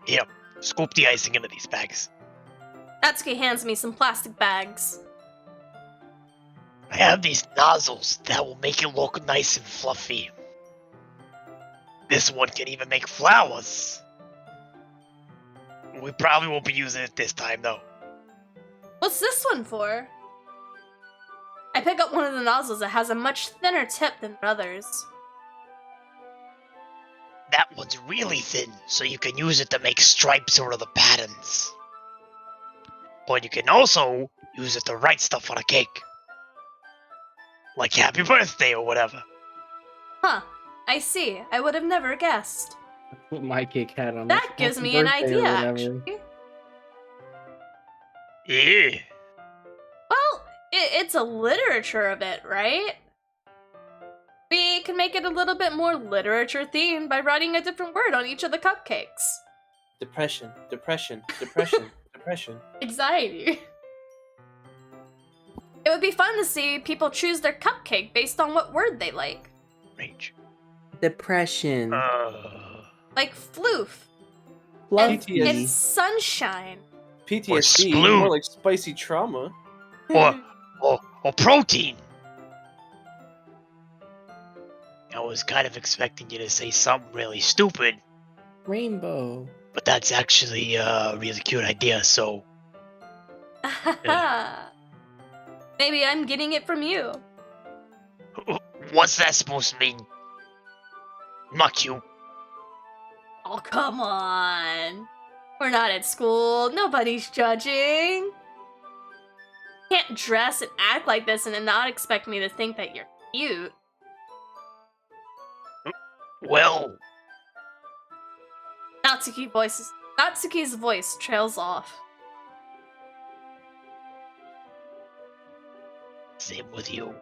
Here, scoop the icing into these bags. Natsuki hands me some plastic bags. I have these nozzles that will make it look nice and fluffy. This one can even make flowers. We probably won't be using it this time, though. What's this one for? I pick up one of the nozzles that has a much thinner tip than others. That one's really thin, so you can use it to make stripes or other patterns. But you can also use it to write stuff on a cake. Like happy birthday or whatever. Huh, I see. I would have never guessed. Put my cake hat on. That gives me an idea, actually. Yeah. Well, it's a literature of it, right? We can make it a little bit more literature themed by writing a different word on each of the cupcakes. Depression, depression, depression, depression. Anxiety. It would be fun to see people choose their cupcake based on what word they like. Rage. Depression. Like floof. PTSD. And sunshine. PTSD, sploot. more like spicy trauma. Or protein. I was kind of expecting you to say something really stupid, Rainbow. but that's actually a really cute idea, so... Maybe I'm getting it from you. What's that supposed to mean? Not cute. Oh, come on. We're not at school. Nobody's judging. You can't dress and act like this and then not expect me to think that you're cute. Well, Natsuki's voice trails off. same with you.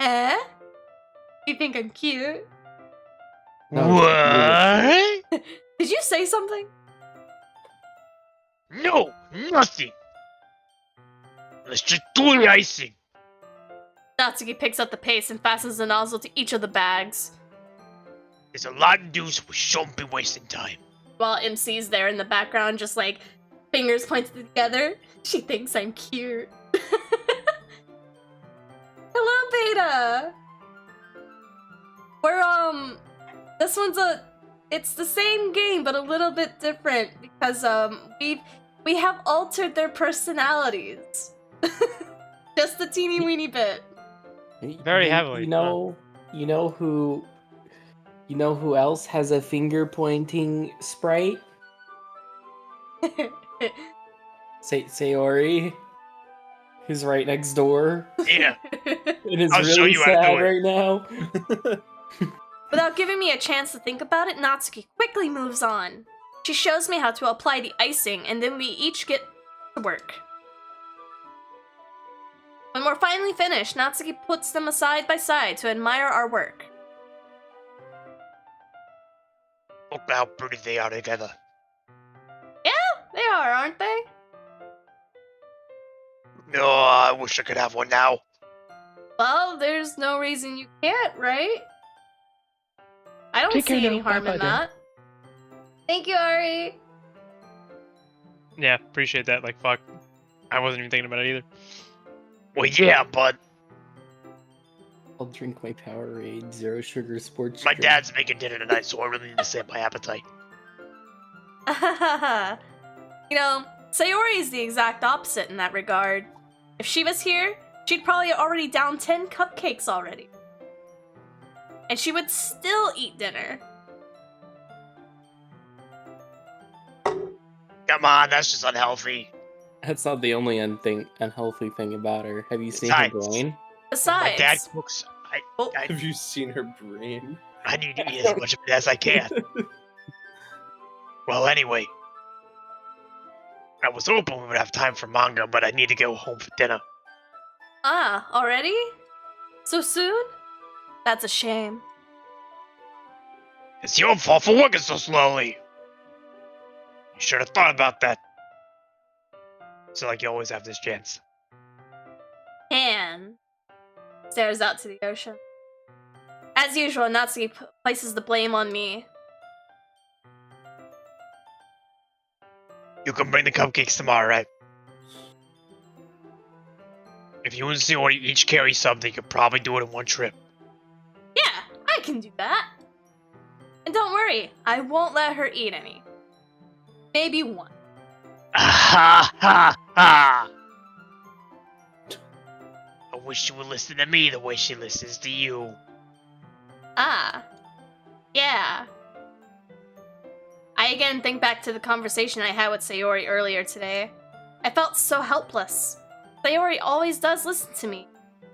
Eh? You think I'm cute? What? Did you say something? No, nothing. Let's just do the icing. Natsuki picks up the paste and fastens the nozzle to each of the bags. There's a lot to do, so we shouldn't be wasting time. While MC's there in the background, just like fingers pointed together. She thinks I'm cute. Hello, Beta! This one's it's the same game, but a little bit different, because, we have altered their personalities. Just a teeny weeny bit. Very heavily. You know who else has a finger pointing sprite? Sayori, who's right next door. Yeah. It is I'll show really you how to sad do it. right now. Without giving me a chance to think about it, Natsuki quickly moves on. She shows me how to apply the icing, and then we each get to work. When we're finally finished, Natsuki puts them side by side to admire our work. Look how pretty they are together. Yeah, they are, aren't they? No, I wish I could have one now. Well, there's no reason you can't, right? I don't Take care see any now. harm Bye-bye in then. that. Thank you, Ari. Yeah, appreciate that. Like, fuck. I wasn't even thinking about it either. Well, yeah, but I'll drink my Powerade Zero Sugar Sports my drink. dad's making dinner tonight, so I really need to save my appetite. You know, Sayori is the exact opposite in that regard. If she was here, she'd probably already down 10 cupcakes already. And she would still eat dinner. Come on, that's just unhealthy. That's not the only unhealthy thing about her. Have you seen her Besides- brain? My dad Besides, cooks. Have you seen her brain? I need to eat as much of it as I can. Well, anyway. I was hoping we would have time for manga, but I need to go home for dinner. already? So soon? That's a shame. It's your fault for working so slowly. You should have thought about that. So, like, you always have this chance. And stares out to the ocean. As usual, Natsuki places the blame on me. You can bring the cupcakes tomorrow, right? If you and Sayori each carry something, you could probably do it in one trip. Yeah, I can do that. And don't worry, I won't let her eat any. Maybe one. Ha ha ha! I wish you would listen to me the way she listens to you. Yeah. I again think back to the conversation I had with Sayori earlier today. I felt so helpless. Sayori always does listen to me,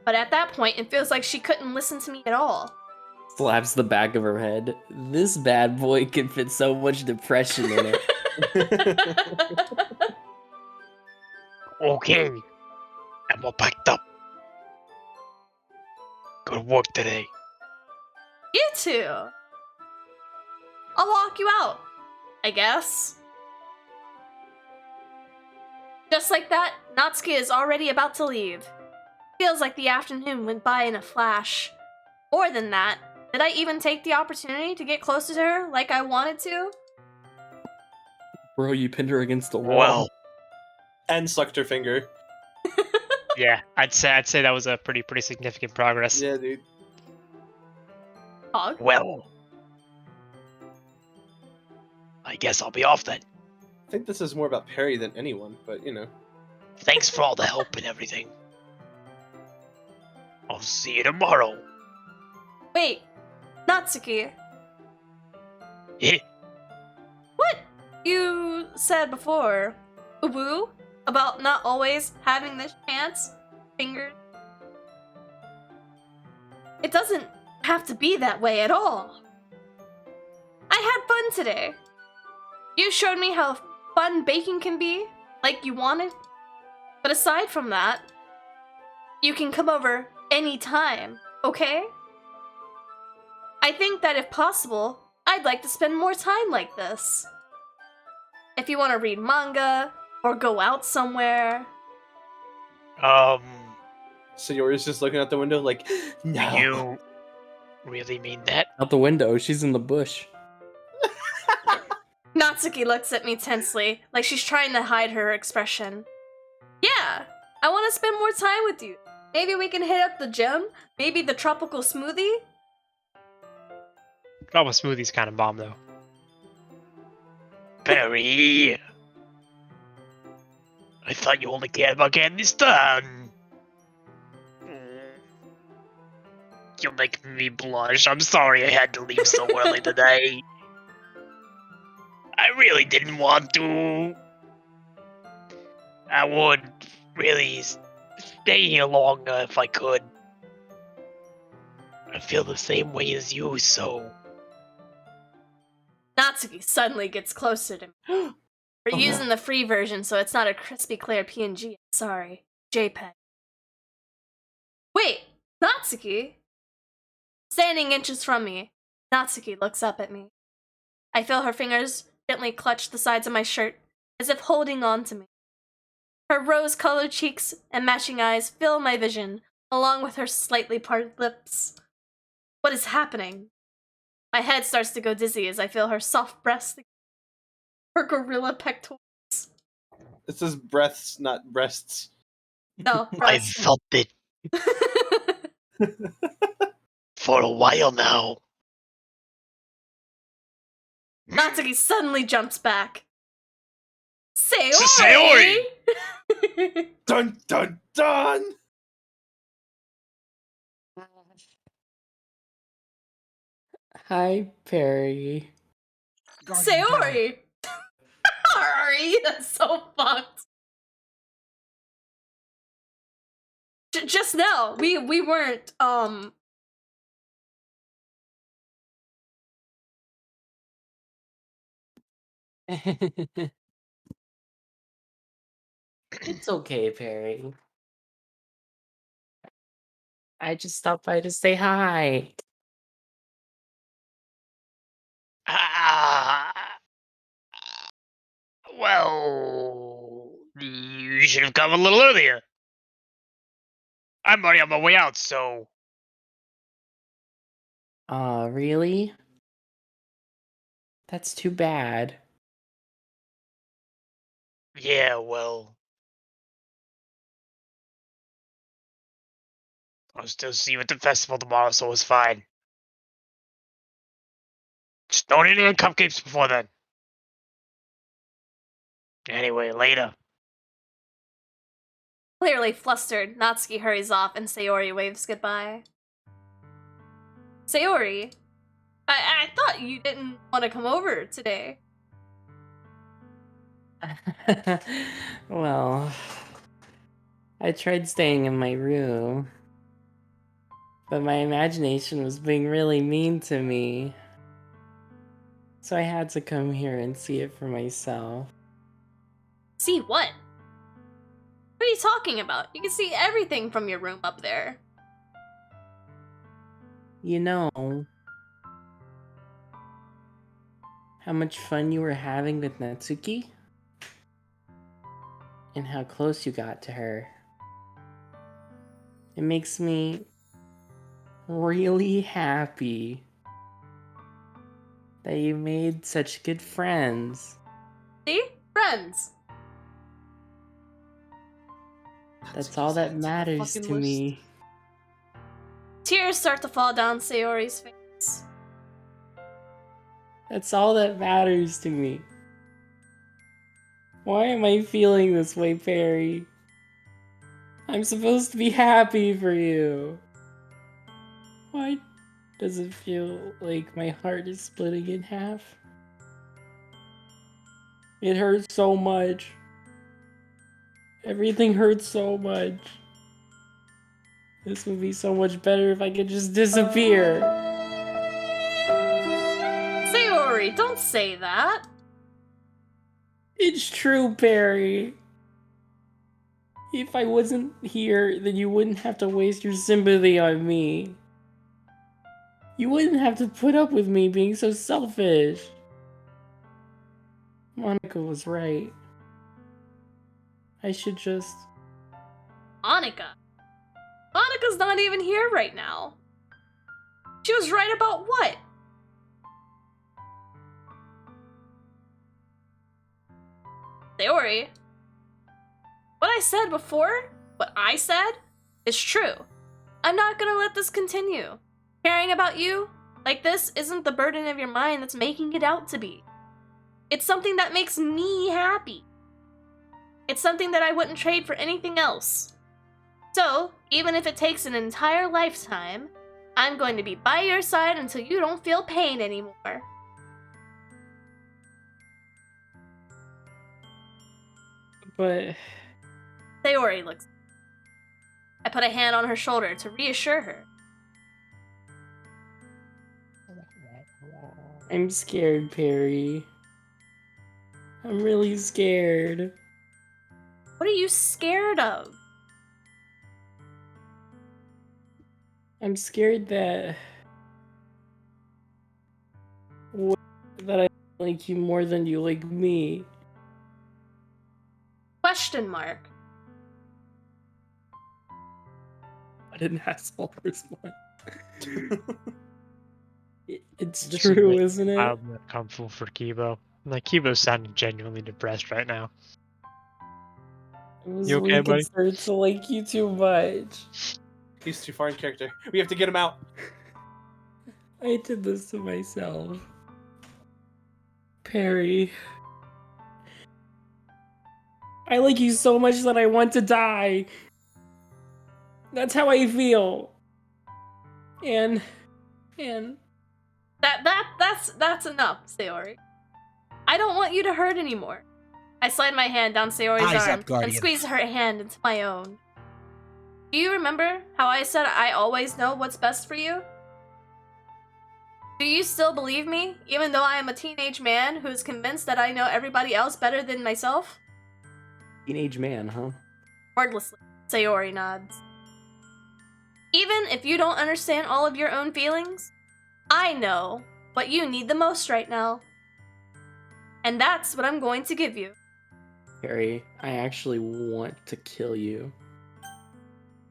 but at that point it feels like she couldn't listen to me at all. Slaps the back of her head. This bad boy can fit so much depression in it. Okay. I'm all packed up. Good work today. You too. I'll walk you out, I guess. Just like that, Natsuki is already about to leave. Feels like the afternoon went by in a flash. More than that, did I even take the opportunity to get closer to her like I wanted to? Bro, you pinned her against the wall. Well, And sucked her finger. Yeah, I'd say that was a pretty significant progress. Yeah, dude. Hog? well. I guess I'll be off then. I think this is more about Perry than anyone, but you know. Thanks for all the help and everything. I'll see you tomorrow. Wait, Natsuki, Eh? what you said before, Ubu, about not always having this chance, fingered? It doesn't have to be that way at all. I had fun today. You showed me how fun baking can be, like you wanted. But aside from that, you can come over anytime, okay? I think that if possible, I'd like to spend more time like this. If you want to read manga, or go out somewhere. Sayori's just looking out the window like, no. Do you really mean that? Out the window, she's in the bush. Natsuki looks at me tensely, like she's trying to hide her expression. Yeah, I want to spend more time with you. Maybe we can hit up the gym? Maybe the tropical smoothie? Probably smoothie's kind of bomb though. Perry! I thought you only cared about getting this done. You're making me blush. I'm sorry I had to leave so early today. I really didn't want to. I would really stay here longer if I could. I feel the same way as you, so... Natsuki suddenly gets closer to me. We're using the free version, so it's not a crispy clear PNG. Sorry. JPEG. Wait, Natsuki? Standing inches from me, Natsuki looks up at me. I feel her fingers gently clutch the sides of my shirt, as if holding on to me. Her rose-colored cheeks and matching eyes fill my vision, along with her slightly parted lips. What is happening? My head starts to go dizzy as I feel her soft breasts, her gorilla pectorals. It says breaths, not breasts. No, I've breasts. felt it for a while now. Natsuki suddenly jumps back. Sayori! Sayori! Dun dun dun! Hi, Perry. Guardian down. Sayori! Sorry, that's so fucked. Just now, we weren't, It's okay, Perry. I just stopped by to say hi. Ah, well, you should have come a little earlier. I'm already on my way out, so Really? That's too bad. yeah, well, I'll still see you at the festival tomorrow, so it's fine. Just don't eat any cupcakes before then. Anyway, later. clearly flustered. Natsuki hurries off and Sayori waves goodbye. Sayori, I thought you didn't want to come over today. Well, I tried staying in my room, but my imagination was being really mean to me. So I had to come here and see it for myself. See what? What are you talking about? You can see everything from your room up there. You know how much fun you were having with Natsuki? And how close you got to her. It makes me really happy that you made such good friends. See? Friends. That's all that matters to me. Tears start to fall down Sayori's face. That's all that matters to me. Why am I feeling this way, Perry? I'm supposed to be happy for you. Why does it feel like my heart is splitting in half? It hurts so much. Everything hurts so much. This would be so much better if I could just disappear. Sayori, don't say that. It's true, Perry. If I wasn't here, then you wouldn't have to waste your sympathy on me. You wouldn't have to put up with me being so selfish. Monika was right. I should just... Monika. Monika's not even here right now. She was right about what? Sayori. What I said before, what I said, is true. I'm not gonna let this continue. Caring about you like this isn't the burden of your mind that's making it out to be. It's something that makes me happy. It's something that I wouldn't trade for anything else. So, even if it takes an entire lifetime, I'm going to be by your side until you don't feel pain anymore. But... Sayori looks. I put a hand on her shoulder to reassure her. I'm scared, Perry. I'm really scared. What are you scared of? I'm scared that... that like you more than you like me. Question mark. What an asshole response. It's This true, is isn't it? wildly uncomfortable for Kibo. Like, Kibo's sounding genuinely depressed right now. I was You okay, really buddy? concerned to like you too much. He's too far in character. We have to get him out. I did this to myself. Perry. I like you so much that I want to die. That's how I feel. And That's enough, Sayori. I don't want you to hurt anymore. I slide my hand down Sayori's Eyes arm up, Guardian. and squeeze her hand into my own. Do you remember how I said I always know what's best for you? Do you still believe me, even though I am a teenage man who's convinced that I know everybody else better than myself? teenage man, huh? Wordlessly, Sayori nods. Even if you don't understand all of your own feelings, I know what you need the most right now. And that's what I'm going to give you. Perry, I actually want to kill you.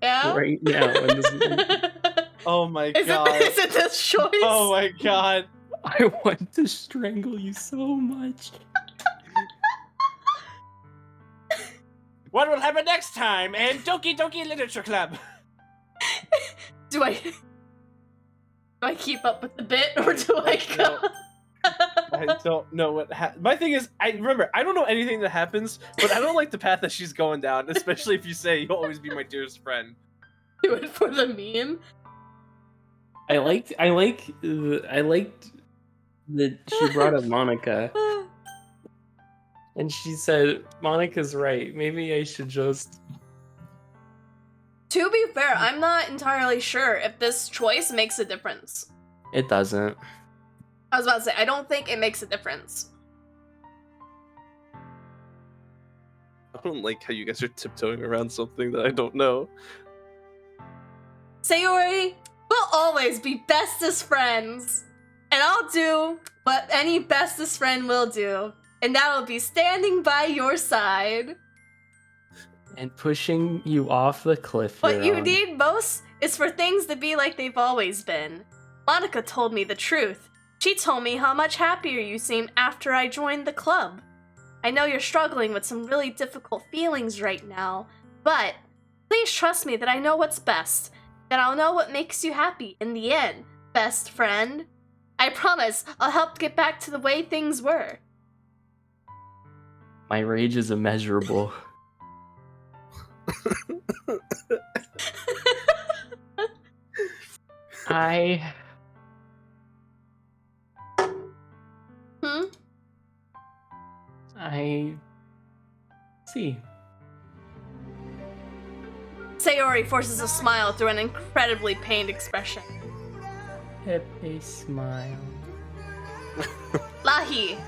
Yeah? Right now. In this moment. Oh my Is god. it this choice? Oh my god. I want to strangle you so much. What will happen next time in Doki Doki Literature Club? Do I keep up with the bit, or do I go? I don't know what my thing is, I don't know anything that happens, but I don't like the path that she's going down, especially if you say you'll always be my dearest friend. Do it for the meme. I liked that she brought up Monica, and she said, Monica's right. Maybe I should just... To be fair, I'm not entirely sure if this choice makes a difference. It doesn't. I was about to say, I don't think it makes a difference. I don't like how you guys are tiptoeing around something that I don't know. Sayori, we'll always be bestest friends. And I'll do what any bestest friend will do. And that'll be standing by your side. And pushing you off the cliff. What you on. need most is for things to be like they've always been. Monica told me the truth. She told me how much happier you seemed after I joined the club. I know you're struggling with some really difficult feelings right now, but please trust me that I know what's best, that I'll know what makes you happy in the end, best friend. I promise I'll help get back to the way things were. My rage is immeasurable. I see. Sayori forces a smile through an incredibly pained expression. Happy smile. Lahi.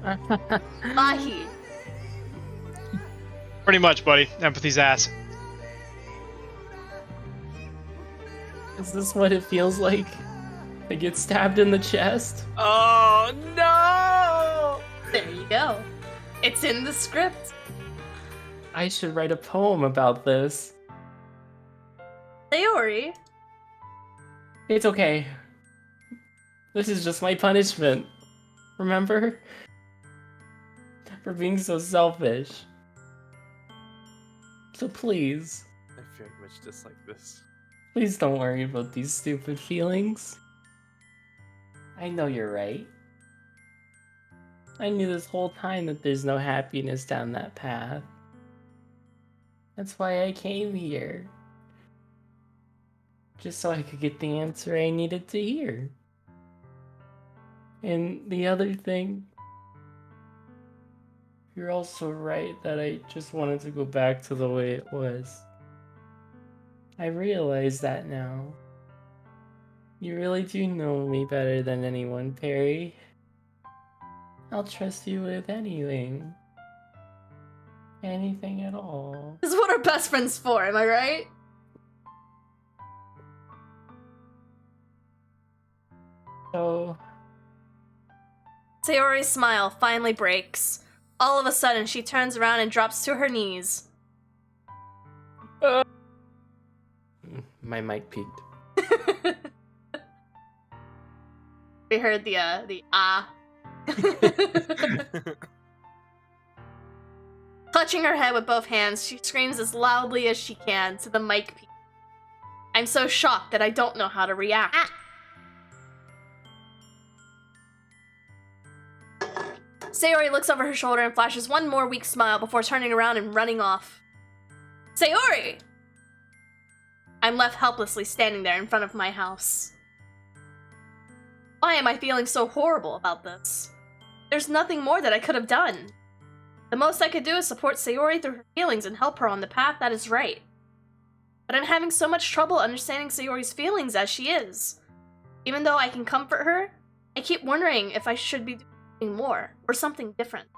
Lahi. Pretty much, buddy. Empathy's ass. Is this what it feels like? I get stabbed in the chest? Oh no! There you go. It's in the script. I should write a poem about this. Sayori. It's okay. This is just my punishment. Remember? For being so selfish. So please, I very much dislike this. please don't worry about these stupid feelings. I know you're right. I knew this whole time that there's no happiness down that path. That's why I came here. Just so I could get the answer I needed to hear. And the other thing, you're also right that I just wanted to go back to the way it was. I realize that now. You really do know me better than anyone, Perry. I'll trust you with anything. Anything at all. This is what our best friend's for, am I right? Sayori's smile finally breaks. All of a sudden, she turns around and drops to her knees. My mic peaked. We heard the ah. Clutching her head with both hands, she screams as loudly as she can to the mic. I'm so shocked that I don't know how to react. Sayori looks over her shoulder and flashes one more weak smile before turning around and running off. Sayori! I'm left helplessly standing there in front of my house. Why am I feeling so horrible about this? There's nothing more that I could have done. The most I could do is support Sayori through her feelings and help her on the path that is right. But I'm having so much trouble understanding Sayori's feelings as she is. Even though I can comfort her, I keep wondering if I should be doing more, or something different.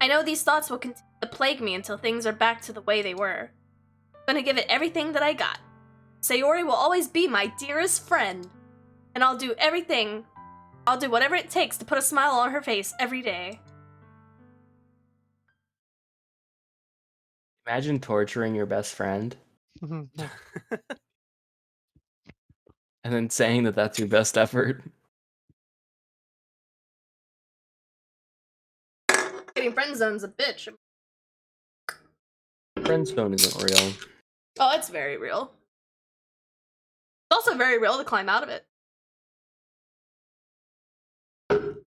I know these thoughts will continue to plague me until things are back to the way they were. I'm gonna give it everything that I got. Sayori will always be my dearest friend, and I'll do whatever it takes to put a smile on her face every day. Imagine torturing your best friend and then saying that that's your best effort. Getting friend zone's a bitch. Friend zone isn't real. Oh, it's very real. It's also very real to climb out of it.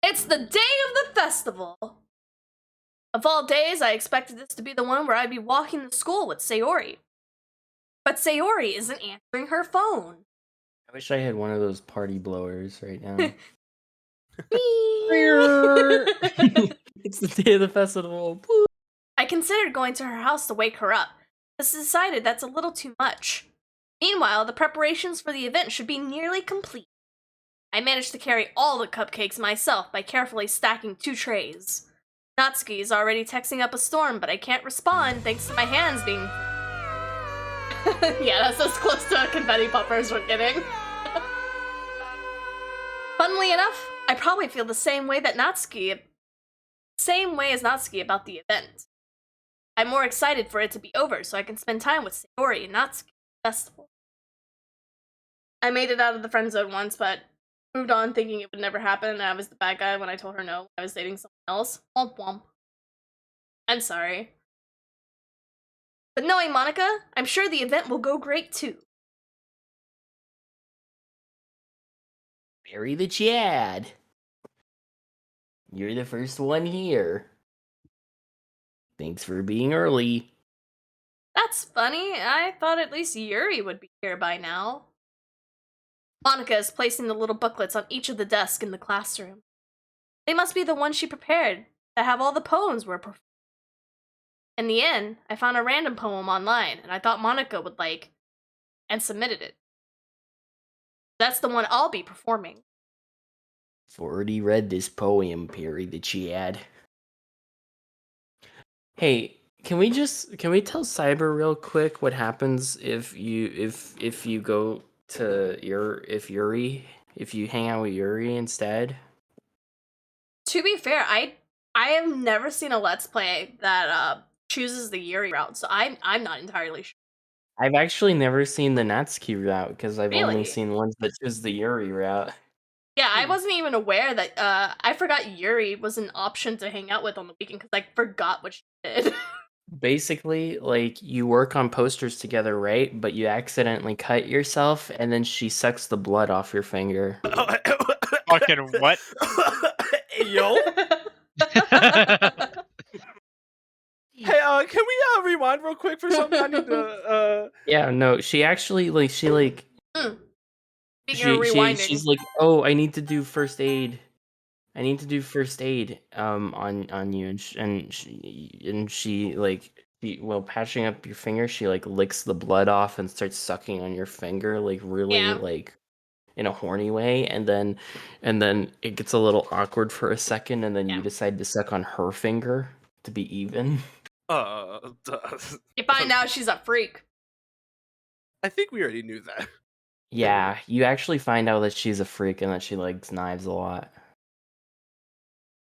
It's the day of the festival! Of all days, I expected this to be the one where I'd be walking to school with Sayori. But Sayori isn't answering her phone. I wish I had one of those party blowers right now. It's the day of the festival. I considered going to her house to wake her up, but decided that's a little too much. Meanwhile, the preparations for the event should be nearly complete. I managed to carry all the cupcakes myself by carefully stacking 2 trays. Natsuki is already texting up a storm, but I can't respond thanks to my hands being... Yeah, that's as close to confetti poppers we're getting. Funnily enough, I probably feel the same way as Natsuki about the event. I'm more excited for it to be over so I can spend time with Sayori and Natsuki at the festival. I made it out of the friend zone once, but moved on thinking it would never happen and I was the bad guy when I told her no, I was dating someone else. Womp womp. I'm sorry. But knowing Monika, I'm sure the event will go great too. Bury the Chad. You're the first one here. Thanks for being early. That's funny. I thought at least Yuri would be here by now. Monika is placing the little booklets on each of the desks in the classroom. They must be the ones she prepared that have all the poems we're performing. In the end, I found a random poem online, and I thought Monika would like, and submitted it. That's the one I'll be performing. I've already read this poem, Perry the Chad. Hey, can we tell Cyber real quick what happens if you go to if you hang out with Yuri instead? To be fair, I have never seen a Let's Play that chooses the Yuri route, so I'm not entirely sure. I've actually never seen the Natsuki route because I've Really? only seen ones that choose the Yuri route. Yeah, I wasn't even aware that I forgot Yuri was an option to hang out with on the weekend because I forgot what she did. Basically, like, you work on posters together, right? But you accidentally cut yourself, and then she sucks the blood off your finger. Fucking what? Yo. Hey, can we rewind real quick for something? I need to. Yeah, no, she actually she's like, oh, I need to do first aid. I need to do first aid on you, and she while patching up your finger, she like licks the blood off and starts sucking on your finger like really like in a horny way, and then it gets a little awkward for a second, and then you decide to suck on her finger to be even. You find out she's a freak. I think we already knew that. Yeah, you actually find out that she's a freak and that she likes knives a lot.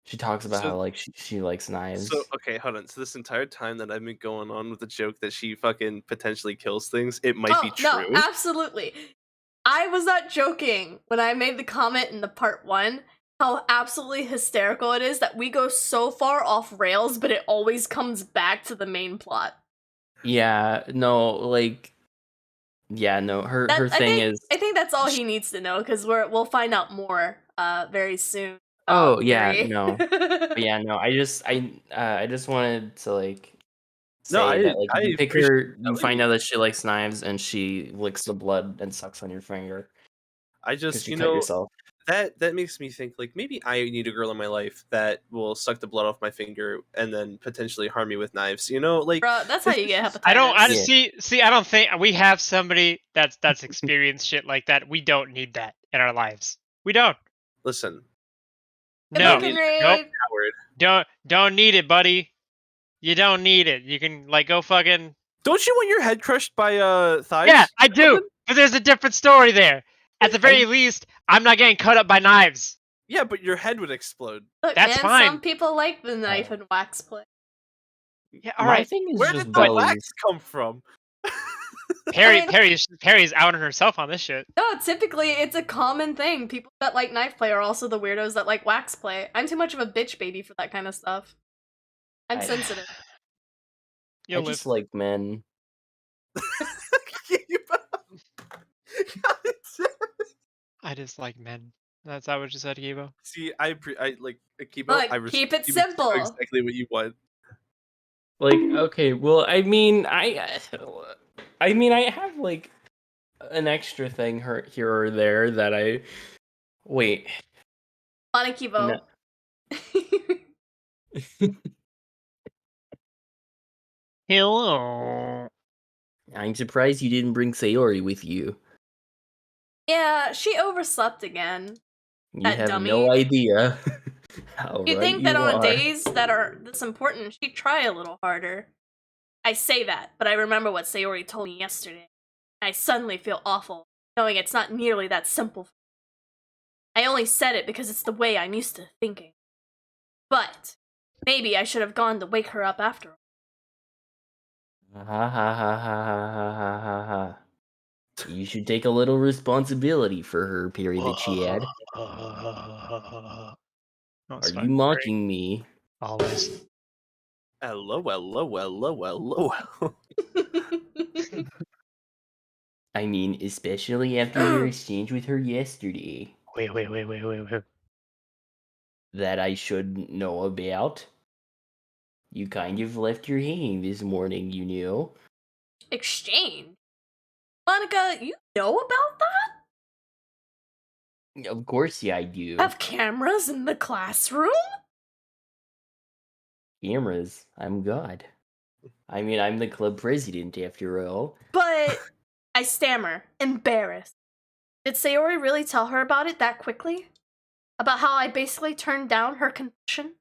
She talks about So- how like she likes knives. So okay, hold on. So this entire time that I've been going on with the joke that she fucking potentially kills things, it might be true. No, absolutely. I was not joking when I made the comment in the part 1 how absolutely hysterical it is that we go so far off rails, but it always comes back to the main plot. Yeah, no, like, yeah, no. Her thing is. I think that's all he needs to know because we'll find out more very soon. Oh yeah, Yuri. no. But yeah, no. I just wanted to like say No, that like if I you pick appreciate her, you telling find me. out that she likes knives and she licks the blood and sucks on your finger I because just you cut yourself. that makes me think like maybe I need a girl in my life that will suck the blood off my finger and then potentially harm me with knives. You know, like Bro, that's how you get hepatitis. I don't Yeah. see. I don't think we have somebody that's experienced shit like that. We don't need that in our lives. We don't. listen. Good No. looking, Ray. Nope. Howard. Don't need it, buddy. You don't need it. You can like go fucking. Don't you want your head crushed by thighs? Yeah, I do. But there's a different story there. At the very least, I'm not getting cut up by knives. Yeah, but your head would explode. Look, That's man, fine. some people like the knife and wax play. Yeah, My all right. thing is Where just did the bellies. wax come from? Perry's outing herself on this shit. No, typically it's a common thing. People that like knife play are also the weirdos that like wax play. I'm too much of a bitch baby for that kind of stuff. I'm I- sensitive. I You'll live. just like men. I just like men. That's not what you said, Kibo. See, I like Kibo. Look, I keep it you know simple. exactly what you want. Like, okay, well, I mean, I have like an extra thing here or there that I wait. Monnikabot. Hello. I'm surprised you didn't bring Sayori with you. Yeah, she overslept again. You That have dummy. no idea how You'd right think you that on are. days that are this important, she'd try a little harder. I say that, but I remember what Sayori told me yesterday. I suddenly feel awful, knowing it's not nearly that simple. I only said it because it's the way I'm used to thinking. But maybe I should have gone to wake her up after all. Ha ha ha ha ha ha ha ha ha. You should take a little responsibility for her period that she had. No, it's Are fine. you mocking me? Always. Hello. I mean, especially after your exchange with her yesterday. Wait. That I should know about. You kind of left her hanging this morning, you know. Exchange? Monica, you know about that? Of course, yeah, I do. Have cameras in the classroom? Cameras. I'm God. I mean, I'm the club president, after all. But I stammer, embarrassed. Did Sayori really tell her about it that quickly? About how I basically turned down her confession?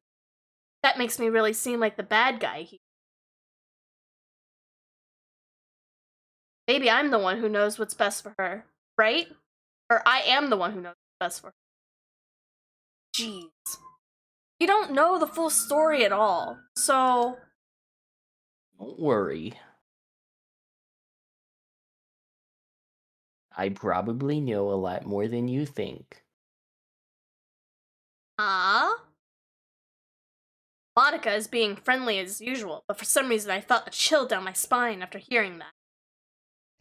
That makes me really seem like the bad guy here. Maybe I'm the one who knows what's best for her, right? Or I am the one who knows what's best for her. Jeez. You don't know the full story at all, so... Don't worry. I probably know a lot more than you think. Monica is being friendly as usual, but for some reason I felt a chill down my spine after hearing that.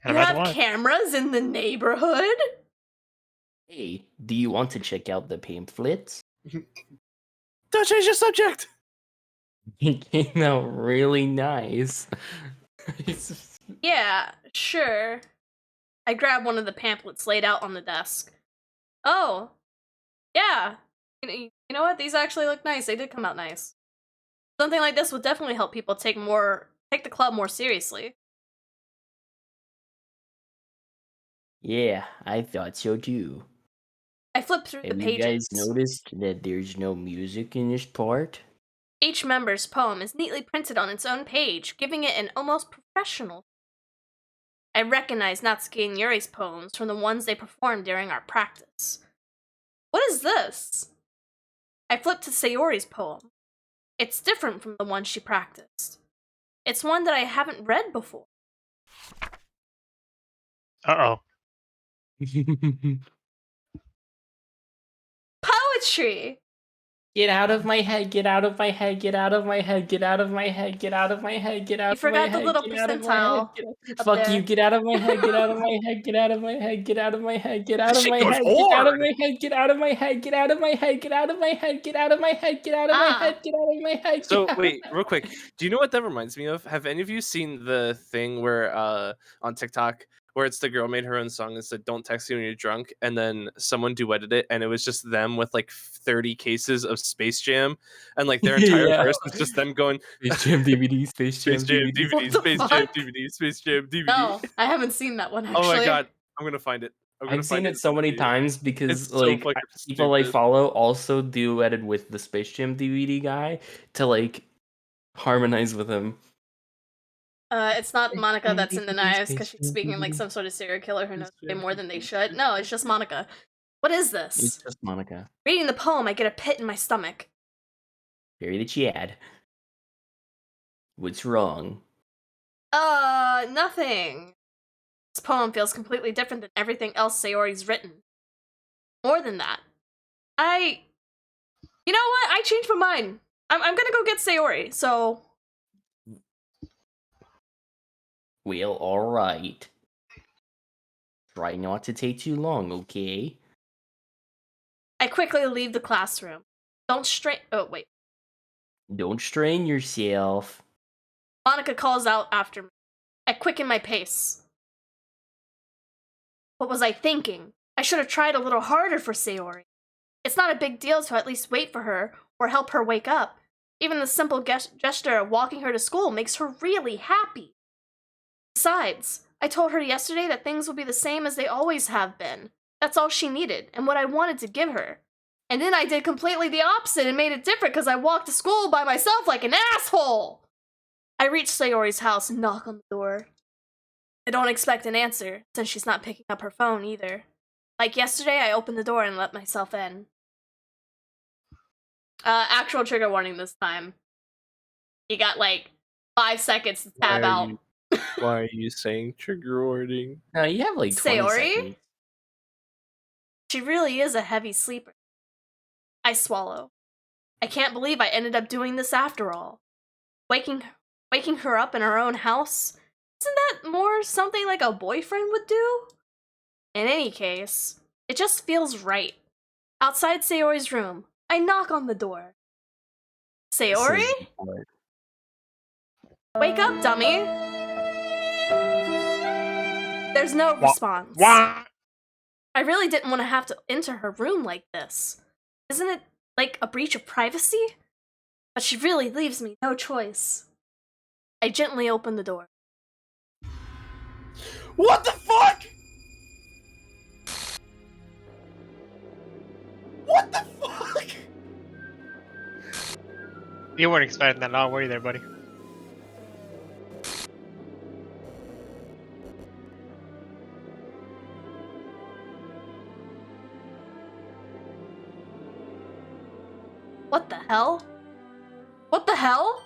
You have cameras in the neighborhood? Hey, do you want to check out the pamphlets? Don't change the subject. It came out really nice. Yeah, sure. I grabbed one of the pamphlets laid out on the desk. Oh, yeah. You know what? These actually look nice. They did come out nice. Something like this would definitely help people take the club more seriously. Yeah, I thought so too. I flipped through the Have you pages. guys noticed that there's no music in this part? Each member's poem is neatly printed on its own page, giving it an almost professional. I recognize Natsuki and Yuri's poems from the ones they performed during our practice. What is this? I flipped to Sayori's poem. It's different from the one she practiced. It's one that I haven't read before. Uh-oh. Poetry! Get out of my head, get out of my head, get out of my head, get out of my head, get out of my head, get out You of my forgot the head, little get out of my head, percentile get out- up Fuck there. you, get out of my head, get out of my head, get out of my head, get out of my head, get out of Shit my goes head, get out of hard. my head, get out of my head, get out of my head, get out of my head, get out of my head, get out of my head, get out of my head. So wait, real quick. Do you know what that reminds me of? Have any of you seen the thing where on TikTok where it's the girl made her own song and said "Don't text me when you're drunk," and then someone duetted it, and it was just them with like 30 cases of Space Jam, and like their entire Yeah. verse was just them going Space Jam DVD, Space Jam Space Jam DVD. DVD, What the Space Jam fuck? DVD, Space Jam DVD. No, I haven't seen that one actually. Oh my god, I'm gonna find it. I've seen it so many times because It's so like fucking people I stupid. follow also duetted with the Space Jam DVD guy to like harmonize with him. It's not Monica that's in the knives because she's speaking like some sort of serial killer who knows way more than they should. No, it's just Monica. What is It's this? just Monica. Reading the poem, I get a pit in my stomach. Bury the Chad. What's wrong? Nothing. This poem feels completely different than everything else Sayori's written. More than that. You know what? I changed my mind. I'm gonna go get Sayori, so... Well, alright. Try not to take too long, okay? I quickly leave the classroom. Don't strain... Oh, wait. Don't strain yourself. Monica calls out after me. I quicken my pace. What was I thinking? I should have tried a little harder for Sayori. It's not a big deal to at least wait for her or help her wake up. Even the simple gesture of walking her to school makes her really happy. Besides, I told her yesterday that things will be the same as they always have been. That's all she needed and what I wanted to give her. And then I did completely the opposite and made it different because I walked to school by myself like an asshole. I reach Sayori's house and knock on the door. I don't expect an answer, since she's not picking up her phone either. Like yesterday, I opened the door and let myself in. Actual trigger warning this time. You got like 5 seconds to tab out. Why are you saying trigger warning? No, you have like 20 Sayori? seconds. She really is a heavy sleeper. I swallow. I can't believe I ended up doing this after all. Waking her up in her own house? Isn't that more something like a boyfriend would do? In any case, it just feels right. Outside Sayori's room, I knock on the door. Sayori? This is hard. Wake up, dummy! There's no response. Wah! I really didn't want to have to enter her room like this. Isn't it like a breach of privacy? But she really leaves me no choice. I gently open the door. What the fuck? What the fuck? You weren't expecting that at all, were you there, buddy? What the hell? What the hell?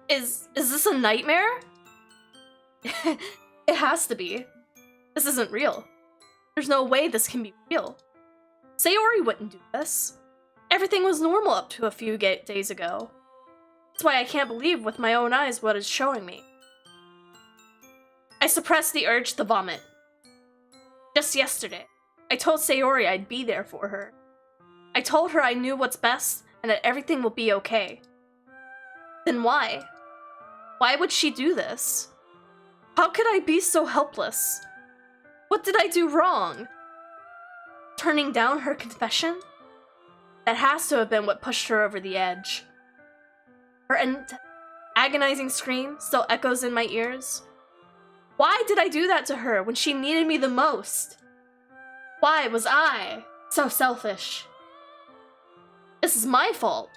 Is this a nightmare? It has to be. This isn't real. There's no way this can be real. Sayori wouldn't do this. Everything was normal up to a few days ago. That's why I can't believe with my own eyes what it's showing me. I suppressed the urge to vomit. Just yesterday, I told Sayori I'd be there for her. I told her I knew what's best and that everything will be okay. Then why? Why would she do this? How could I be so helpless? What did I do wrong? Turning down her confession? That has to have been what pushed her over the edge. Her agonizing scream still echoes in my ears. Why did I do that to her when she needed me the most? Why was I so selfish? This is my fault.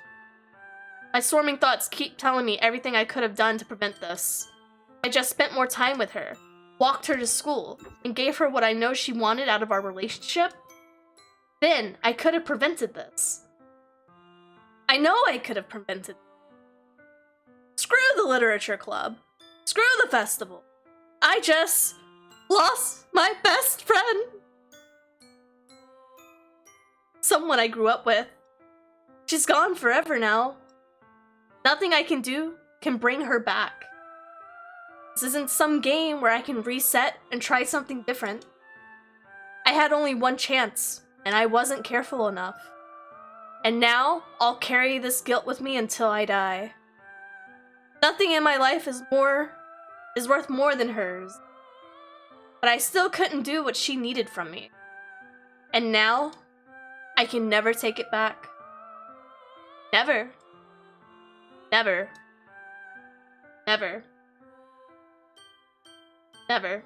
My storming thoughts keep telling me everything I could have done to prevent this. I just spent more time with her, walked her to school, and gave her what I know she wanted out of our relationship. Then I could have prevented this. I know I could have prevented. Screw the literature club. Screw the festival. I just lost my best friend. Someone I grew up with. She's gone forever now. Nothing I can do can bring her back. This isn't some game where I can reset and try something different. I had only one chance, and I wasn't careful enough. And now, I'll carry this guilt with me until I die. Nothing in my life is worth more than hers. But I still couldn't do what she needed from me. And now, I can never take it back. Never. Never. Never. Never.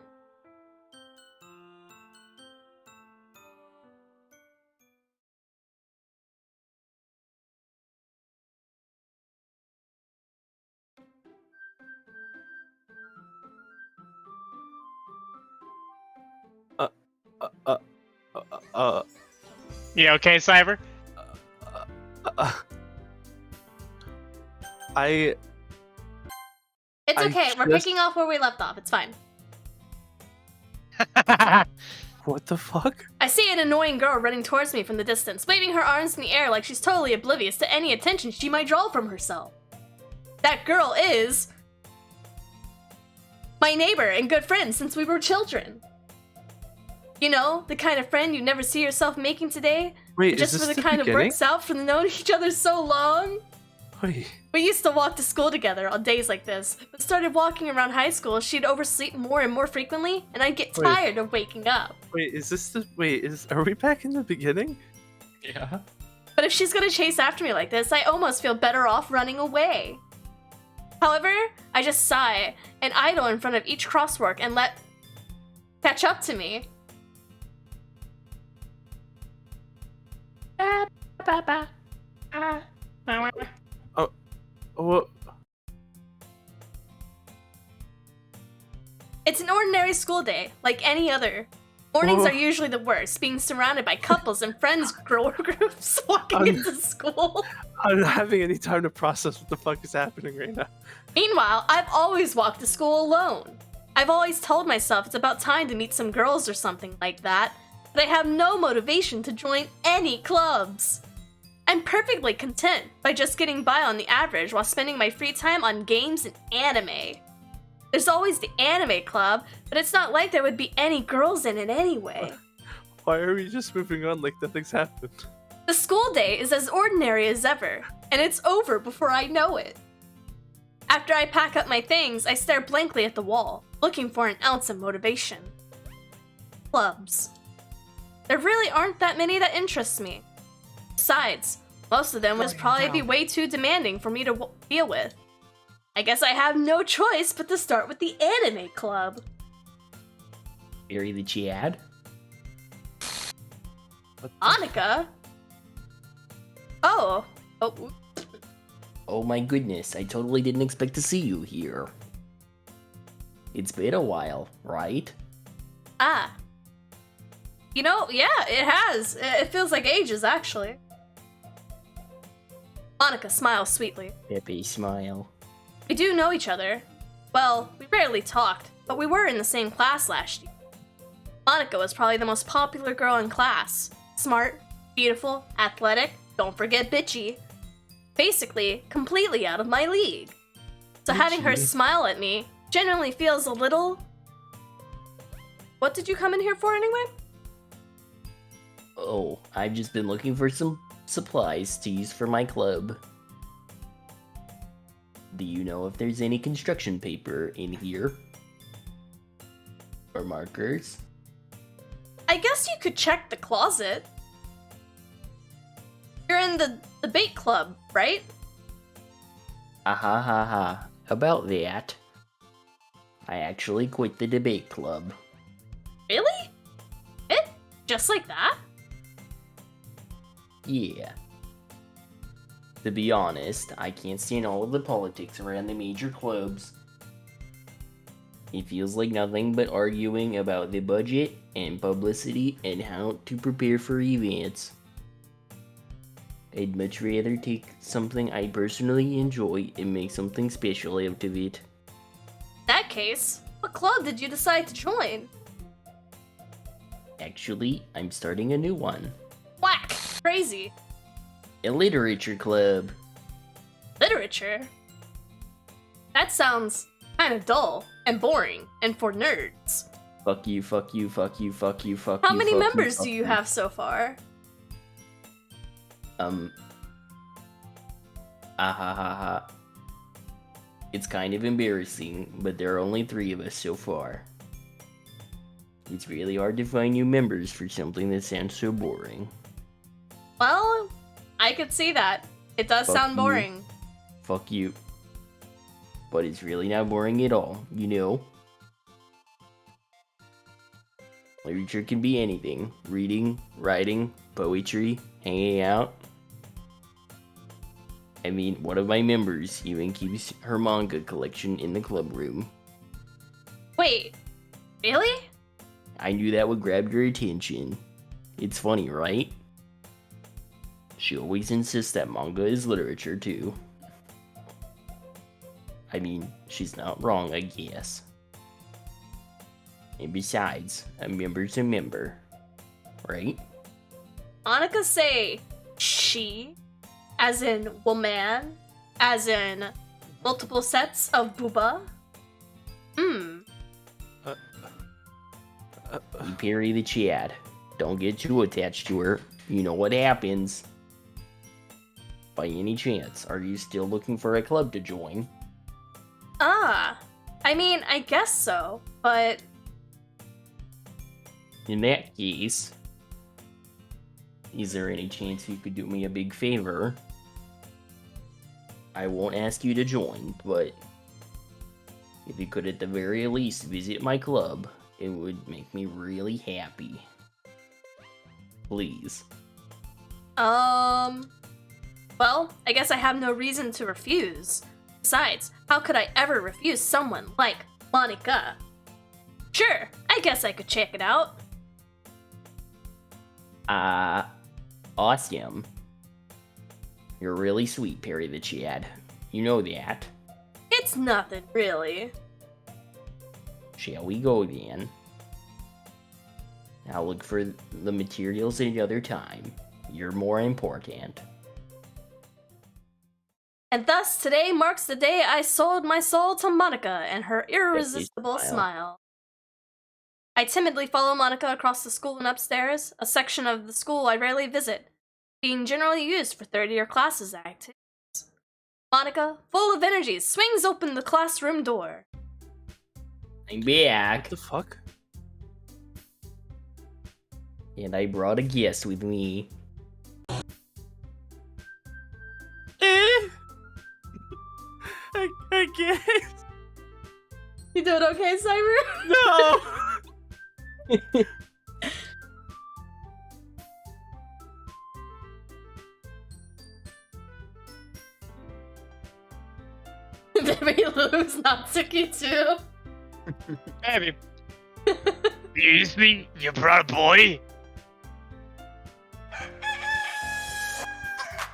You okay, Cyber? It's okay, we're picking off where we left off, it's fine. What the fuck? I see an annoying girl running towards me from the distance, waving her arms in the air like she's totally oblivious to any attention she might draw from herself. That girl is my neighbor and good friend since we were children. You know, the kind of friend you never see yourself making today, Wait, but just is for this the the kind beginning? of works out from knowing each other so long. Wait. We used to walk to school together on days like this, but started walking around high school, she'd oversleep more and more frequently, and I'd get Wait. tired of waking up. Wait, is this the are we back in the beginning? Yeah. But if she's gonna chase after me like this, I almost feel better off running away. However, I just sigh and idle in front of each crosswalk and let catch up to me. Oh, It's an ordinary school day, like any other. Mornings Whoa. are usually the worst, being surrounded by couples and friends groups walking into school. I'm not having any time to process what the fuck is happening right now. Meanwhile, I've always walked to school alone. I've always told myself it's about time to meet some girls or something like that, but I have no motivation to join any clubs. I'm perfectly content by just getting by on the average while spending my free time on games and anime. There's always the anime club, but it's not like there would be any girls in it anyway. Why are we just moving on like nothing's happened? The school day is as ordinary as ever, and it's over before I know it. After I pack up my things, I stare blankly at the wall, looking for an ounce of motivation. Clubs. There really aren't that many that interest me. Besides, most of them would probably be way too demanding for me to deal with. I guess I have no choice but to start with the anime club. Bury the Chad? Annika? Oh. Oh my goodness, I totally didn't expect to see you here. It's been a while, right? Ah. You know, yeah, it has. It feels like ages, actually. Annika smiles sweetly. Pepe smile. We do know each other. Well, we rarely talked, but we were in the same class last year. Monica was probably the most popular girl in class. Smart, beautiful, athletic, don't forget bitchy. Basically, completely out of my league. So having her smile at me generally feels a little... What did you come in here for anyway? Oh, I've just been looking for some supplies to use for my club. Do you know if there's any construction paper in here? Or markers? I guess you could check the closet. You're in the debate club, right? Ha. About that. I actually quit the debate club. Really? It? Just like that? Yeah. To be honest, I can't stand all of the politics around the major clubs. It feels like nothing but arguing about the budget and publicity and how to prepare for events. I'd much rather take something I personally enjoy and make something special out of it. In that case, what club did you decide to join? Actually, I'm starting a new one. Whack! Crazy. A literature club. Literature? That sounds kinda dull and boring and for nerds. Fuck you, fuck you, fuck you, fuck you, fuck How you. many fuck members fuck do you have so far? Ha ha ha. It's kind of embarrassing, but there are only 3 of us so far. It's really hard to find new members for something that sounds so boring. Well, I could see that. It does Fuck sound you. boring. Fuck you. But it's really not boring at all, you know? Literature can be anything. Reading, writing, poetry, hanging out. I mean, one of my members even keeps her manga collection in the club room. Wait, really? I knew that would grab your attention. It's funny, right? She always insists that manga is literature too. I mean, she's not wrong, I guess. And besides, a member's a member, right? Monika say she, as in woman, as in multiple sets of booba. You parry the chat. Don't get too attached to her. You know what happens. By any chance, are you still looking for a club to join? I mean, I guess so, but In that case, is there any chance you could do me a big favor? I won't ask you to join, but if you could at the very least visit my club, it would make me really happy. Please. Well, I guess I have no reason to refuse. Besides, how could I ever refuse someone like Monika? Sure, I guess I could check it out. Awesome. You're really sweet, Perry the Chad. You know that. It's nothing, really. Shall we go then? I'll look for the materials another time. You're more important. And thus, today marks the day I sold my soul to Monika and her irresistible smile. I timidly follow Monika across the school and upstairs, a section of the school I rarely visit, being generally used for third-year classes and activities. Monika, full of energy, swings open the classroom door. I'm back, What the fuck? and I brought a guest with me. I guess. You doing okay, Cyber? No. Did we lose Natsuki too? Maybe. Seriously? You brought a boy?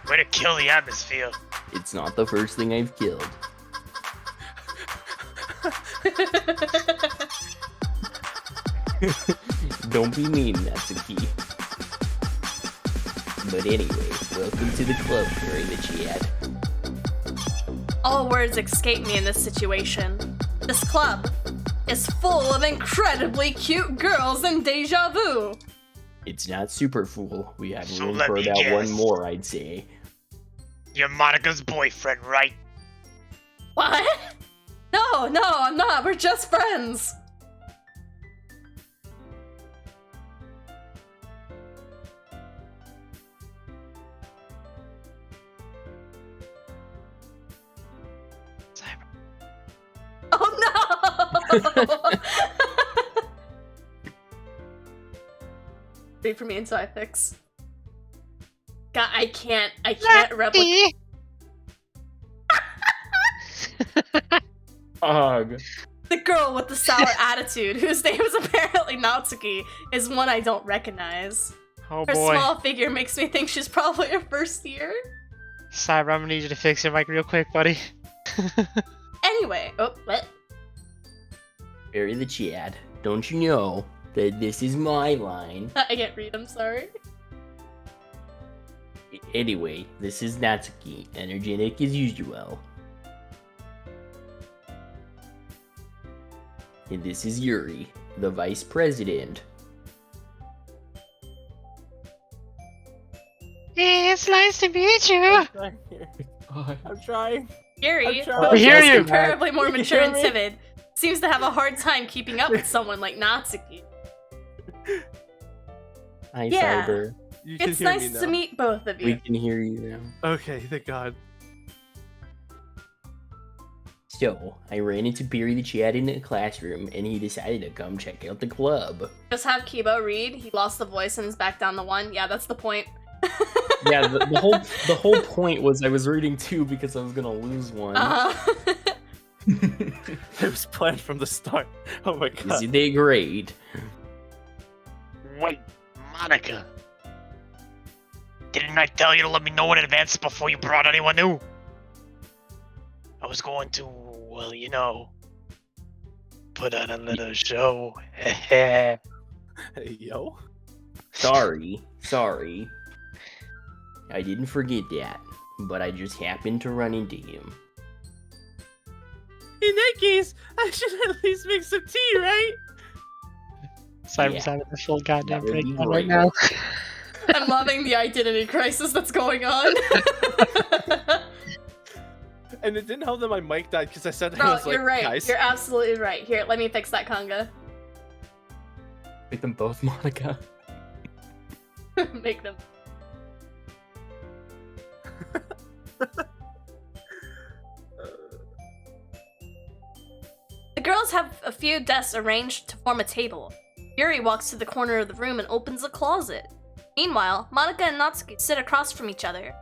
Way to kill the atmosphere. It's not the first thing I've killed. Don't be mean, Natsuki. But anyway, welcome to the club, Perry the Chad. All words escape me in this situation. This club is full of incredibly cute girls and deja vu. It's not super full. We have So room let for me about guess. one more, I'd say. You're Monica's boyfriend, right? What? No, I'm not. We're just friends. Oh no! Wait for me until I fix. God, I can't replicate. Ugh. The girl with the sour attitude, whose name is apparently Natsuki, is one I don't recognize. Oh Her boy. small figure makes me think she's probably her first year. Cyber, I'm gonna need you to fix your mic real quick, buddy. Anyway, oh, what? Bury the chat. Don't you know that this is my line? I can't read, I'm sorry. Anyway, this is Natsuki, energetic as usual. And this is Yuri, the vice president. It's nice to meet you. I'm trying. Yuri, I'm trying. who hear is you. comparably more You mature hear and me? timid, seems to have a hard time keeping up with someone like Natsuki. Hi, Yeah. Cyber. You can It's hear me nice now. to meet both of We you. can hear you now. Okay, thank God. So, I ran into Barry the Chat in the classroom, and he decided to come check out the club. Just have Kibo read. He lost the voice and is back down to 1. Yeah, that's the point. Yeah, the whole point was I was reading 2 because I was gonna lose one. It was planned from the start. Oh my God. Isn't they great? Wait, Monica. Didn't I tell you to let me know in advance before you brought anyone new? I was going to, well, you know, put on a little show. Hey, yo. Sorry. I didn't forget that, but I just happened to run into him. In that case, I should at least make some tea, right? Cyber's Yeah. having a full goddamn That would be breakdown right great. now. I'm loving the identity crisis that's going on. And it didn't help that my mic died because I said I Bro, was like, you're right. guys. You're absolutely right. Here, let me fix that conga. Make them both Monica. Make them. The girls have a few desks arranged to form a table. Yuri walks to the corner of the room and opens a closet. Meanwhile, Monica and Natsuki sit across from each other.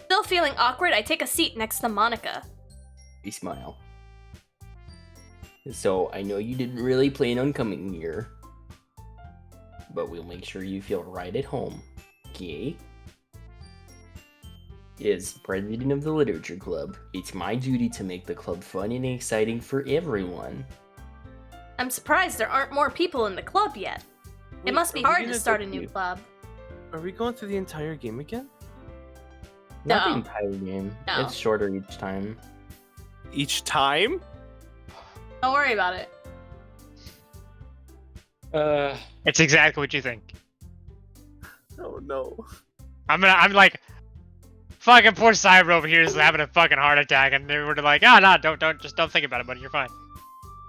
Still feeling awkward, I take a seat next to Monica. He smile. So, I know you didn't really plan on coming here, but we'll make sure you feel right at home, okay? As president of the Literature Club, it's my duty to make the club fun and exciting for everyone. I'm surprised there aren't more people in the club yet. Wait, It must be are we hard to gonna start a do- new club. Are we going through the entire game again? Not the No. entire game. No. It's shorter each time. Each time? Don't worry about it. It's exactly what you think. Oh no. I'm like, fucking poor Cyber over here is having a fucking heart attack, and they were like, no, don't think about it, buddy. You're fine.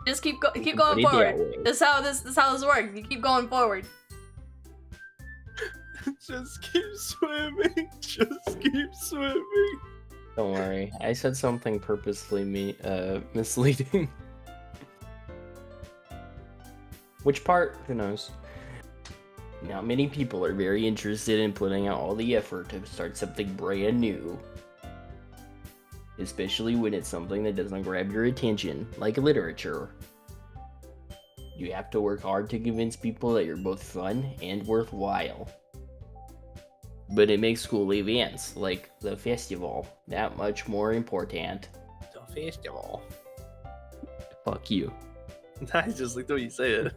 Just keep You going can put it that forward. way. This is how this works. You keep going forward. Just keep swimming. Just keep swimming. Don't worry, I said something purposely misleading. Which part? Who knows? Not many people are very interested in putting out all the effort to start something brand new. Especially when it's something that doesn't grab your attention, like literature. You have to work hard to convince people that you're both fun and worthwhile. But it makes school events, like the festival, that much more important. The festival. Fuck you. I just like the way you say it.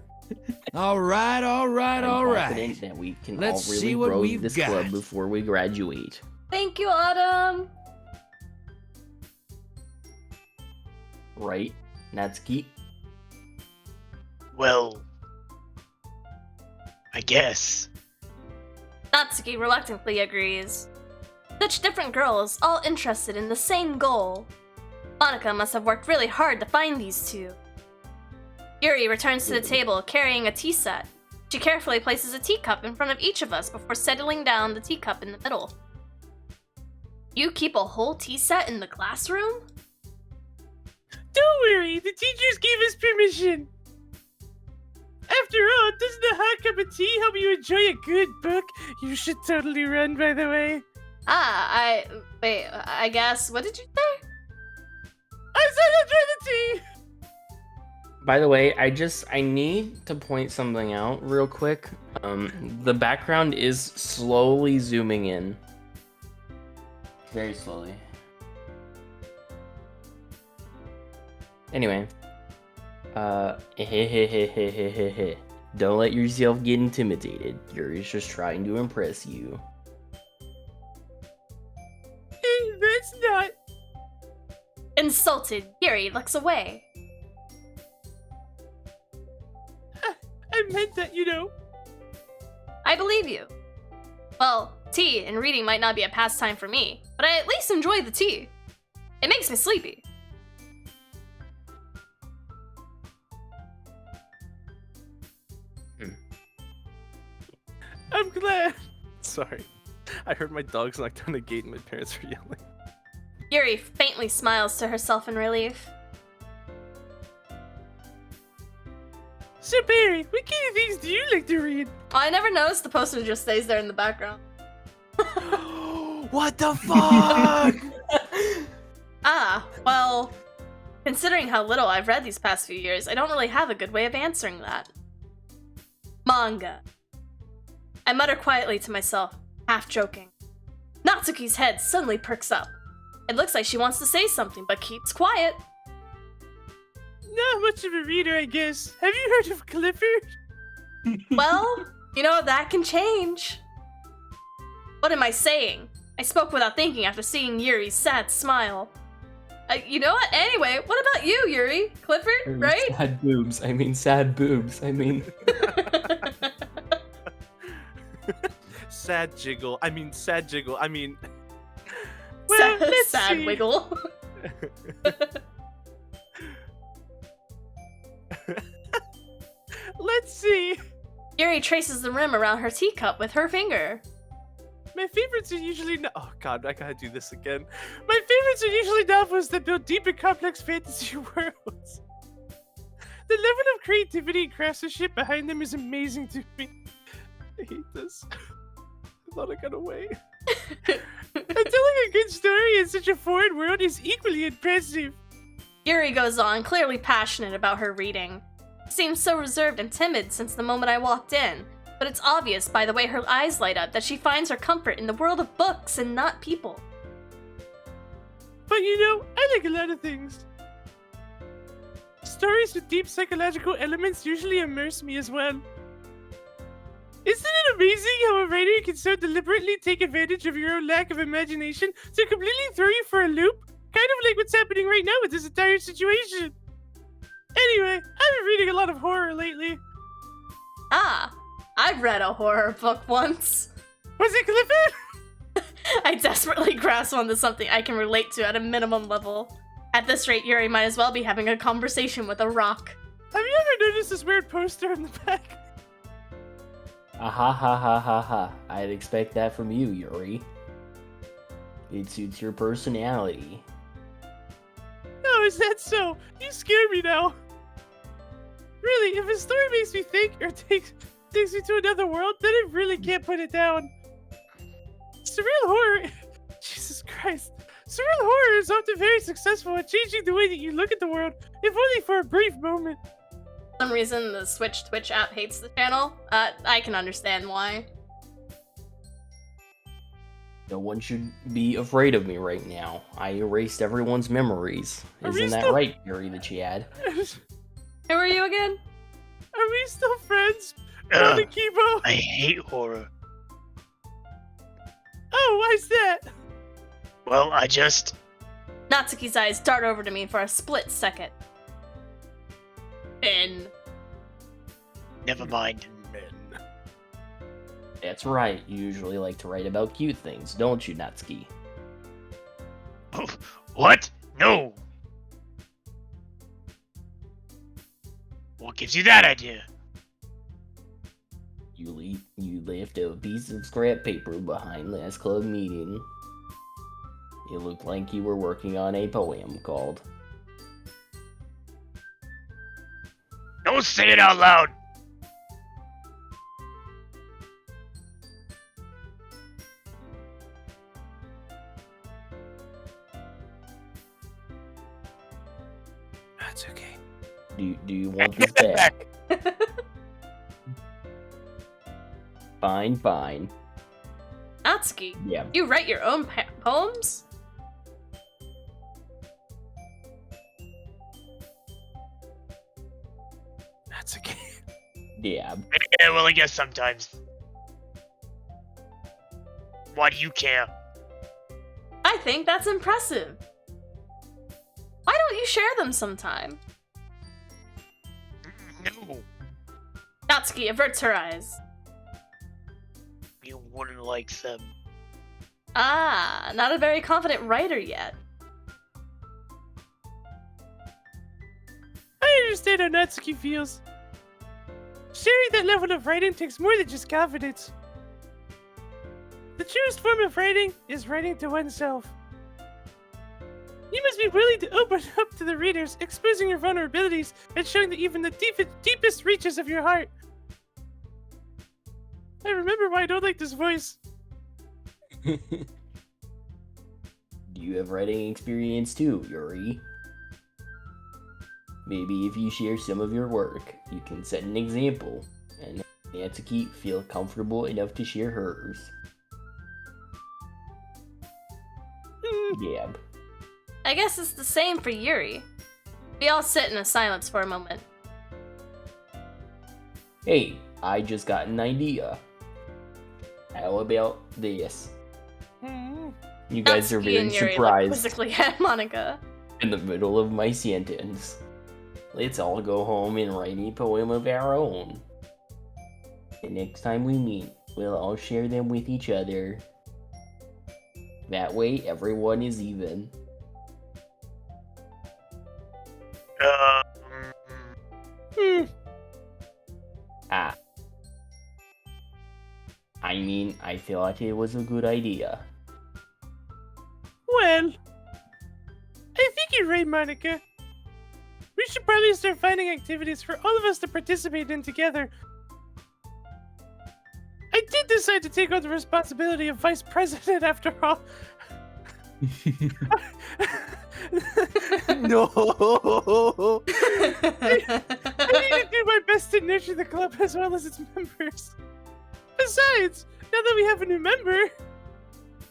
All right. I'm confident that we can Let's all really see what grow we've this got. club before we graduate. Thank you, Autumn. Right, Natsuki? Well, I guess. Natsuki reluctantly agrees. Such different girls, all interested in the same goal. Monica must have worked really hard to find these two. Yuri returns to the table carrying a tea set. She carefully places a teacup in front of each of us before settling down the teacup in the middle. You keep a whole tea set in the classroom? Don't worry, the teachers gave us permission. After all, doesn't a hot cup of tea help you enjoy a good book? You should totally run, by the way. I guess, what did you say? I said enjoy the tea! By the way, I need to point something out real quick. The background is slowly zooming in. Very slowly. Anyway. Don't let yourself get intimidated. Yuri's just trying to impress you. That's not. Insulted, Yuri looks away. I meant that, you know. I believe you. Well, tea and reading might not be a pastime for me, but I at least enjoy the tea. It makes me sleepy. I'm glad. Sorry. I heard my dogs knock down the gate and my parents were yelling. Yuri faintly smiles to herself in relief. So, Barry, what kind of things do you like to read? Oh, I never noticed the poster just stays there in the background. What the fuck? Ah, well, considering how little I've read these past few years, I don't really have a good way of answering that. Manga. I mutter quietly to myself, half joking. Natsuki's head suddenly perks up. It looks like she wants to say something, but keeps quiet. Not much of a reader, I guess. Have you heard of Clifford? Well, you know, that can change. What am I saying? I spoke without thinking after seeing Yuri's sad smile. You know what? Anyway, what about you, Yuri? Clifford, right? Sad boobs. I mean, sad boobs. I mean... Sad jiggle. I mean, sad jiggle. I mean... Well, let's sad see. wiggle. Let's see. Yuri traces the rim around her teacup with her finger. My favorites are usually oh god, I gotta do this again. My favorites are usually novels that build deep and complex fantasy worlds. The level of creativity and craftsmanship behind them is amazing to me. I hate this. I thought I got away. And telling a good story in such a foreign world is equally impressive. Yuri goes on, clearly passionate about her reading. Seems so reserved and timid since the moment I walked in, but it's obvious by the way her eyes light up that she finds her comfort in the world of books and not people. But you know, I like a lot of things. Stories with deep psychological elements usually immerse me as well. Isn't it amazing how a writer can so deliberately take advantage of your own lack of imagination to completely throw you for a loop? Kind of like what's happening right now with this entire situation. Anyway, I've been reading a lot of horror lately. Ah, I've read a horror book once. Was it Clifford? I desperately grasp onto something I can relate to at a minimum level. At this rate, Yuri might as well be having a conversation with a rock. Have you ever noticed this weird poster in the back? Ha ha ha ha ha. I'd expect that from you, Yuri. It suits your personality. Oh, is that so? You scare me now. Really, if a story makes me think or takes me to another world, then I really can't put it down. Surreal horror... Jesus Christ. Surreal horror is often very successful at changing the way that you look at the world, if only for a brief moment. For some reason, the Twitch app hates the channel. I can understand why. No one should be afraid of me right now. I erased everyone's memories. Are we Isn't that still- right, Yuri the Chad? Who are you again? Are we still friends? Ugh, Kibo? I hate horror. Oh, why's that? Well, I just... Natsuki's eyes dart over to me for a split second. Ben. Never mind. That's right. You usually like to write about cute things, don't you, Natsuki? Oh, what? No! What gives you that idea? You left a piece of scrap paper behind last club meeting. It looked like you were working on a poem called... Don't say it out loud! That's okay. Do you want this back? Fine. Natsuki, Yeah. you write your own poems? That's a game. Yeah. Yeah, well, I guess sometimes. Why do you care? I think that's impressive. Why don't you share them sometime? No, Natsuki averts her eyes. you wouldn't like them. Ah, not a very confident writer yet. I understand how Natsuki feels. Sharing that level of writing takes more than just confidence. The truest form of writing is writing to oneself. You must be willing to open up to the readers, exposing your vulnerabilities and showing that even the deepest reaches of your heart. I remember why I don't like this voice. Do you have writing experience too, Yuri? Maybe if you share some of your work, you can set an example, and Natsuki feel comfortable enough to share hers. Yeah. I guess it's the same for Yuri. We all sit in a silence for a moment. Hey, I just got an idea. How about this? You guys are Natsuki very and Yuri look surprised quizzically at Monika. in the middle of my sentence. Let's all go home and write a poem of our own. The next time we meet, we'll all share them with each other. That way, everyone is even. I mean, I thought it was a good idea. Well, I think you're right, Monika. We should probably start finding activities for all of us to participate in together. I did decide to take on the responsibility of vice president after all. No. I need to do my best to nurture the club as well as its members. Besides, now that we have a new member,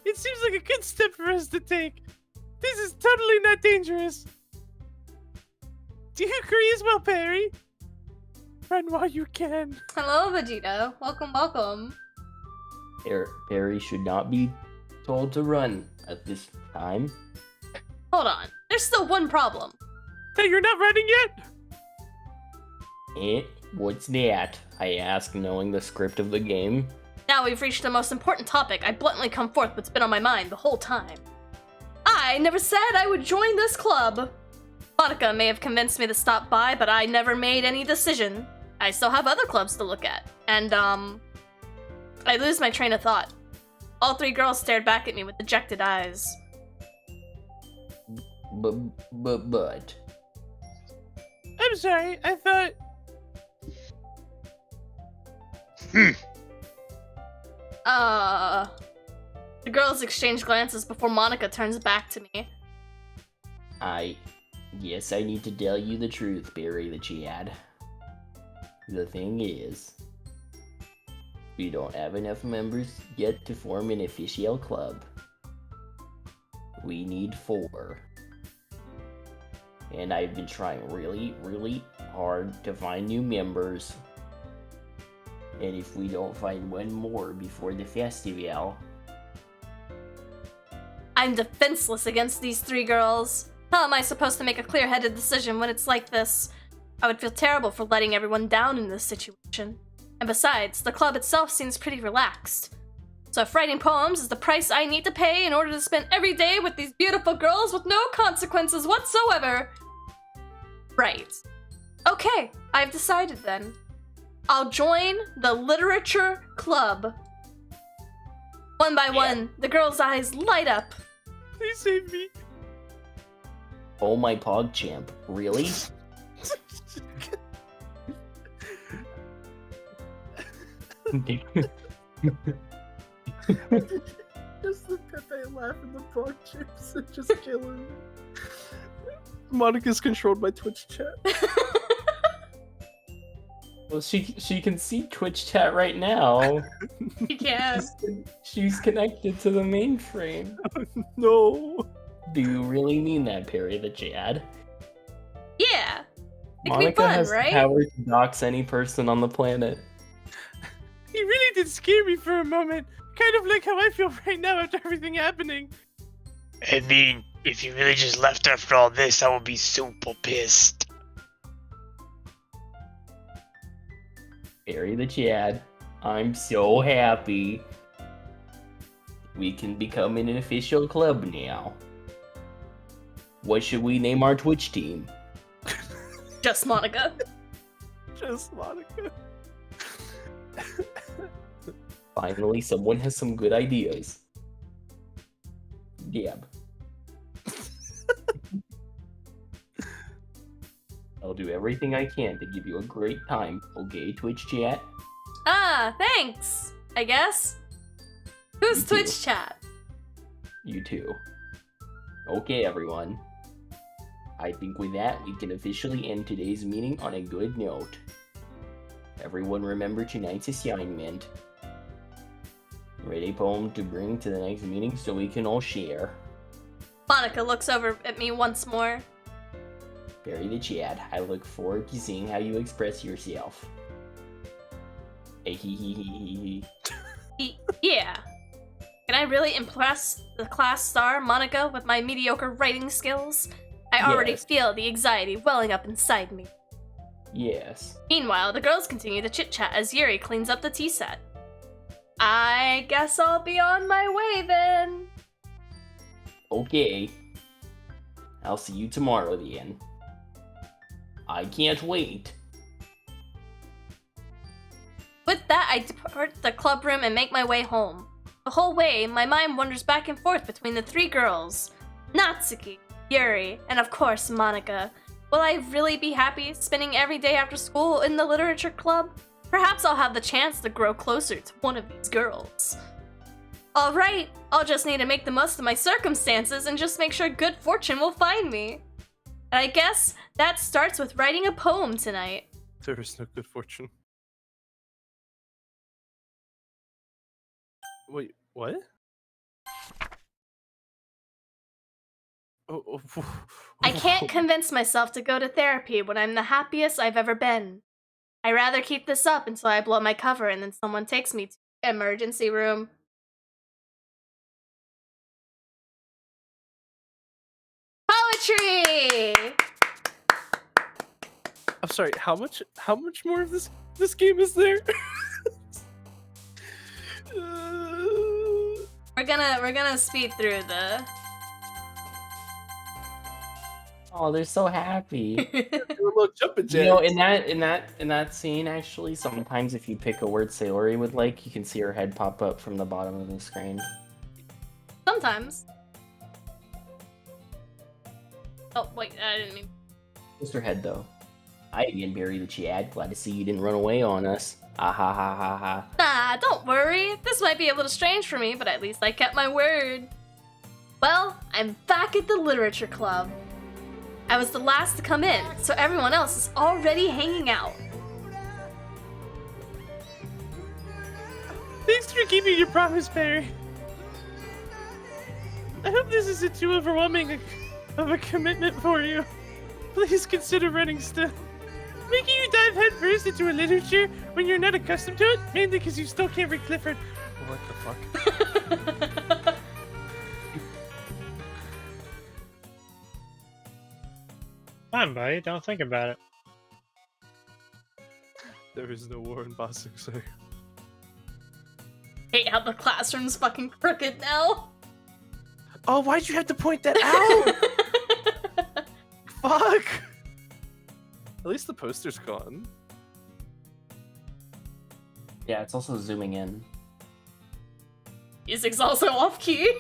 it seems like a good step for us to take. This is totally not dangerous. Do you agree as well, Perry? Run while you can. Hello, Vegeta. Welcome. Perry should not be told to run at this time. Hold on. There's still one problem. That you're not running yet? What's that? I ask, knowing the script of the game. Now we've reached the most important topic. I bluntly come forth what's been on my mind the whole time. I never said I would join this club. Monika may have convinced me to stop by, but I never made any decision. I still have other clubs to look at. And, I lose my train of thought. All three girls stared back at me with dejected eyes. But... I'm sorry, I thought... The girls exchange glances before Monika turns back to me. Yes, I need to tell you the truth, Barry the Chad. The thing is, we don't have enough members yet to form an official club. We need 4. And I've been trying really, really hard to find new members. And if we don't find one more before the festival... I'm defenseless against these three girls. How am I supposed to make a clear-headed decision when it's like this? I would feel terrible for letting everyone down in this situation. And besides, the club itself seems pretty relaxed. So if writing poems is the price I need to pay in order to spend every day with these beautiful girls with no consequences whatsoever... Right. Okay, I've decided then. I'll join the Literature Club. One by one, the girls' eyes light up. Please save me. Oh my PogChamp, really? Just the Pepe laugh and the frog chips are just killing me. Monika's controlled by Twitch chat. Well, she can see Twitch chat right now. You can. She's connected to the mainframe. No. Do you really mean that, Perry the Chad? Yeah. It can Monica be fun, has the right? power to dox any person on the planet. He really did scare me for a moment. Kind of like how I feel right now after everything happening. I mean, if you really just left after all this, I would be super pissed. Perry the Chad, I'm so happy. We can become an official club now. What should we name our Twitch team? Just Monica. Just Monica. Finally, someone has some good ideas. Gab. I'll do everything I can to give you a great time, okay, Twitch chat? Ah, thanks. I guess. Who's You too. Twitch chat? You too. Okay, everyone. I think with that, we can officially end today's meeting on a good note. Everyone remember tonight's assignment. Write a poem to bring to the next meeting so we can all share. Monica looks over at me once more. Perry the Chad, I look forward to seeing how you express yourself. Yeah. Can I really impress the class star, Monica, with my mediocre writing skills? I already Yes. feel the anxiety welling up inside me. Yes. Meanwhile, the girls continue to chit-chat as Yuri cleans up the tea set. I guess I'll be on my way then. Okay. I'll see you tomorrow then. I can't wait. With that, I depart the club room and make my way home. The whole way, my mind wanders back and forth between the three girls. Natsuki, Yuri, and of course, Monica. Will I really be happy spending every day after school in the literature club? Perhaps I'll have the chance to grow closer to one of these girls. Alright, I'll just need to make the most of my circumstances and just make sure good fortune will find me. And I guess that starts with writing a poem tonight. There is no good fortune. Wait, what? Oh, I can't convince myself to go to therapy when I'm the happiest I've ever been. I rather keep this up until I blow my cover and then someone takes me to the emergency room. Poetry! I'm sorry. How much more of this game is there? We're gonna speed through the. Oh, they're so happy. Little jumping You know, jacks. in that scene, actually, sometimes if you pick a word Sayori would like, you can see her head pop up from the bottom of the screen. Sometimes. Oh wait, I didn't mean. Just her head, though. Hi again, Barry the Chad. Glad to see you didn't run away on us. Ah ha ha ha ha. Nah, don't worry. This might be a little strange for me, but at least I kept my word. Well, I'm back at the literature club. I was the last to come in, so everyone else is already hanging out. Thanks for keeping your promise, Perry. I hope this isn't too overwhelming of a commitment for you. Please consider running still. Making you dive headfirst into a literature when you're not accustomed to it, mainly because you still can't read Clifford. What the fuck? Fine, buddy. Don't think about it. There is no war in Bossing, sir. Hate how the classroom's fucking crooked now. Oh, why'd you have to point that out? Fuck! At least the poster's gone. Yeah, it's also zooming in. Music's also off key.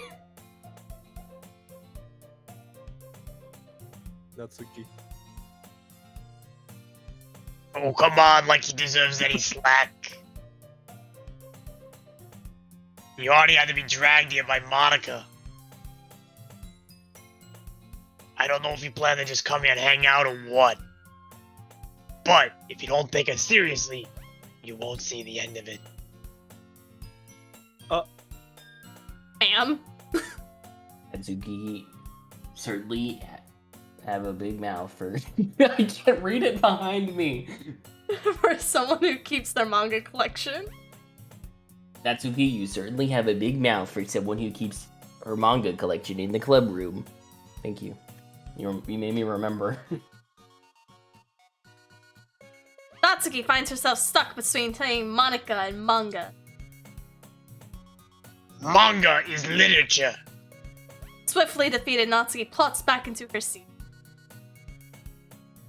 Natsuki. Oh, come on, like he deserves any slack. You already had to be dragged here by Monica. I don't know if you plan to just come here and hang out or what. But if you don't take it seriously, you won't see the end of it. Ma'am. Natsuki certainly have a big mouth for. I can't read it behind me. For someone who keeps their manga collection. Natsuki, you certainly have a big mouth for someone who keeps her manga collection in the club room. Thank you. You made me remember. Natsuki finds herself stuck between playing Monika and manga. Manga is literature. Swiftly defeated, Natsuki plots back into her seat.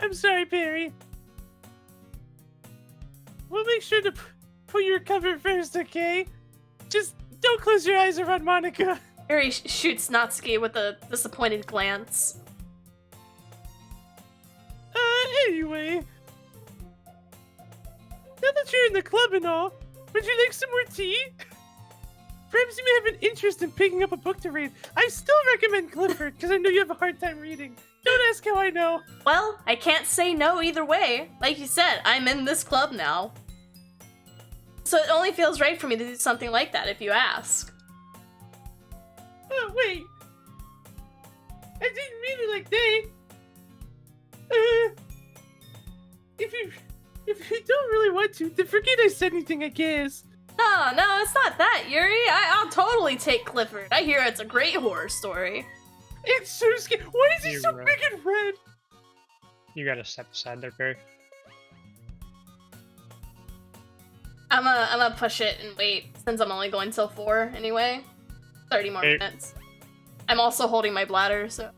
I'm sorry, Perry. We'll make sure to put your cover first, okay? Just don't close your eyes around Monika. Yuri shoots Natsuki with a disappointed glance. Anyway. Now that you're in the club and all, would you like some more tea? Perhaps you may have an interest in picking up a book to read. I still recommend Clifford, because I know you have a hard time reading. Don't ask how I know. Well, I can't say no either way. Like you said, I'm in this club now. So it only feels right for me to do something like that if you ask. Oh, wait. I didn't mean it like that. If you don't really want to, then forget I said anything, I guess. No, it's not that, Yuri. I'll totally take Clifford. I hear it's a great horror story. It's so scary. Why is he You're so right. big and red? You gotta step aside there, Perry. I'm gonna push it and wait, since I'm only going till 4 anyway. 30 more Hey. minutes. I'm also holding my bladder, so...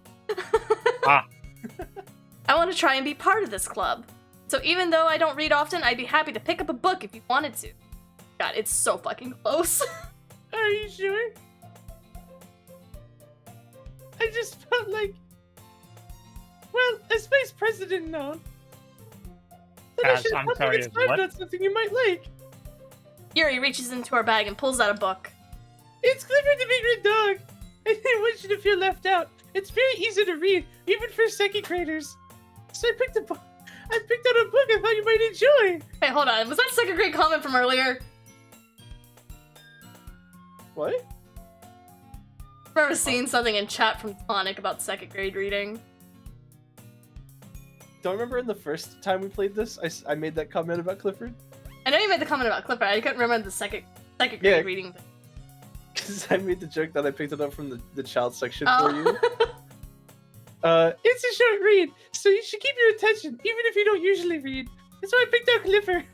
Ah. I want to try and be part of this club. So even though I don't read often, I'd be happy to pick up a book if you wanted to. God, it's so fucking close. Are you sure? I just felt like... Well, as vice president and all, then I As should I'm help you sorry, get as started what? on something you might like. Yuri reaches into her bag and pulls out a book. It's Clifford the Big Red Dog. I didn't want you to feel left out. It's very easy to read, even for second graders. So I picked out a book I thought you might enjoy. Hey, hold on. Was that second grade comment from earlier? What? I remember seeing something in chat from Tonic about second grade reading. Don't remember in the first time we played this, I made that comment about Clifford? I know you made the comment about Clifford. I couldn't remember the second grade Yeah. reading. Because I made the joke that I picked it up from the child section Oh. for you. It's a short read, so you should keep your attention, even if you don't usually read. That's why I picked out Clifford.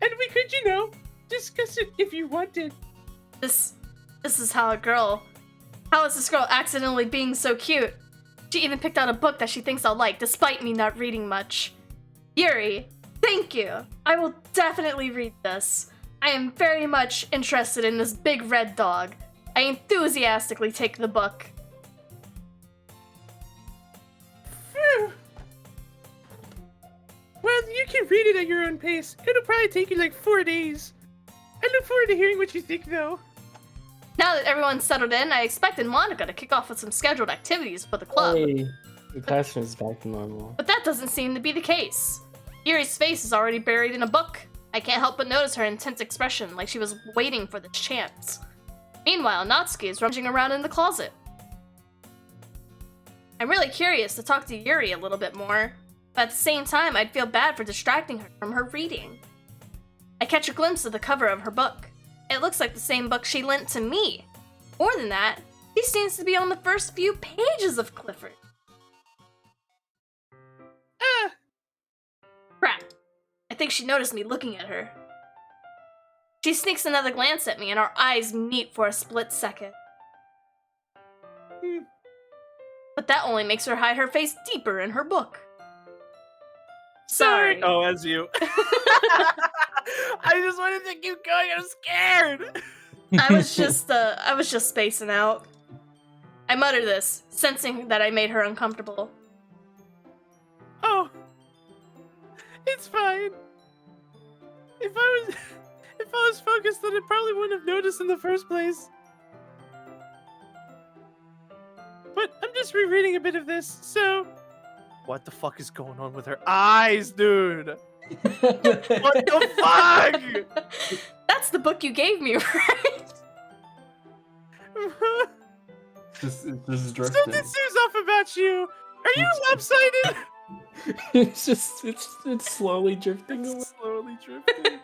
And we could, discuss it if you wanted. This is how is this girl accidentally being so cute? She even picked out a book that she thinks I'll like, despite me not reading much. Yuri, thank you. I will definitely read this. I am very much interested in this big red dog. I enthusiastically take the book. Phew. Well, you can read it at your own pace. It'll probably take you like 4 days. I look forward to hearing what you think, though. Now that everyone's settled in, I expected Monika to kick off with some scheduled activities for the club. Hey, the classroom is back to normal. But that doesn't seem to be the case. Yuri's face is already buried in a book. I can't help but notice her intense expression, like she was waiting for this chance. Meanwhile, Natsuki is rummaging around in the closet. I'm really curious to talk to Yuri a little bit more, but at the same time, I'd feel bad for distracting her from her reading. I catch a glimpse of the cover of her book. It looks like the same book she lent to me. More than that, she seems to be on the first few pages of Clifford. Ah, Crap. I think she noticed me looking at her. She sneaks another glance at me and our eyes meet for a split second. But that only makes her hide her face deeper in her book. Sorry. Oh, as you. I just wanted to keep going. I'm scared. I was just spacing out. I mutter this, sensing that I made her uncomfortable. oh. It's fine. If I was focused, then I probably wouldn't have noticed in the first place. But I'm just rereading a bit of this, so What the fuck is going on with her eyes, dude? What the fuck? That's the book you gave me, right? It's just drifting. Something seems off about you. Are you lopsided? it's slowly drifting away. It's slowly drifting.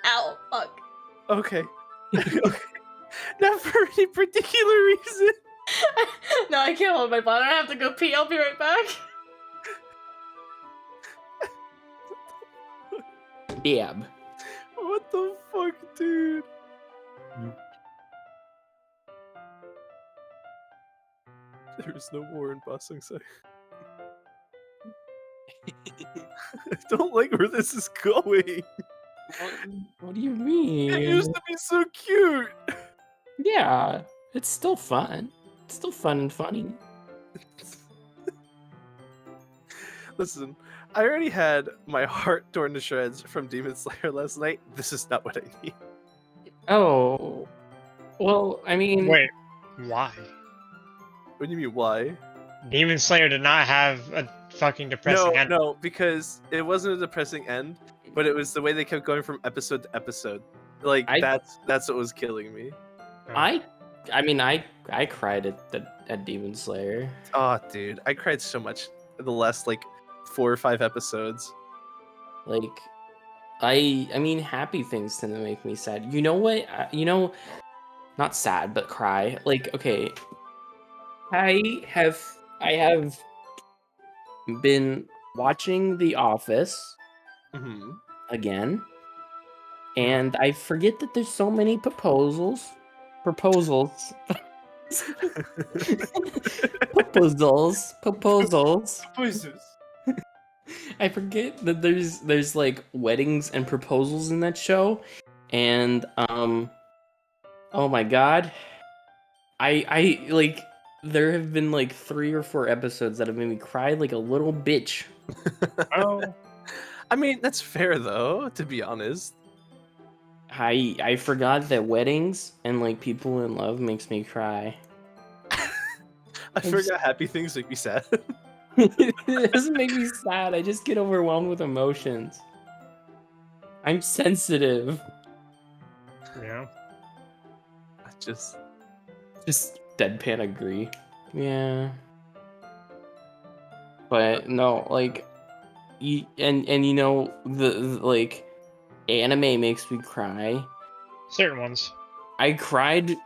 Ow, fuck. Okay. Not for any particular reason. No, I can't hold my bladder. I have to go pee. I'll be right back. Dab. What the fuck, dude? There's no war in Basangsai. I don't like where this is going. What do you mean? It used to be so cute. Yeah, it's still fun. It's still fun and funny. Listen, I already had my heart torn to shreds from Demon Slayer last night. This is not what I need. Oh, well, I mean, Wait, why? What do you mean, why? Demon Slayer did not have a fucking depressing end. No, because it wasn't a depressing end, but it was the way they kept going from episode to episode. Like that's what was killing me. I mean, I cried at Demon Slayer. Oh, dude, I cried so much in the last like 4 or 5 episodes. Like, I mean, happy things tend to make me sad. You know what? Not sad, but cry. Like, okay, I have been watching The Office again, and I forget that there's so many proposals. Proposals. I forget that there's like weddings and proposals in that show, and oh my god, I like there have been like 3 or 4 episodes that have made me cry like a little bitch. Oh, I mean, that's fair though, to be honest. I forgot that weddings and like people in love makes me cry. I forgot happy things make me sad. It doesn't make me sad. I just get overwhelmed with emotions. I'm sensitive. yeah. I just Deadpan agree. Yeah. But no, like, you know the like, anime makes me cry. Certain ones. I cried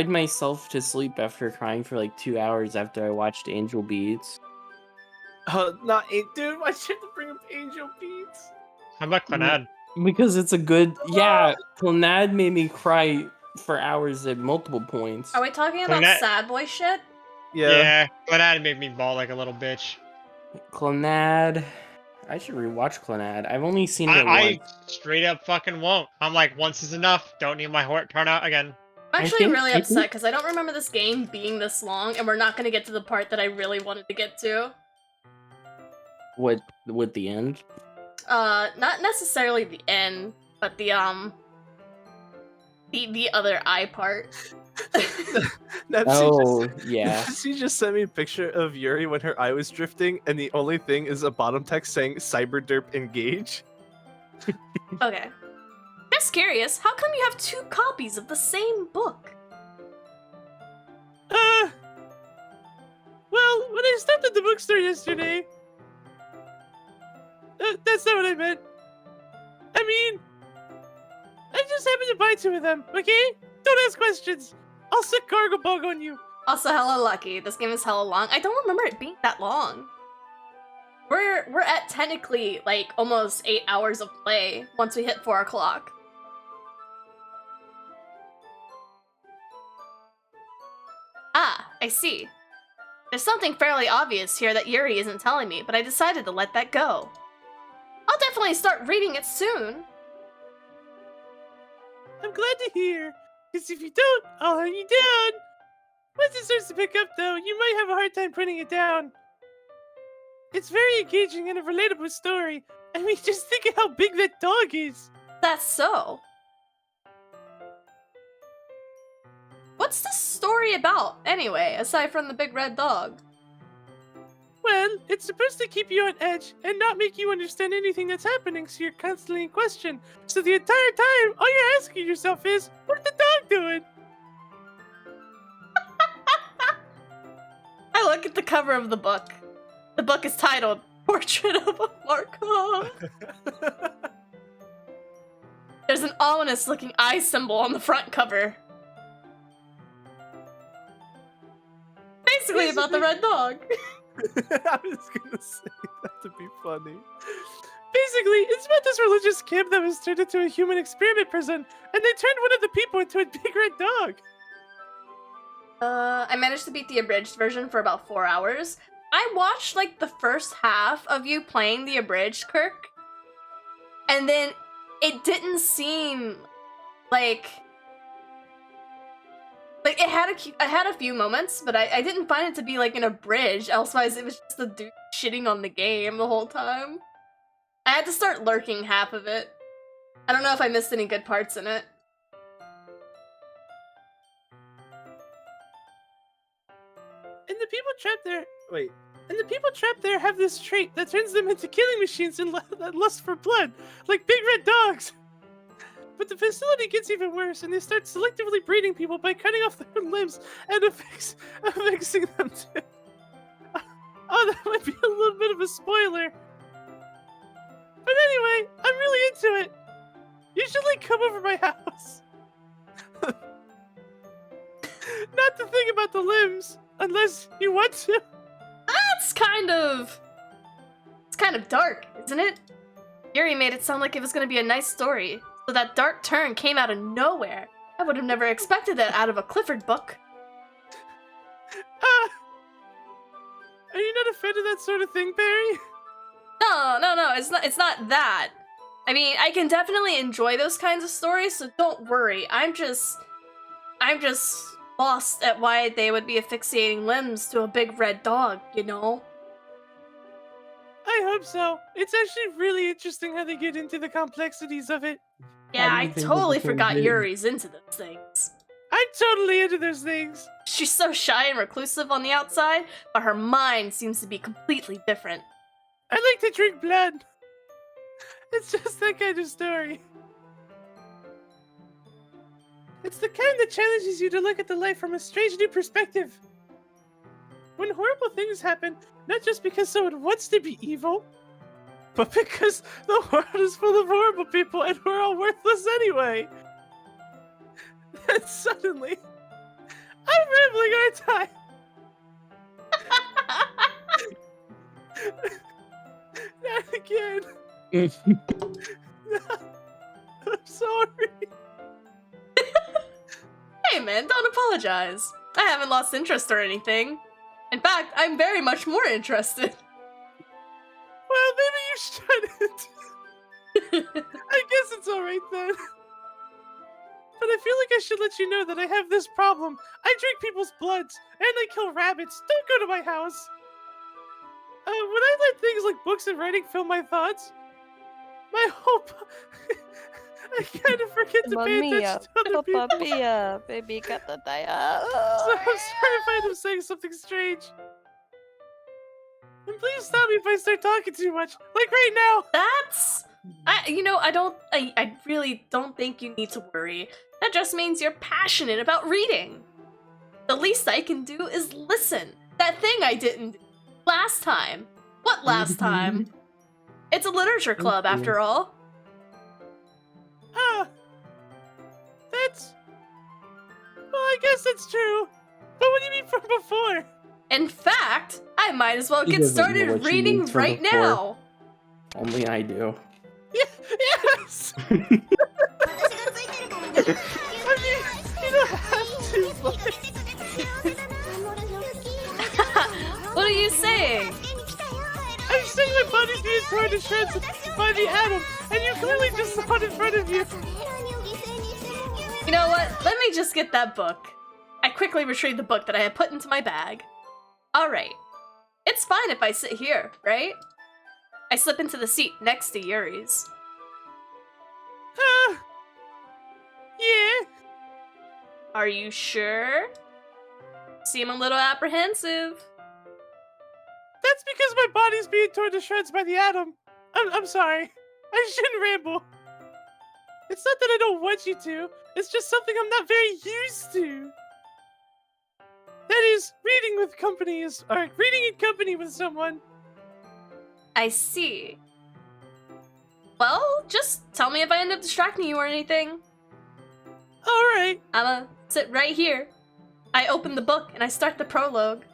myself to sleep after crying for like 2 hours after I watched Angel Beats. not dude. Why should you bring up Angel Beats? How about Clannad? Because it's a good, yeah. Clannad made me cry for hours at multiple points. Are we talking about sad boy shit? Yeah. Clannad made me bawl like a little bitch. Clannad, I should rewatch Clannad. I've only seen it I once. straight up fucking won't. I'm like, once is enough. Don't need my heart turn out again. I'm actually really upset because I don't remember this game being this long, and we're not going to get to the part that I really wanted to get to. What the end? Not necessarily the end, but the other eye part. Yeah. She just sent me a picture of Yuri when her eye was drifting, and the only thing is a bottom text saying "Cyberderp engage." Okay. Just curious, how come you have 2 copies of the same book? Well, when I stopped at the bookstore yesterday... that's not what I meant. I mean... I just happened to buy 2 of them, okay? Don't ask questions. I'll sick cargo bug on you. Also, hella lucky. This game is hella long. I don't remember it being that long. We're at technically, like, almost 8 hours of play once we hit 4 o'clock. Ah, I see. There's something fairly obvious here that Yuri isn't telling me, but I decided to let that go. I'll definitely start reading it soon. I'm glad to hear, because if you don't, I'll hunt you down. Once it starts to pick up, though, you might have a hard time putting it down. It's very engaging and a relatable story. I mean, just think of how big that dog is. That's so. What's this story about, anyway, aside from the big red dog? Well, it's supposed to keep you on edge and not make you understand anything that's happening, so you're constantly in question. So the entire time, all you're asking yourself is, what's the dog doing? I look at the cover of the book. The book is titled Portrait of a Markov. There's an ominous looking eye symbol on the front cover. Basically about the red dog. I was gonna say that to be funny. Basically, it's about this religious camp that was turned into a human experiment prison, and they turned one of the people into a big red dog. I managed to beat the abridged version for about 4 hours. I watched like the first half of you playing the abridged, Kirk, and then it didn't seem like it had a few moments, but I didn't find it to be like an abridged. Elsewise, it was just the dude shitting on the game the whole time. I had to start lurking half of it. I don't know if I missed any good parts in it. And the people trapped there. Wait. And the people trapped there have this trait that turns them into killing machines and that lust for blood, like big red dogs. But the facility gets even worse, and they start selectively breeding people by cutting off their limbs and affixing them to. Oh, that might be a little bit of a spoiler. But anyway, I'm really into it. You should like come over my house. Not to think about the limbs, unless you want to. It's kind of dark, isn't it? Yuri made it sound like it was gonna be a nice story, so that dark turn came out of nowhere. I would have never expected that out of a Clifford book. Are you not a fan of that sort of thing, Barry? No, it's not that. I mean, I can definitely enjoy those kinds of stories, so don't worry. I'm just lost at why they would be affixating limbs to a big red dog, you know? I hope so. It's actually really interesting how they get into the complexities of it. Yeah, How do I you think totally that the forgot thing- Yuri's into those things. I'm totally into those things. She's so shy and reclusive on the outside, but her mind seems to be completely different. I like to drink blood. It's just that kind of story. It's the kind that challenges you to look at the life from a strange new perspective. When horrible things happen, not just because someone wants to be evil, but because the world is full of horrible people and we're all worthless anyway. Then suddenly, I'm rambling, aren't I? Not again. I'm sorry. Hey man, don't apologize. I haven't lost interest or anything. In fact, I'm very much more interested. Well, maybe you shouldn't. I guess it's alright then. But I feel like I should let you know that I have this problem. I drink people's bloods, and I kill rabbits. Don't go to my house. When I let things like books and writing fill my thoughts, my hope... I kind of forget to pay attention to other people. Baby, So I'm sorry if I end up saying something strange. And please stop me if I start talking too much, like right now. I really don't think you need to worry. That just means you're passionate about reading. The least I can do is listen. That thing I didn't do last time. What last time? It's a literature club after all. Well, I guess that's true. But what do you mean from before? In fact, I might as well He get doesn't know started what she reading means from right before. now. Only I do. Yes! I mean, you don't have to, but... What are you saying? I'm saying my body's being torn to shreds by the atom, and you clearly just saw it in front of you. You know what? Let me just get that book. I quickly retrieved the book that I had put into my bag. Alright. It's fine if I sit here, right? I slip into the seat next to Yuri's. Yeah. Are you sure? Seem a little apprehensive. That's because my body's being torn to shreds by the atom. I'm sorry. I shouldn't ramble. It's not that I don't want you to. It's just something I'm not very used to. That is, reading in company with someone. I see. Well, just tell me if I end up distracting you or anything. Alright. I'ma sit right here. I open the book and I start the prologue.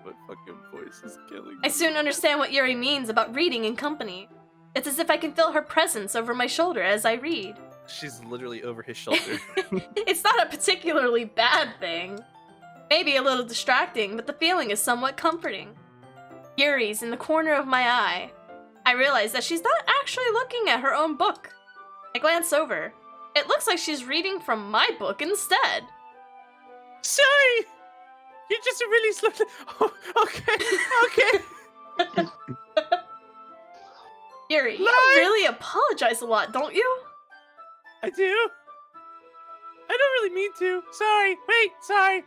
My fucking voice is killing me. I soon understand what Yuri means about reading in company. It's as if I can feel her presence over my shoulder as I read. She's literally over his shoulder. It's not a particularly bad thing. Maybe a little distracting, but the feeling is somewhat comforting. Yuri's in the corner of my eye. I realize that she's not actually looking at her own book. I glance over. It looks like she's reading from my book instead. Sorry! You're just a really slow... Oh, okay. Yuri, you Lie! really apologize a lot, don't you? I do. I don't really mean to. Sorry. Wait, sorry.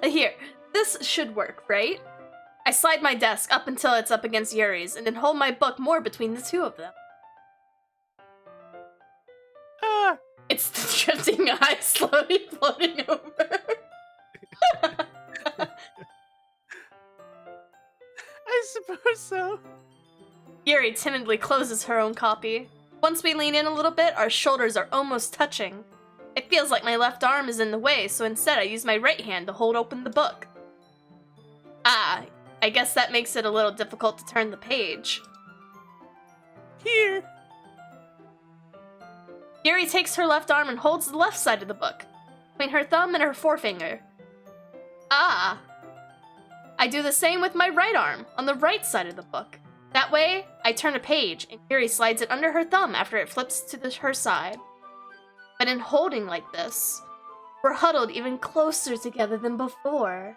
Here, this should work, right? I slide my desk up until it's up against Yuri's and then hold my book more between the two of them. It's the drifting eye slowly floating over. I suppose so. Yuri timidly closes her own copy. Once we lean in a little bit, our shoulders are almost touching. It feels like my left arm is in the way, so instead I use my right hand to hold open the book. I guess that makes it a little difficult to turn the page. Here. Yuri takes her left arm and holds the left side of the book, between her thumb and her forefinger. I do the same with my right arm, on the right side of the book. That way, I turn a page, and Yuri slides it under her thumb after it flips to her side. But in holding like this, we're huddled even closer together than before.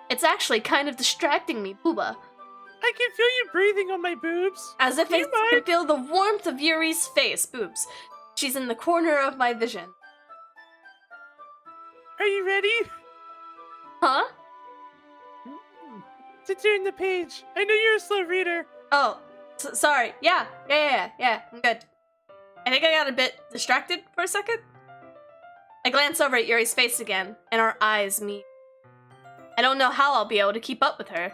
It's actually kind of distracting me, Booba. I can feel you breathing on my boobs. As if Do I you mind? can feel the warmth of Yuri's face, boobs. She's in the corner of my vision. Are you ready? Huh? To turn the page. I know you're a slow reader. Oh, sorry. Yeah, I'm good. I think I got a bit distracted for a second. I glance over at Yuri's face again, and our eyes meet. I don't know how I'll be able to keep up with her.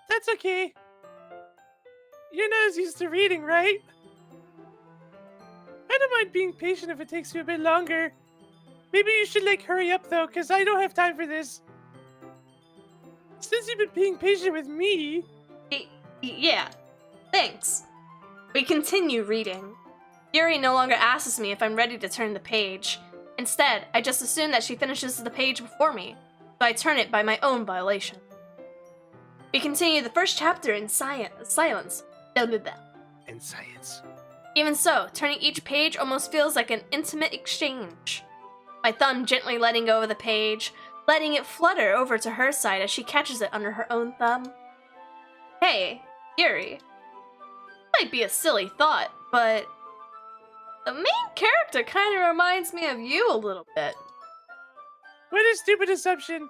That's okay. You're not as used to reading, right? I don't mind being patient if it takes you a bit longer. Maybe you should, hurry up, though, because I don't have time for this. Since you've been being patient with me... Yeah, thanks. We continue reading. Yuri no longer asks me if I'm ready to turn the page. Instead, I just assume that she finishes the page before me, so I turn it by my own violation. We continue the first chapter in silence. In science. Even so, turning each page almost feels like an intimate exchange. My thumb gently letting go of the page, letting it flutter over to her side as she catches it under her own thumb. Hey, Yuri. Might be a silly thought, but the main character kind of reminds me of you a little bit. What a stupid assumption.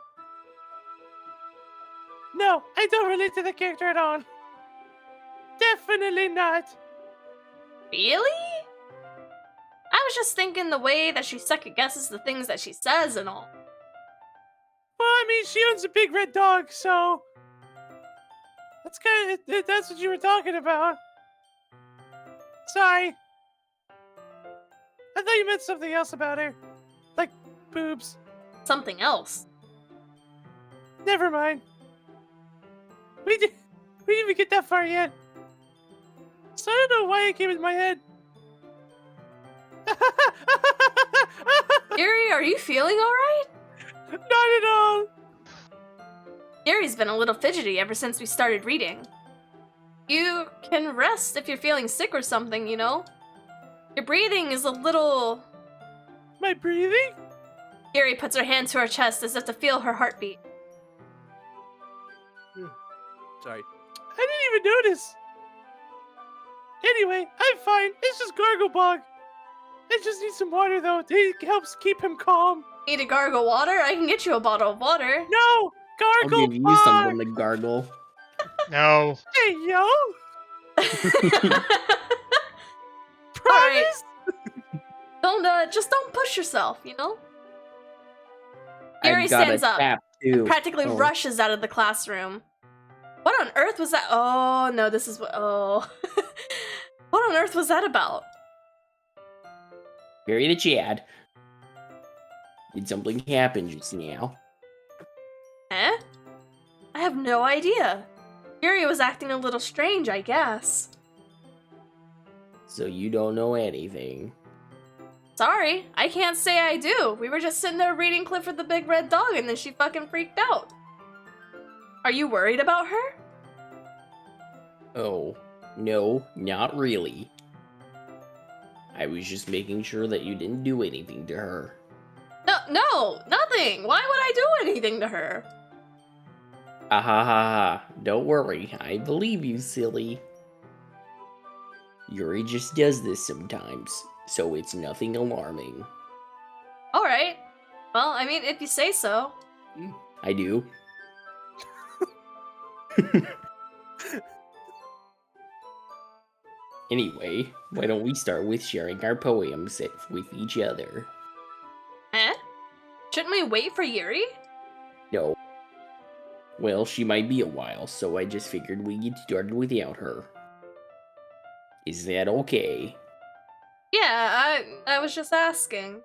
No, I don't relate to the character at all. Definitely not. Really? I was just thinking the way that she second guesses the things that she says and all. Well, I mean, she owns a big red dog, so... That's what you were talking about. Sorry. I thought you meant something else about her. Like boobs. Something else. Never mind. We didn't even get that far yet. So I don't know why it came in my head. Yuri, are you feeling alright? Not at all. Yuri's been a little fidgety ever since we started reading. You can rest if you're feeling sick or something, you know? Your breathing is a little... My breathing? Yuri puts her hand to her chest as if to feel her heartbeat. Sorry. I didn't even notice. Anyway, I'm fine. It's just gargle bog. I just need some water, though. It helps keep him calm. Need to gargle water? I can get you a bottle of water. No! I'll Gargle give you bar! something to gargle. No. Hey, yo! Alright. Promise? Just don't push yourself, you know? I Yuri got stands a up tap and too. practically Oh. rushes out of the classroom. What on earth was that? Oh, no, this is what. Oh. What on earth was that about? Bury the Chad. Did something happen just now? Eh? I have no idea. Yuri was acting a little strange, I guess. So you don't know anything. Sorry, I can't say I do. We were just sitting there reading Clifford the Big Red Dog and then she fucking freaked out. Are you worried about her? Oh, no, not really. I was just making sure that you didn't do anything to her. No, nothing. Why would I do anything to her? Ah ha ha ha. Don't worry, I believe you, silly. Yuri just does this sometimes, so it's nothing alarming. Alright. Well, I mean, if you say so. I do. Anyway, why don't we start with sharing our poems with each other? Eh? Shouldn't we wait for Yuri? No. Well, she might be a while, so I just figured we'd get started without her. Is that okay? Yeah, I was just asking.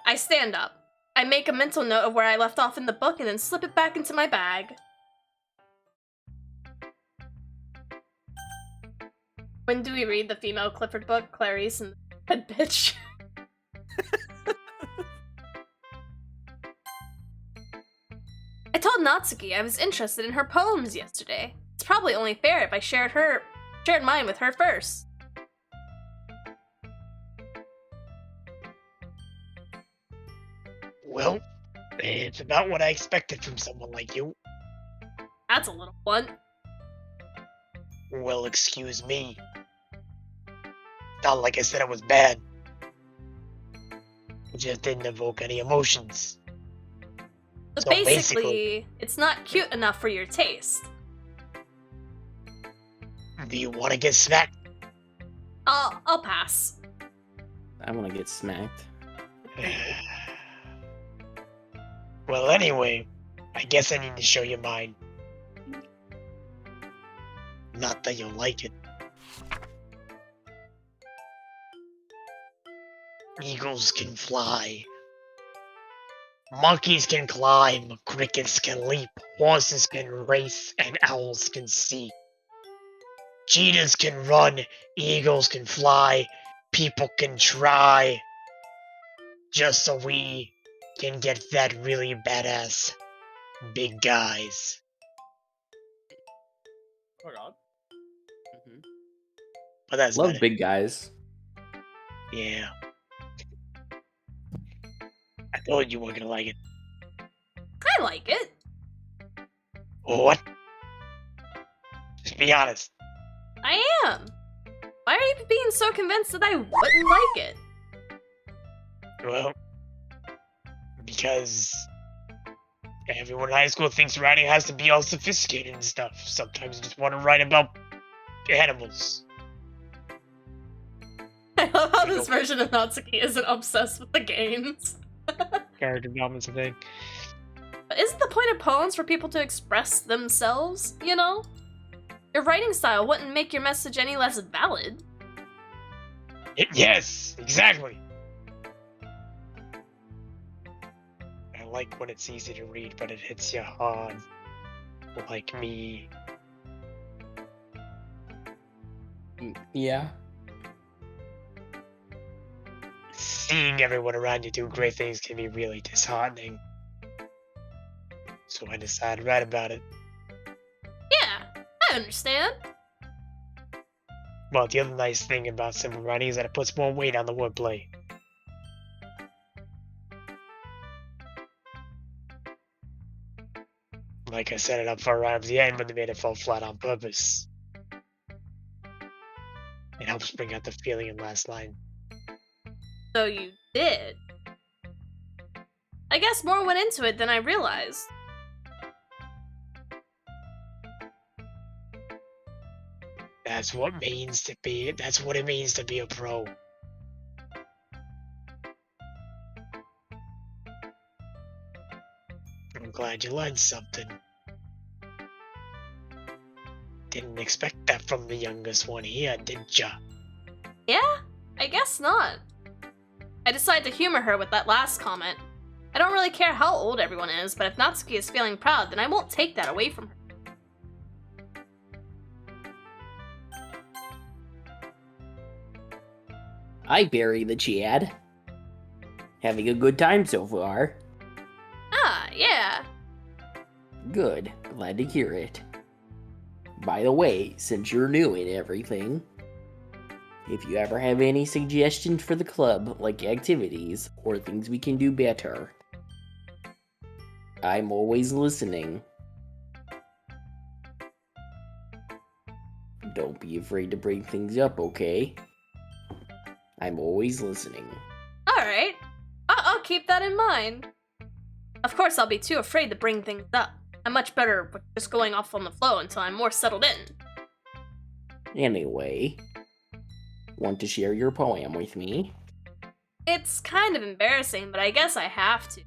I stand up. I make a mental note of where I left off in the book and then slip it back into my bag. When do we read the female Clifford book, Clarice and the Head Bitch? I told Natsuki I was interested in her poems yesterday. It's probably only fair if I shared mine with her first. Well, it's about what I expected from someone like you. That's a little blunt. Well, excuse me. Not like I said it was bad. It just didn't evoke any emotions. But So basically, it's not cute enough for your taste. Do you want to get smacked? I'll pass. I want to get smacked. Well, anyway, I guess I need to show you mine. Not that you'll like it. Eagles can fly. Monkeys can climb, crickets can leap, horses can race, and owls can see. Cheetahs can run, eagles can fly, people can try. Just so we can get that really badass big guys. Oh god. But that's Love about it. big guys. Yeah. I told you weren't gonna like it. I like it. What? Just be honest. I am. Why are you being so convinced that I wouldn't like it? Well, because everyone in high school thinks writing has to be all sophisticated and stuff. Sometimes you just want to write about animals. I love how this version of Natsuki isn't obsessed with the games. Character development's a thing. But isn't the point of poems for people to express themselves, you know? Your writing style wouldn't make your message any less valid. Yes, exactly. I like when it's easy to read, but it hits you hard. Like me. Yeah. Seeing everyone around you do great things can be really disheartening. So I decided to write about it. Yeah, I understand. Well, the other nice thing about simple writing is that it puts more weight on the wordplay. Like I set it up for rhymes the end, but they made it fall flat on purpose. It helps bring out the feeling in last line. So you did. I guess more went into it than I realized. That's what it means to be a pro. I'm glad you learned something. Didn't expect that from the youngest one here, did ya? Yeah? I guess not. I decided to humor her with that last comment. I don't really care how old everyone is, but if Natsuki is feeling proud, then I won't take that away from her. Hi, Barry the Chad. Having a good time so far? Ah, yeah. Good. Glad to hear it. By the way, since you're new and everything, if you ever have any suggestions for the club, like activities, or things we can do better, I'm always listening. Don't be afraid to bring things up, okay? I'm always listening. Alright. I'll keep that in mind. Of course, I'll be too afraid to bring things up. I'm much better with just going off on the flow until I'm more settled in. Anyway, want to share your poem with me? It's kind of embarrassing, but I guess I have to.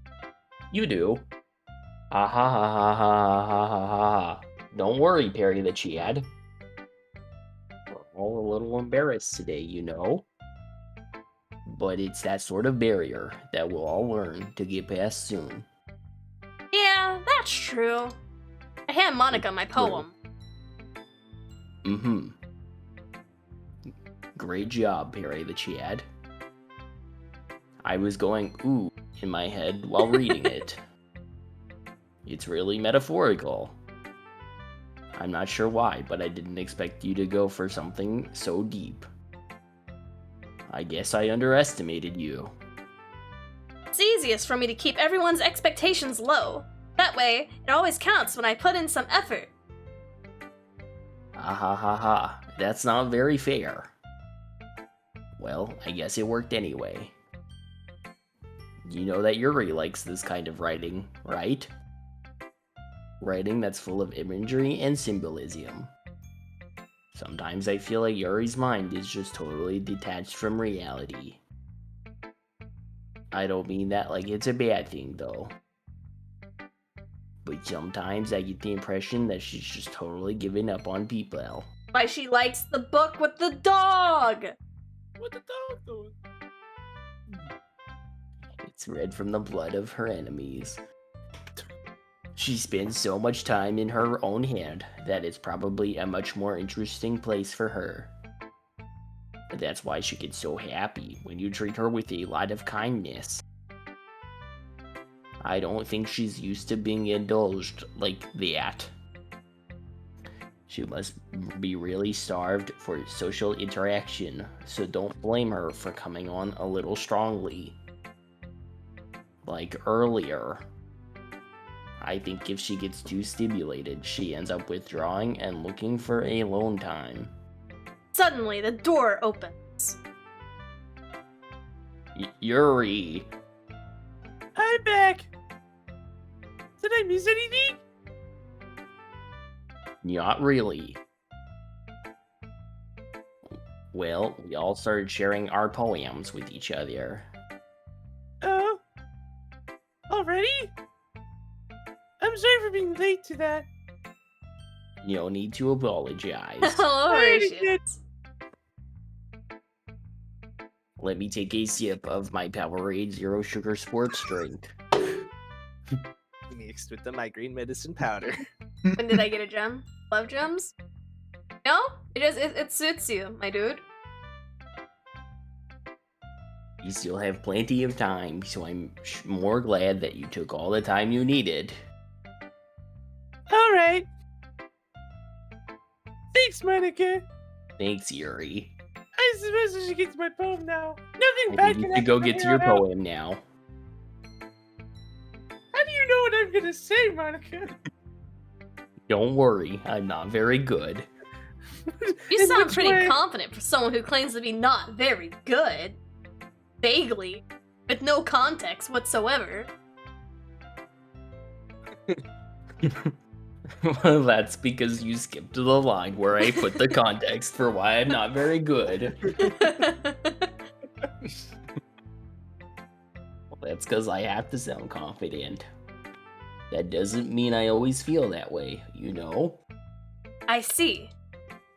You do. Ah ha ha ha ha ha ha ha. Don't worry, Perry the Chad. We're all a little embarrassed today, you know. But it's that sort of barrier that we'll all learn to get past soon. Yeah, that's true. I hand Monika my poem. Mm-hmm. Great job, Perry the Chad. I was going ooh in my head while reading it. It's really metaphorical. I'm not sure why, but I didn't expect you to go for something so deep. I guess I underestimated you. It's easiest for me to keep everyone's expectations low. That way, it always counts when I put in some effort. Ah ha ha ha. That's not very fair. Well, I guess it worked anyway. You know that Yuri likes this kind of writing, right? Writing that's full of imagery and symbolism. Sometimes I feel like Yuri's mind is just totally detached from reality. I don't mean that like it's a bad thing, though. But sometimes I get the impression that she's just totally given up on people. Why she likes the book with the dog! What the dog doing? It's red from the blood of her enemies. She spends so much time in her own head that it's probably a much more interesting place for her. That's why she gets so happy when you treat her with a lot of kindness. I don't think she's used to being indulged like that. She must be really starved for social interaction, so don't blame her for coming on a little strongly. Like earlier. I think if she gets too stimulated, she ends up withdrawing and looking for alone time. Suddenly, the door opens. Yuri! I'm back! Did I miss anything? Not really. Well, we all started sharing our poems with each other. Oh? Already? I'm sorry for being late to that. No need to apologize. Hello, Horatius. Let me take a sip of my Powerade Zero Sugar Sports drink. Mixed with the migraine medicine powder. When did I get a gem? Love gems? No? It suits you, my dude. You still have plenty of time, so I'm more glad that you took all the time you needed. Alright. Thanks, Monika. Thanks, Yuri. I suppose I should get to my poem now. Nothing I bad think can you should happen go from get to here your on out. poem now. How do you know what I'm gonna say, Monika? Don't worry, I'm not very good. You In sound which pretty way? confident for someone who claims to be not very good. Vaguely. With no context whatsoever. Well, that's because you skipped to the line where I put the context for why I'm not very good. Well, that's because I have to sound confident. That doesn't mean I always feel that way, you know? I see.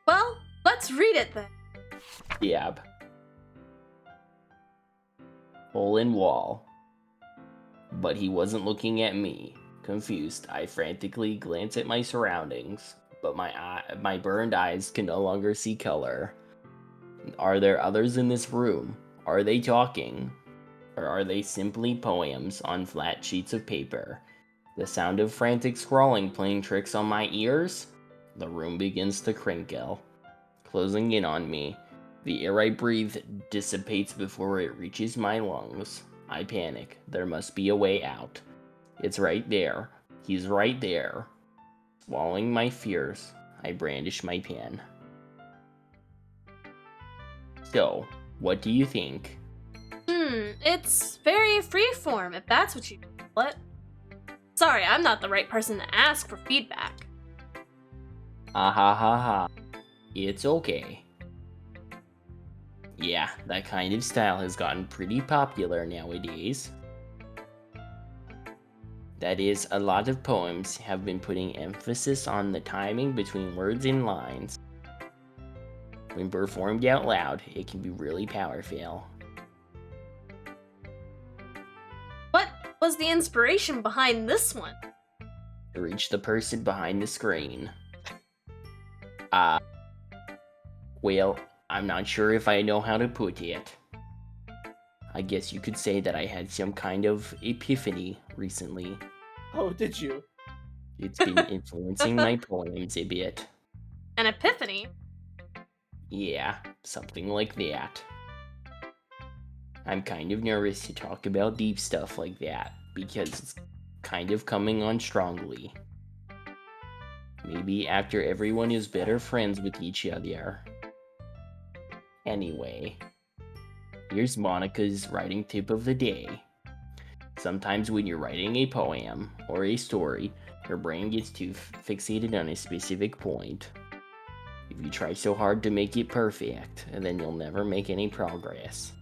Well, let's read it then. Yab. Hole in wall. But he wasn't looking at me. Confused, I frantically glance at my surroundings, but my burned eyes can no longer see color. Are there others in this room? Are they talking? Or are they simply poems on flat sheets of paper? The sound of frantic scrawling playing tricks on my ears? The room begins to crinkle, closing in on me. The air I breathe dissipates before it reaches my lungs. I panic. There must be a way out. It's right there. He's right there. Swallowing my fears, I brandish my pen. So, what do you think? It's very freeform, if that's what you call it. Sorry, I'm not the right person to ask for feedback. Ha ha ha. It's okay. Yeah, that kind of style has gotten pretty popular nowadays. That is, a lot of poems have been putting emphasis on the timing between words and lines. When performed out loud, it can be really powerful. What was the inspiration behind this one? To reach the person behind the screen. Well, I'm not sure if I know how to put it. I guess you could say that I had some kind of epiphany recently. Oh, did you? It's been influencing my poems a bit. An epiphany? Yeah, something like that. I'm kind of nervous to talk about deep stuff like that, because it's kind of coming on strongly. Maybe after everyone is better friends with each other. Anyway, here's Monica's writing tip of the day. Sometimes when you're writing a poem or a story, your brain gets too fixated on a specific point. If you try so hard to make it perfect, then you'll never make any progress.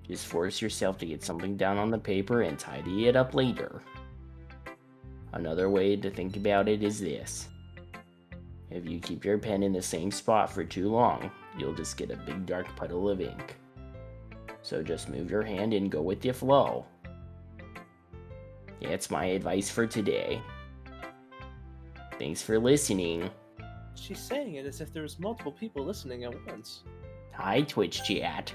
Just force yourself to get something down on the paper and tidy it up later. Another way to think about it is this. If you keep your pen in the same spot for too long, you'll just get a big dark puddle of ink. So just move your hand and go with the flow. That's my advice for today. Thanks for listening. She's saying it as if there was multiple people listening at once. Hi, Twitch chat.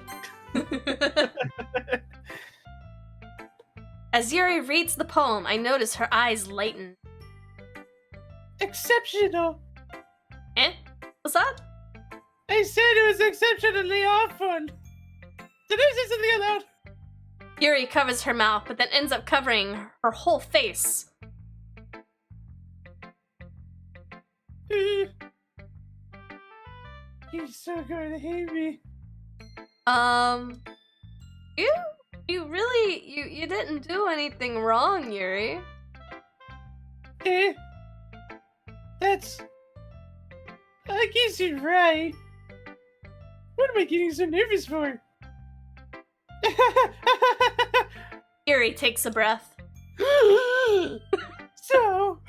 As Yuri reads the poem, I notice her eyes lighten. Exceptional! Eh? What's that? I said it was exceptionally awful! Did I say something aloud? Yuri covers her mouth, but then ends up covering her whole face. He's so going to hate me. You really, you didn't do anything wrong, Yuri. I guess you're right. What am I getting so nervous for? Yuri takes a breath. So,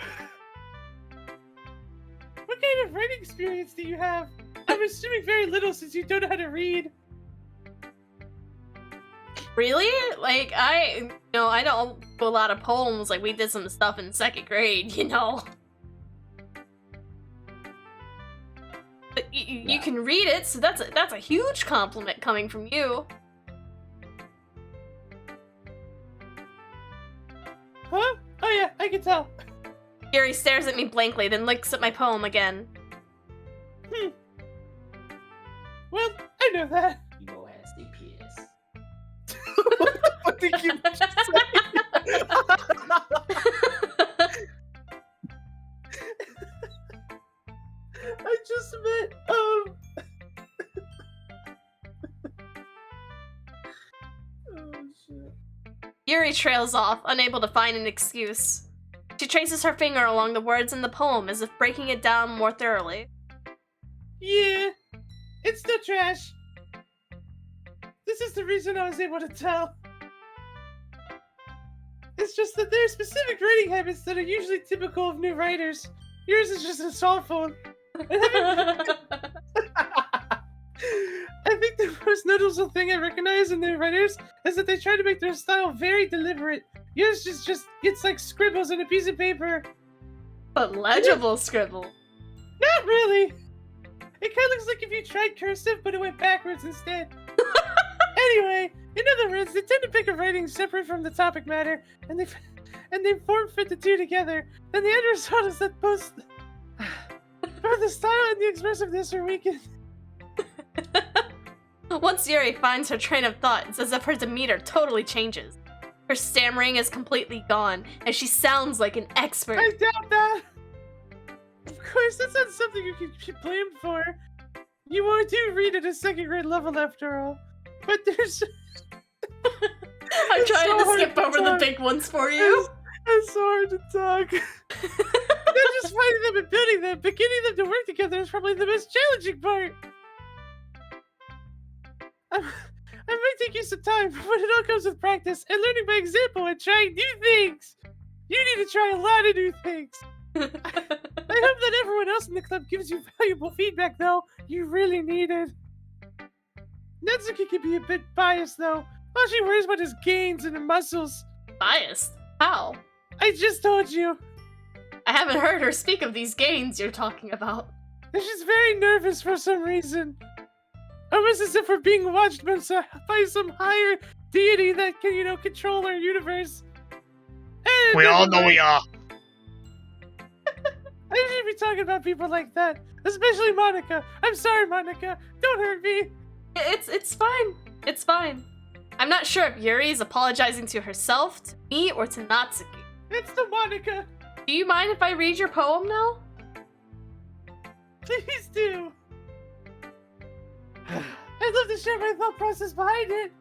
what kind of writing experience do you have? I'm assuming very little since you don't know how to read. Really? Like, I don't do a lot of poems. Like, we did some stuff in 2nd grade, you know? But you can read it, so that's a huge compliment coming from you. Huh? Oh yeah, I can tell. Yuri stares at me blankly, then looks at my poem again. Well, I know that. Kibo has the PS. What did you say? I just meant, oh shit. Yuri trails off, unable to find an excuse. She traces her finger along the words in the poem as if breaking it down more thoroughly. Yeah, it's still trash. This is the reason I was able to tell. It's just that there are specific writing habits that are usually typical of new writers. Yours is just a smartphone. I think the most noticeable thing I recognize in their writers is that they try to make their style very deliberate. Yours just it's like scribbles on a piece of paper. But legible scribble. Not really. It kind of looks like if you tried cursive, but it went backwards instead. Anyway, in other words, they tend to pick a writing separate from the topic matter, and they form fit the two together. And the end result is that both the style and the expressiveness are weakened. Once Yuri finds her train of thought, it's as if her demeanor totally changes. Her stammering is completely gone, and she sounds like an expert. I doubt that. Of course, that's not something you can be blamed for. You do read at a second grade level after all. But there's... I'm trying to skip over the big ones for you. It's so hard to talk. Not just finding them and building them, but getting them to work together is probably the most challenging part. I might take you some time, but it all comes with practice and learning by example and trying new things. You need to try a lot of new things. I hope that everyone else in the club gives you valuable feedback, though. You really need it. Natsuki can be a bit biased, though. All she worries about is gains and her muscles. Biased? How? I just told you. I haven't heard her speak of these gains you're talking about. And she's very nervous for some reason. Almost as if we're being watched by some higher deity that can, control our universe. And We all know we are. I shouldn't be talking about people like that, especially Monika. I'm sorry, Monika. Don't hurt me. It's fine. It's fine. I'm not sure if Yuri is apologizing to herself, to me, or to Natsuki. It's to Monika. Do you mind if I read your poem now? Please do. I'd love to share my thought process behind it.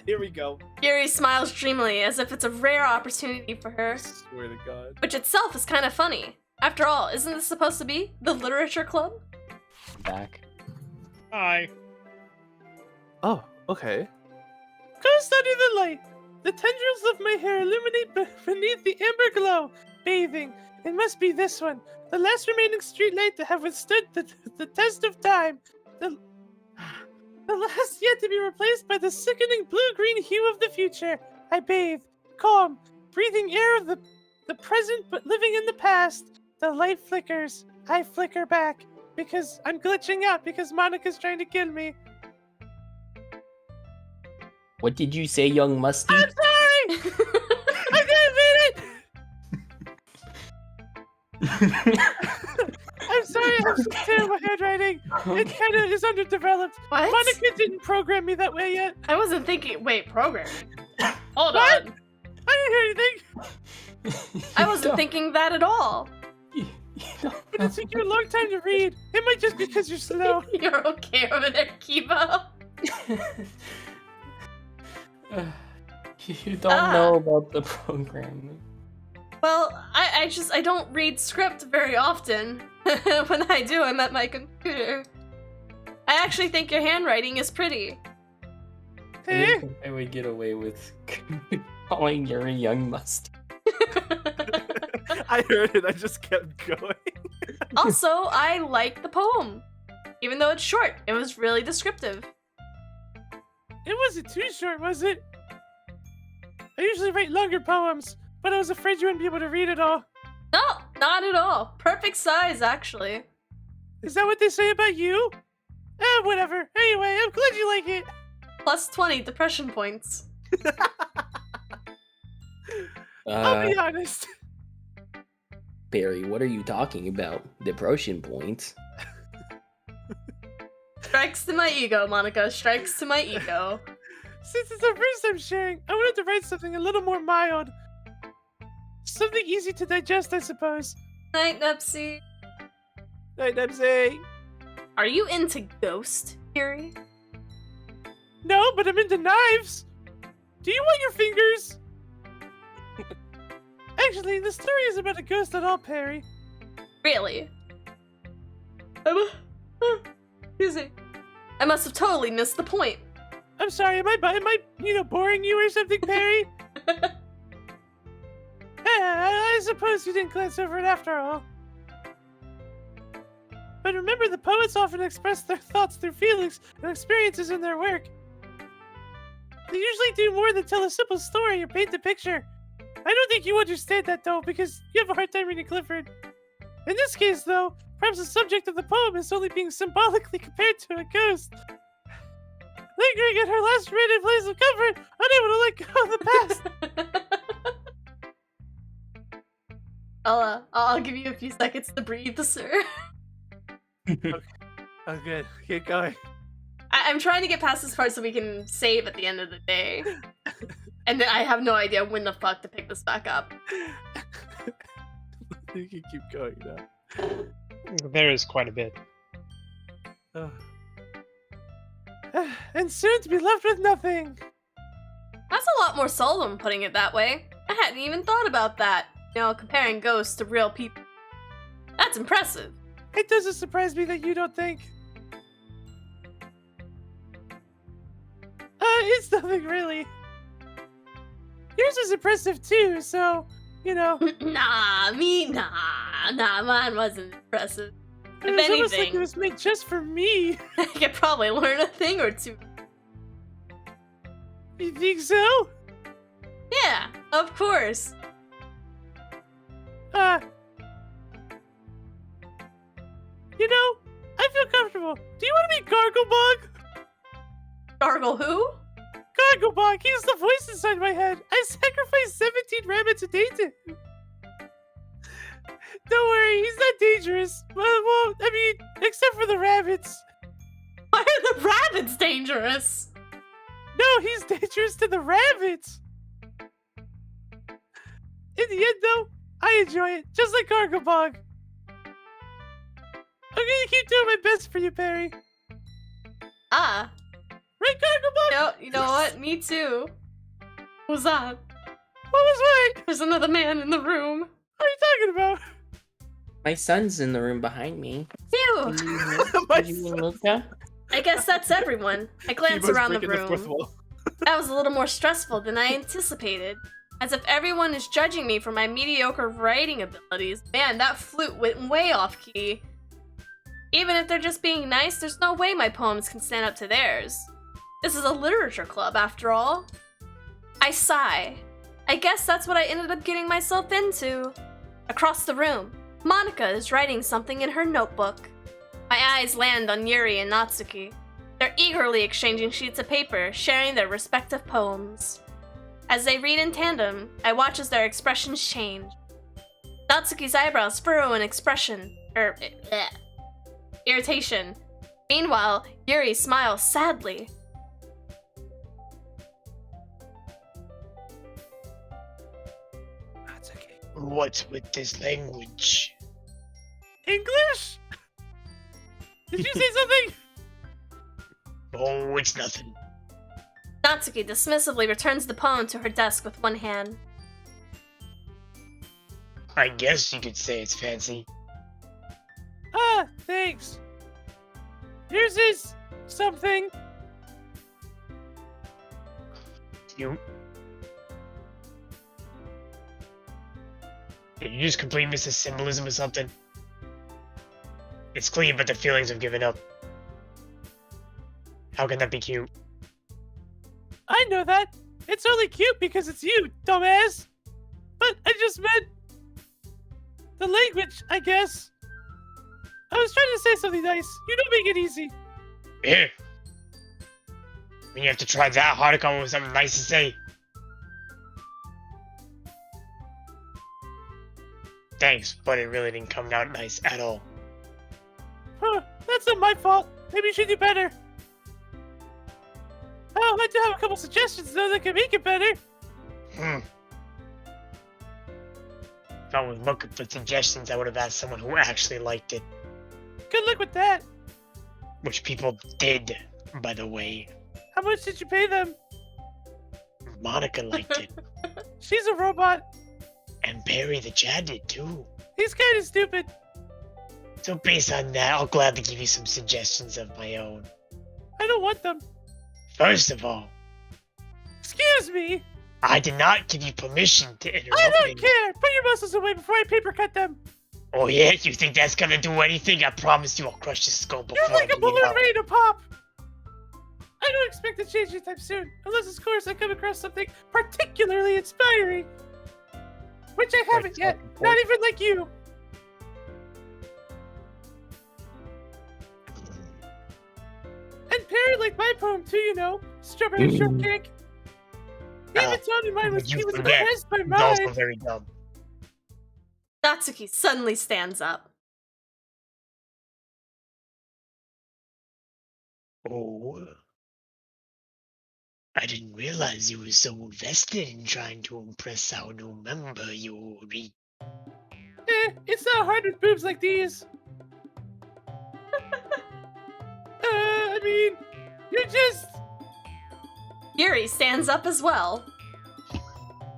Here we go. Yuri smiles dreamily as if it's a rare opportunity for her. I swear to God. Which itself is kind of funny. After all, isn't this supposed to be the literature club? Back. Hi. Oh, okay. Ghost under the light. The tendrils of my hair illuminate beneath the amber glow. Bathing. It must be this one. The last remaining street light to have withstood the test of time. The last yet to be replaced by the sickening blue-green hue of the future. I bathe, calm, breathing air of the present but living in the past. The light flickers. I flicker back. Because I'm glitching out because Monika's trying to kill me. What did you say, young musty? I'm sorry! I didn't mean it! I'm sorry, I have some terrible handwriting. It kind of is underdeveloped. What? Monika didn't program me that way yet. I wasn't thinking. Wait, programming. Hold What? on. I didn't hear anything. I wasn't thinking that at all. But it took you a long time to read. It might just be because you're slow. You're okay over there, Kibo. You don't know about the programming. Well, I don't read script very often. When I do, I'm at my computer. I actually think your handwriting is pretty. I didn't think I would get away with calling Yuri young musty. I heard it, I just kept going. Also, I like the poem. Even though it's short, it was really descriptive. It wasn't too short, was it? I usually write longer poems, but I was afraid you wouldn't be able to read it all. No, not at all. Perfect size, actually. Is that what they say about you? Whatever. Anyway, I'm glad you like it. Plus 20 depression points. I'll be honest. Barry, what are you talking about? Depression points? Strikes to my ego, Monika. Strikes to my ego. Since it's the first time sharing, I wanted to write something a little more mild. Something easy to digest, I suppose. Night, Nepsy. Night, Dempsey. Are you into Ghost, Yuri? No, but I'm into knives. Do you want your fingers? Actually, the story is about a ghost at all, Perry. Really? Excuse me. I must have totally missed the point. I'm sorry, am I boring you or something, Perry? I suppose you didn't glance over it after all. But remember, the poets often express their thoughts through feelings and experiences in their work. They usually do more than tell a simple story or paint a picture. I don't think you understand that, though, because you have a hard time reading Clifford. In this case, though, perhaps the subject of the poem is only being symbolically compared to a ghost. Lingering in her last rated place of comfort, unable to let go of the past. I'll give you a few seconds to breathe, sir. Oh, good. Keep going. I'm trying to get past this part so we can save at the end of the day. And then I have no idea when the fuck to pick this back up. You can keep going now. There is quite a bit. And soon to be left with nothing. That's a lot more solemn, putting it that way. I hadn't even thought about that. Comparing ghosts to real people. That's impressive. It doesn't surprise me that you don't think. It's nothing really. Yours is impressive too, so, Nah, mine wasn't impressive. If It was almost like anything, it was made just for me. I could probably learn a thing or two. You think so? Yeah, of course. I feel comfortable. Do you want to meet Garglebog? Gargle who? Garglebog, he's the voice inside my head. I sacrifice 17 rabbits a day to him. Don't worry, he's not dangerous. Well, except for the rabbits. Why are the rabbits dangerous? No, he's dangerous to the rabbits. In the end, though, I enjoy it, just like Garglebog. I'm gonna keep doing my best for you, Perry. Ah. Right, Garglebog? No, you know what? Me too. What was that? What was right? There's another man in the room. What are you talking about? My son's in the room behind me. Phew. Did you mean Luca? I guess that's everyone. I glance Kibo's around the breaking fourth room. wall. That was a little more stressful than I anticipated. As if everyone is judging me for my mediocre writing abilities. Man, that flute went way off key. Even if they're just being nice, there's no way my poems can stand up to theirs. This is a literature club, after all. I sigh. I guess that's what I ended up getting myself into. Across the room, Monica is writing something in her notebook. My eyes land on Yuri and Natsuki. They're eagerly exchanging sheets of paper, sharing their respective poems. As they read in tandem, I watch as their expressions change. Natsuki's eyebrows furrow in irritation. Meanwhile, Yuri smiles sadly. That's okay. What's with this language? English? Did you say something? Oh, it's nothing. Natsuki dismissively returns the poem to her desk with one hand. I guess you could say it's fancy. Thanks. Yours is something. You? Did you just completely miss the symbolism or something? It's clean, but the feelings have given up. How can that be cute? I know that. It's only cute because it's you, dumbass. But I just meant the language, I guess. I was trying to say something nice. You don't make it easy. Here. When you have to try that hard to come up with something nice to say. Thanks, but it really didn't come out nice at all. Huh, that's not my fault. Maybe you should do better. Oh, I do have a couple suggestions, though, that can make it better. If I was looking for suggestions, I would have asked someone who actually liked it. Good luck with that. Which people did, by the way. How much did you pay them? Monica liked it. She's a robot. And Barry the Chad did too. He's kind of stupid. So based on that, I'll gladly give you some suggestions of my own. I don't want them. First of all, Excuse me. I did not give you permission to interrupt I don't me. care. Put your muscles away before I paper cut them. Oh yeah? You think that's gonna do anything? I promise you I'll crush your skull before You're like I a get balloon out. ready to pop. I don't expect to change anytime soon, unless of course I come across something particularly inspiring. Which I haven't yet, not even like you. And Perry liked my poem too, you know. Strawberry shortcake. He even told me mine was, he was impressed by He's also mine. very dumb. Natsuki suddenly stands up. Oh. I didn't realize you were so invested in trying to impress our new member, Yuri. It's not hard with boobs like these. I mean, you're just... Yuri stands up as well.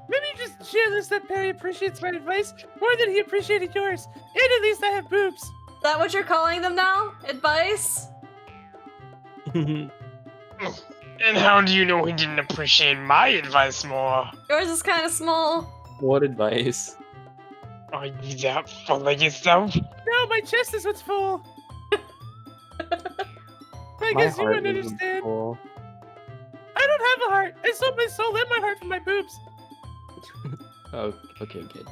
Maybe you're just jealous that Perry appreciates my advice more than he appreciated yours. And at least I have boobs. Is that what you're calling them now? Advice? And how do you know he didn't appreciate my advice more? Yours is kind of small. What advice? Are you that full of yourself? No, my chest is what's full. I My guess you heart wouldn't isn't understand. full. I don't have a heart. I sold my soul and my heart for my boobs. Oh, okay, good.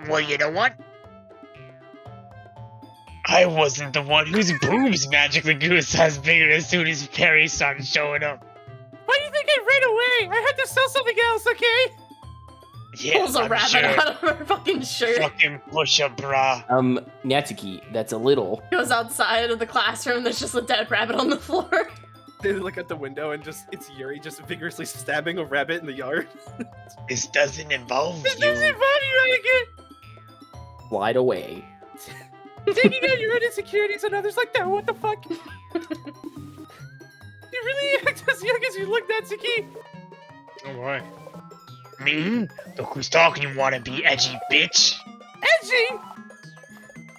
Well, you know what? I wasn't the one whose boobs magically grew size bigger as soon as Perry started showing up. Why do you think I ran away? I had to sell something else, okay? Yeah, Pulls a I'm rabbit sure. out of her fucking shirt. Fucking push-up bra. Natsuki, that's a little. Goes outside of the classroom. There's just a dead rabbit on the floor. They look at the window and it's Yuri just vigorously stabbing a rabbit in the yard. This doesn't involve This you. doesn't involve you, Anakin. Slide away. Taking out your own insecurities on others like that, what the fuck? You really act as young as you look, Natsuki. Oh boy. Me? Look who's talking, you wanna be edgy bitch? Edgy?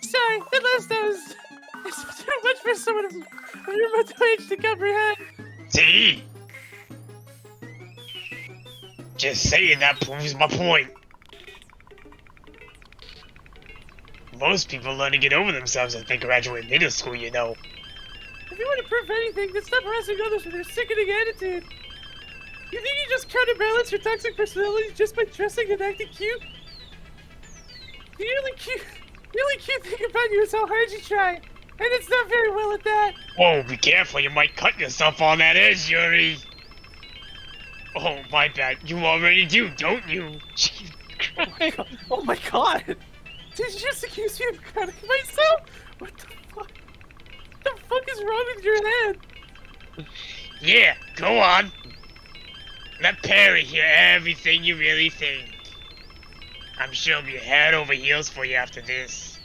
Sorry, that last was... It's too much for someone of your mental age to comprehend. See? Just saying that proves my point. Most people learn to get over themselves as they graduate middle school, you know. If you want to prove anything, then stop harassing others with your sickening attitude. You think you just counterbalance your toxic personality just by dressing and acting cute? The only cute thing about you is how hard you try, and it's not very well at that. Whoa, be careful, you might cut yourself on that edge, Yuri. Oh, my bad. You already do, don't you? Jesus Christ. Oh my god! Did you just accuse me of cutting myself? What the fuck? What the fuck is wrong with your head? Yeah, go on. Let Perry hear everything you really think. I'm sure he'll be head over heels for you after this.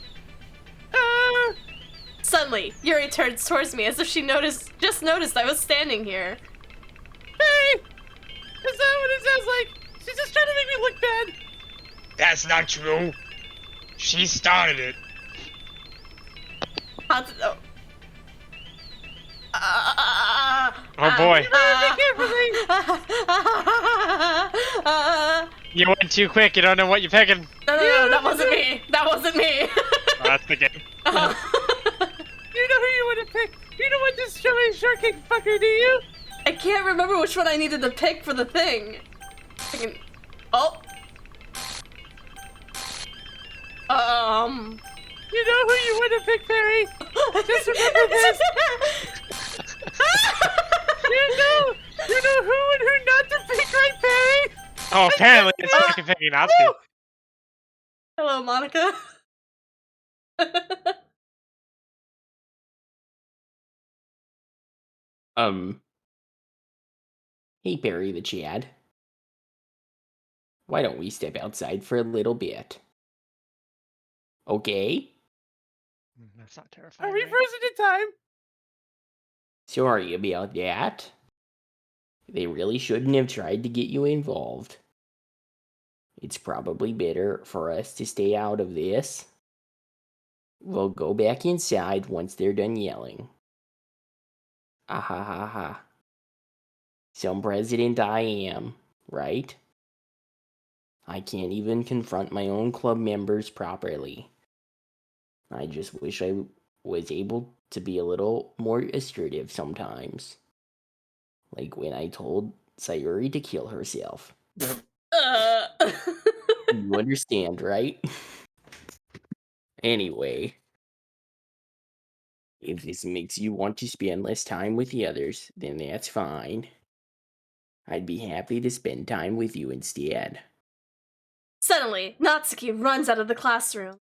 Suddenly, Yuri turns towards me as if she just noticed I was standing here. Hey! Is that what it sounds like? She's just trying to make me look bad. That's not true. She started it. Oh boy. You went too quick, you don't know what you're picking. No, that wasn't me. That wasn't me. Oh, that's the game. You know who you want to pick. You don't want this strawberry shortcake fucker, do you? I can't remember which one I needed to pick for the thing. Oh. You know who you want to pick, Perry. Just remember this. You know who and who not to pick, right, Perry? Oh, apparently it's fucking picking Natsuki. Hello, Monica. Hey, Barry the Chad. Why don't we step outside for a little bit? Okay? That's not terrifying. Are we right? frozen in time? Sorry about that. They really shouldn't have tried to get you involved. It's probably better for us to stay out of this. We'll go back inside once they're done yelling. Ah ha ha ha. Some president I am, right? I can't even confront my own club members properly. I just wish I was able to be a little more assertive sometimes. Like when I told Sayori to kill herself. You understand, right? Anyway, if this makes you want to spend less time with the others, then that's fine. I'd be happy to spend time with you instead. Suddenly, Natsuki runs out of the classroom.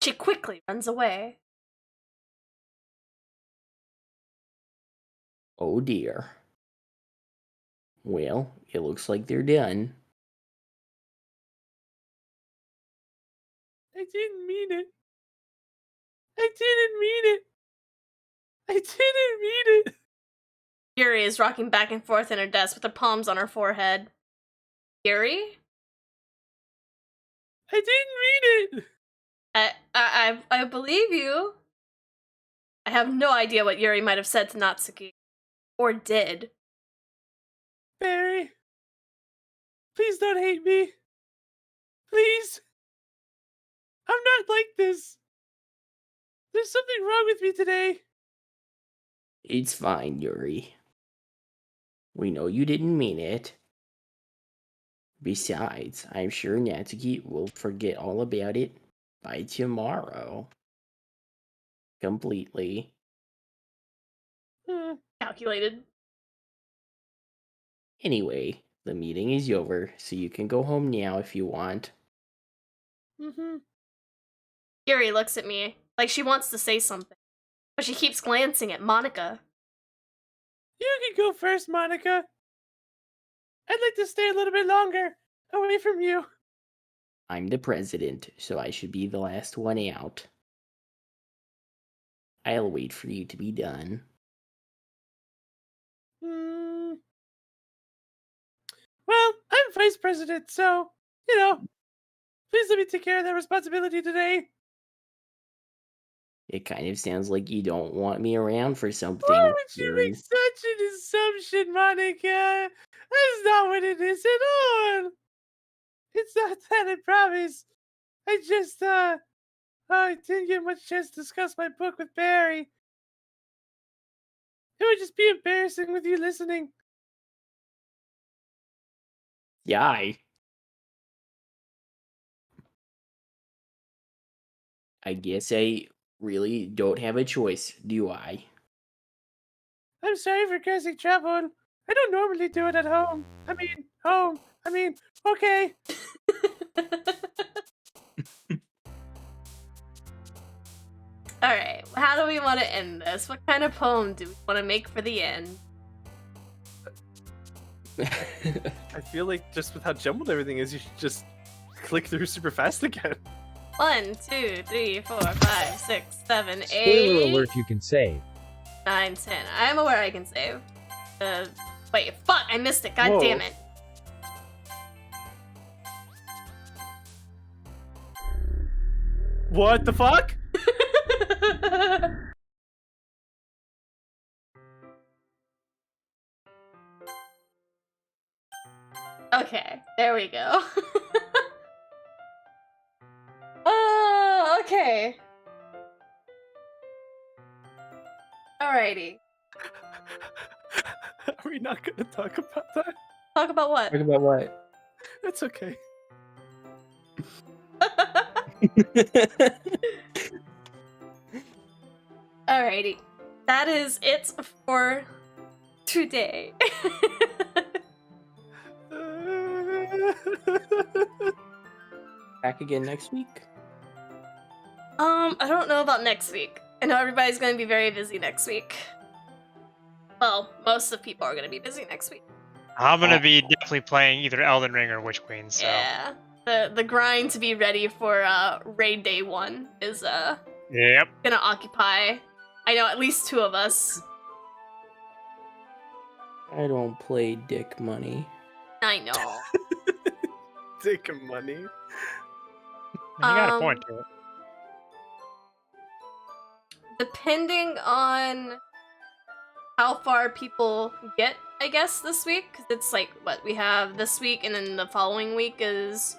She quickly runs away. Oh dear. Well, it looks like they're done. I didn't mean it. I didn't mean it. I didn't mean it. Yuri is rocking back and forth in her desk with her palms on her forehead. Yuri? I didn't mean it. I believe you. I have no idea what Yuri might have said to Natsuki. Or did. Barry, please don't hate me. Please. I'm not like this. There's something wrong with me today. It's fine, Yuri. We know you didn't mean it. Besides, I'm sure Natsuki will forget all about it by tomorrow. Completely. Calculated. Anyway, the meeting is over, so you can go home now if you want. Yuri looks at me, like she wants to say something. But she keeps glancing at Monika. You can go first, Monika. I'd like to stay a little bit longer, away from you. I'm the president, so I should be the last one out. I'll wait for you to be done. Well, I'm vice president, so, you know, please let me take care of that responsibility today. It kind of sounds like you don't want me around for something. Why would you make such an assumption, Monika? That's not what it is at all. It's not that, I promise. I just, I didn't get much chance to discuss my book with Barry. It would just be embarrassing with you listening. Yai. I guess I really don't have a choice, do I? I'm sorry for causing trouble. I don't normally do it at home. Home. Okay. Alright, how do we want to end this? What kind of poem do we want to make for the end? I feel like just with how jumbled everything is, you should just click through super fast again. 1, 2, 3, 4, 5, 6, 7, 8. Spoiler alert, you can save. 9, 10. I'm aware I can save. Wait, fuck, I missed it. God Whoa. damn it. What the fuck? Okay, there we go. Okay. Alrighty. Are we not gonna talk about that? Talk about what? Talk about what? It's okay. Alrighty. That is it for today. Back again next week? I don't know about next week. I know everybody's gonna be very busy next week. Well, most of the people are gonna be busy next week. I'm gonna be definitely playing either Elden Ring or Witch Queen, so. Yeah. The grind to be ready for raid day 1 is Yep. gonna occupy, I know, at least 2 of us. I don't play dick money. I know. Dick money. You got a point to it. Depending on how far people get, I guess, this week, because it's like, what, we have this week, and then the following week is...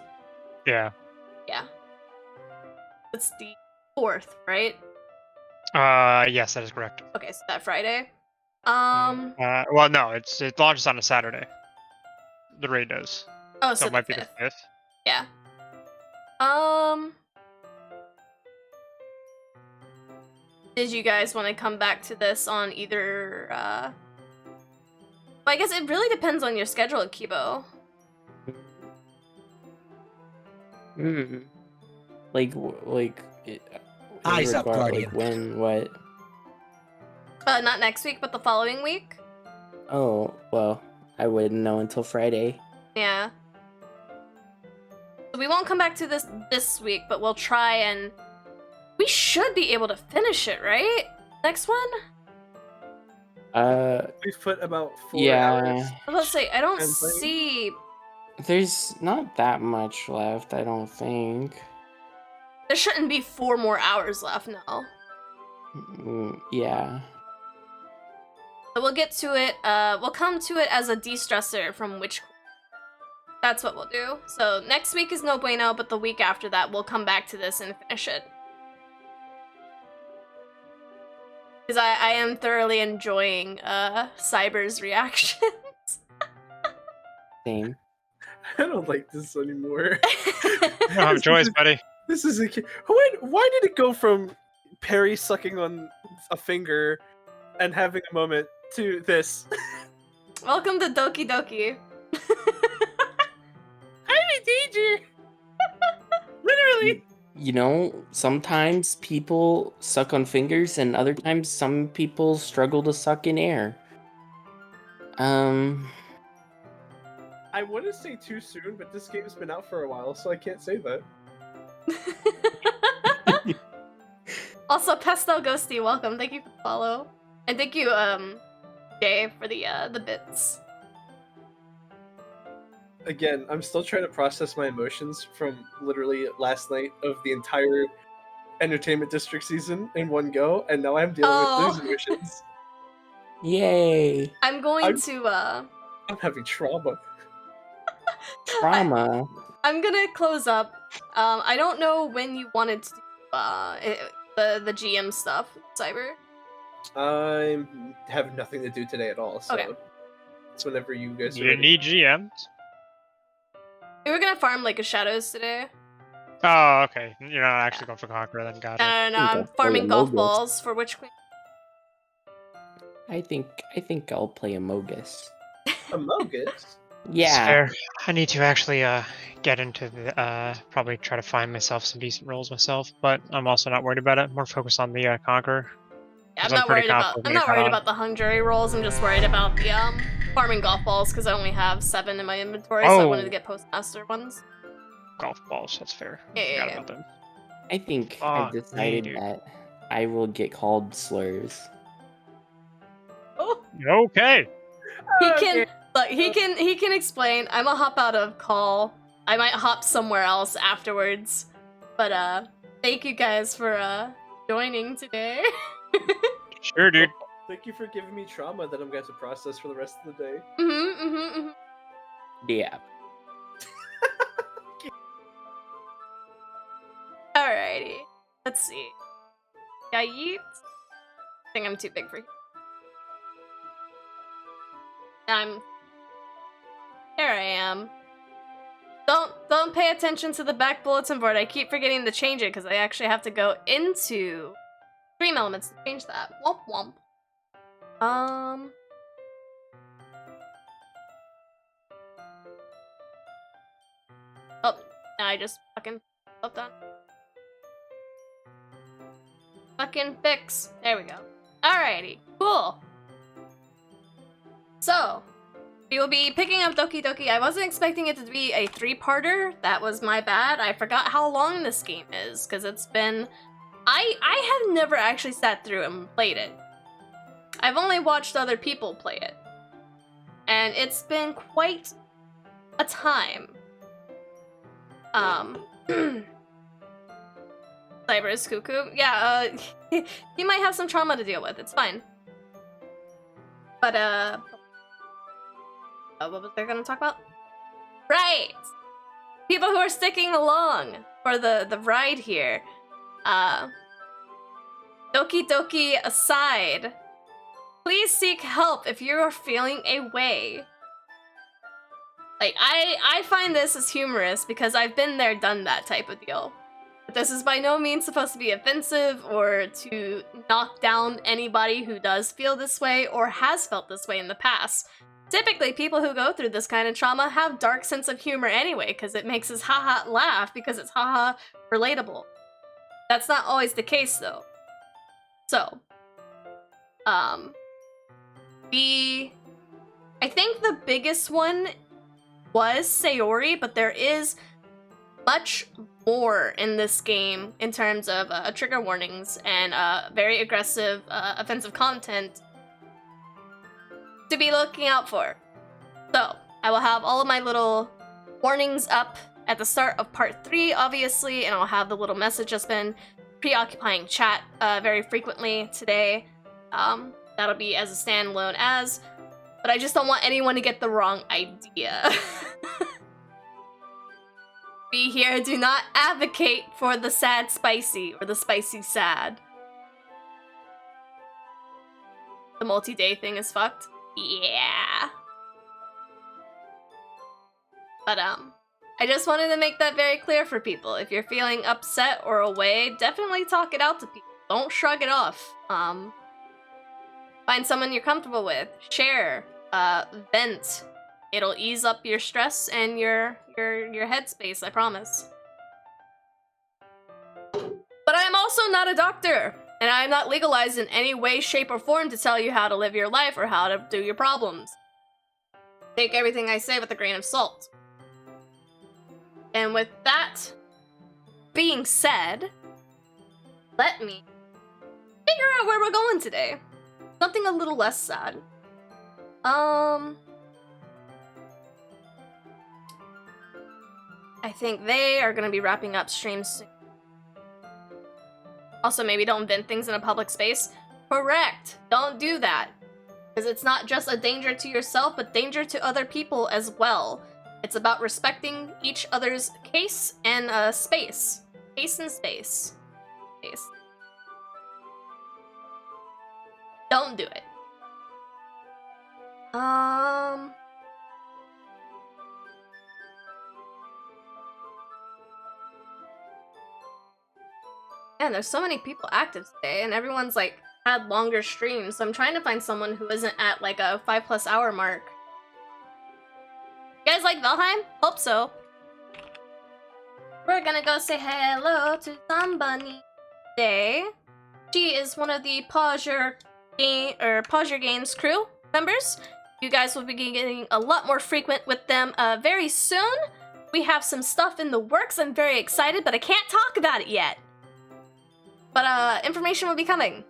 Yeah. Yeah. It's the 4th, right? Yes, that is correct. Okay, so that Friday. Well, no, it launches on a Saturday. The raid does. Oh, So so it might the be 5th. the 5th. Yeah. Did you guys want to come back to this on either, Well, I guess it really depends on your schedule, Kibo. Eyes up, Guardian. Like when, what? Not next week, but the following week? Oh, well, I wouldn't know until Friday. Yeah. So we won't come back to this week, but we'll try and... We should be able to finish it, right? Next one? We've put about 4 yeah. hours. I was about to say, I don't I'm playing. see... There's not that much left, I don't think. There shouldn't be 4 more hours left, no. Yeah. So we'll get to it, we'll come to it as a de-stressor from which... That's what we'll do. So next week is no bueno, but the week after that, we'll come back to this and finish it. Because I am thoroughly enjoying, Cyber's reactions. Same. I don't like this anymore. You don't have a choice, buddy. This is a... Why did it go from Perry sucking on a finger and having a moment to this? Welcome to Doki Doki. I'm in danger. Literally. You know, sometimes people suck on fingers, and other times some people struggle to suck in air. I want to say too soon, but this game's been out for a while, so I can't say that. Also, Pesto Ghosty, welcome. Thank you for the follow. And thank you, Jay, for the bits. Again, I'm still trying to process my emotions from literally last night of the entire Entertainment District season in one go, and now I'm dealing with those emotions. Yay! I'm going to, I'm having trauma. Trauma. I'm gonna close up. I don't know when you wanted to do, the GM stuff, Cyber. I have nothing to do today at all, so Okay. it's whenever you guys are You ready. need GMs? We were gonna farm like a shadows today. Oh, okay. You're not actually going for Conqueror then, got it. No, I'm Okay. farming Oh, golf Mogus. balls for Witch Queen. I think I'll play Amogus. Amogus? Yeah. Fair. I need to actually get into the probably try to find myself some decent roles myself, but I'm also not worried about it. More focused on the Conqueror. Yeah, I'm 'Cause not pretty worried about. confident I'm when not I cut worried on. about the hung jury rolls. I'm just worried about the farming golf balls because I only have 7 in my inventory, so I wanted to Oh. get postmaster ones. Golf balls, that's fair. Yeah. Forgot about them. I think I've Fuck me, decided dude. that I will get called slurs. Oh, Okay. he can. Look, he can explain. I'm gonna hop out of call. I might hop somewhere else afterwards. But thank you guys for joining today. Sure, dude. Thank you for giving me trauma that I'm going to process for the rest of the day. Yeah. Alrighty. Let's see. Yeah, yeet. I think I'm too big for you. Here I am. Don't pay attention to the back bulletin board. I keep forgetting to change it because I actually have to go into Stream Elements to change that. Womp womp. Oh, now I just fucking flipped on. Fucking fix. There we go. Alrighty, cool. So, we will be picking up Doki Doki. I wasn't expecting it to be a 3-parter. That was my bad. I forgot how long this game is, because it's been... I have never actually sat through and played it. I've only watched other people play it. and it's been quite a time. Cyber is cuckoo. Yeah, he might have some trauma to deal with. It's fine. But, what was I gonna talk about? Right! People who are sticking along for the ride here. Doki Doki aside, please seek help if you are feeling a way. Like, I find this as humorous because I've been there, done that type of deal. But this is by no means supposed to be offensive or to knock down anybody who does feel this way or has felt this way in the past. Typically, people who go through this kind of trauma have dark sense of humor anyway, because it makes us haha laugh because it's haha relatable. That's not always the case though. So, I think the biggest one was Sayori, but there is much more in this game in terms of trigger warnings and very aggressive, offensive content to be looking out for. So, I will have all of my little warnings up at the start of part 3, obviously, and I'll have the little message that's been preoccupying chat very frequently today. That'll be as a standalone as, but I just don't want anyone to get the wrong idea. We here do not advocate for the sad spicy or the spicy sad. The multi-day thing is fucked. Yeah. But I just wanted to make that very clear for people. If you're feeling upset or away, definitely talk it out to people. Don't shrug it off. Find someone you're comfortable with. Share. Vent. It'll ease up your stress and your headspace, I promise. But I am also not a doctor, and I am not legalized in any way, shape, or form to tell you how to live your life or how to do your problems. Take everything I say with a grain of salt. And with that being said, let me figure out where we're going today. Something a little less sad. I think they are gonna be wrapping up streams soon. Also, maybe don't vent things in a public space. Correct! Don't do that. Because it's not just a danger to yourself, but danger to other people as well. It's about respecting each other's case and space. Case and space. Space. Don't do it. Man, there's so many people active today, and everyone's like had longer streams, so I'm trying to find someone who isn't at like a 5+ hour mark. You guys like Valheim? Hope so. We're gonna go say hello to somebody today. She is one of the Pause Your Games crew members. You guys will be getting a lot more frequent with them very soon. We have some stuff in the works. I'm very excited, but I can't talk about it yet. But information will be coming.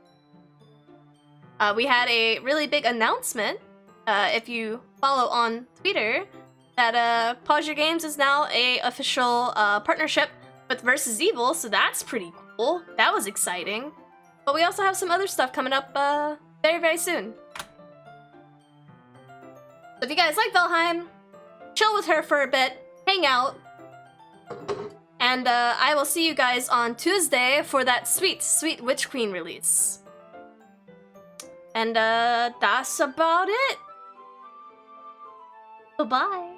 We had a really big announcement, if you follow on Twitter, that Pause Your Games is now a official partnership with Versus Evil, so that's pretty cool. That was exciting. But we also have some other stuff coming up very, very soon. So if you guys like Valheim, chill with her for a bit, hang out, and I will see you guys on Tuesday for that sweet, sweet Witch Queen release. And that's about it. Bye-bye.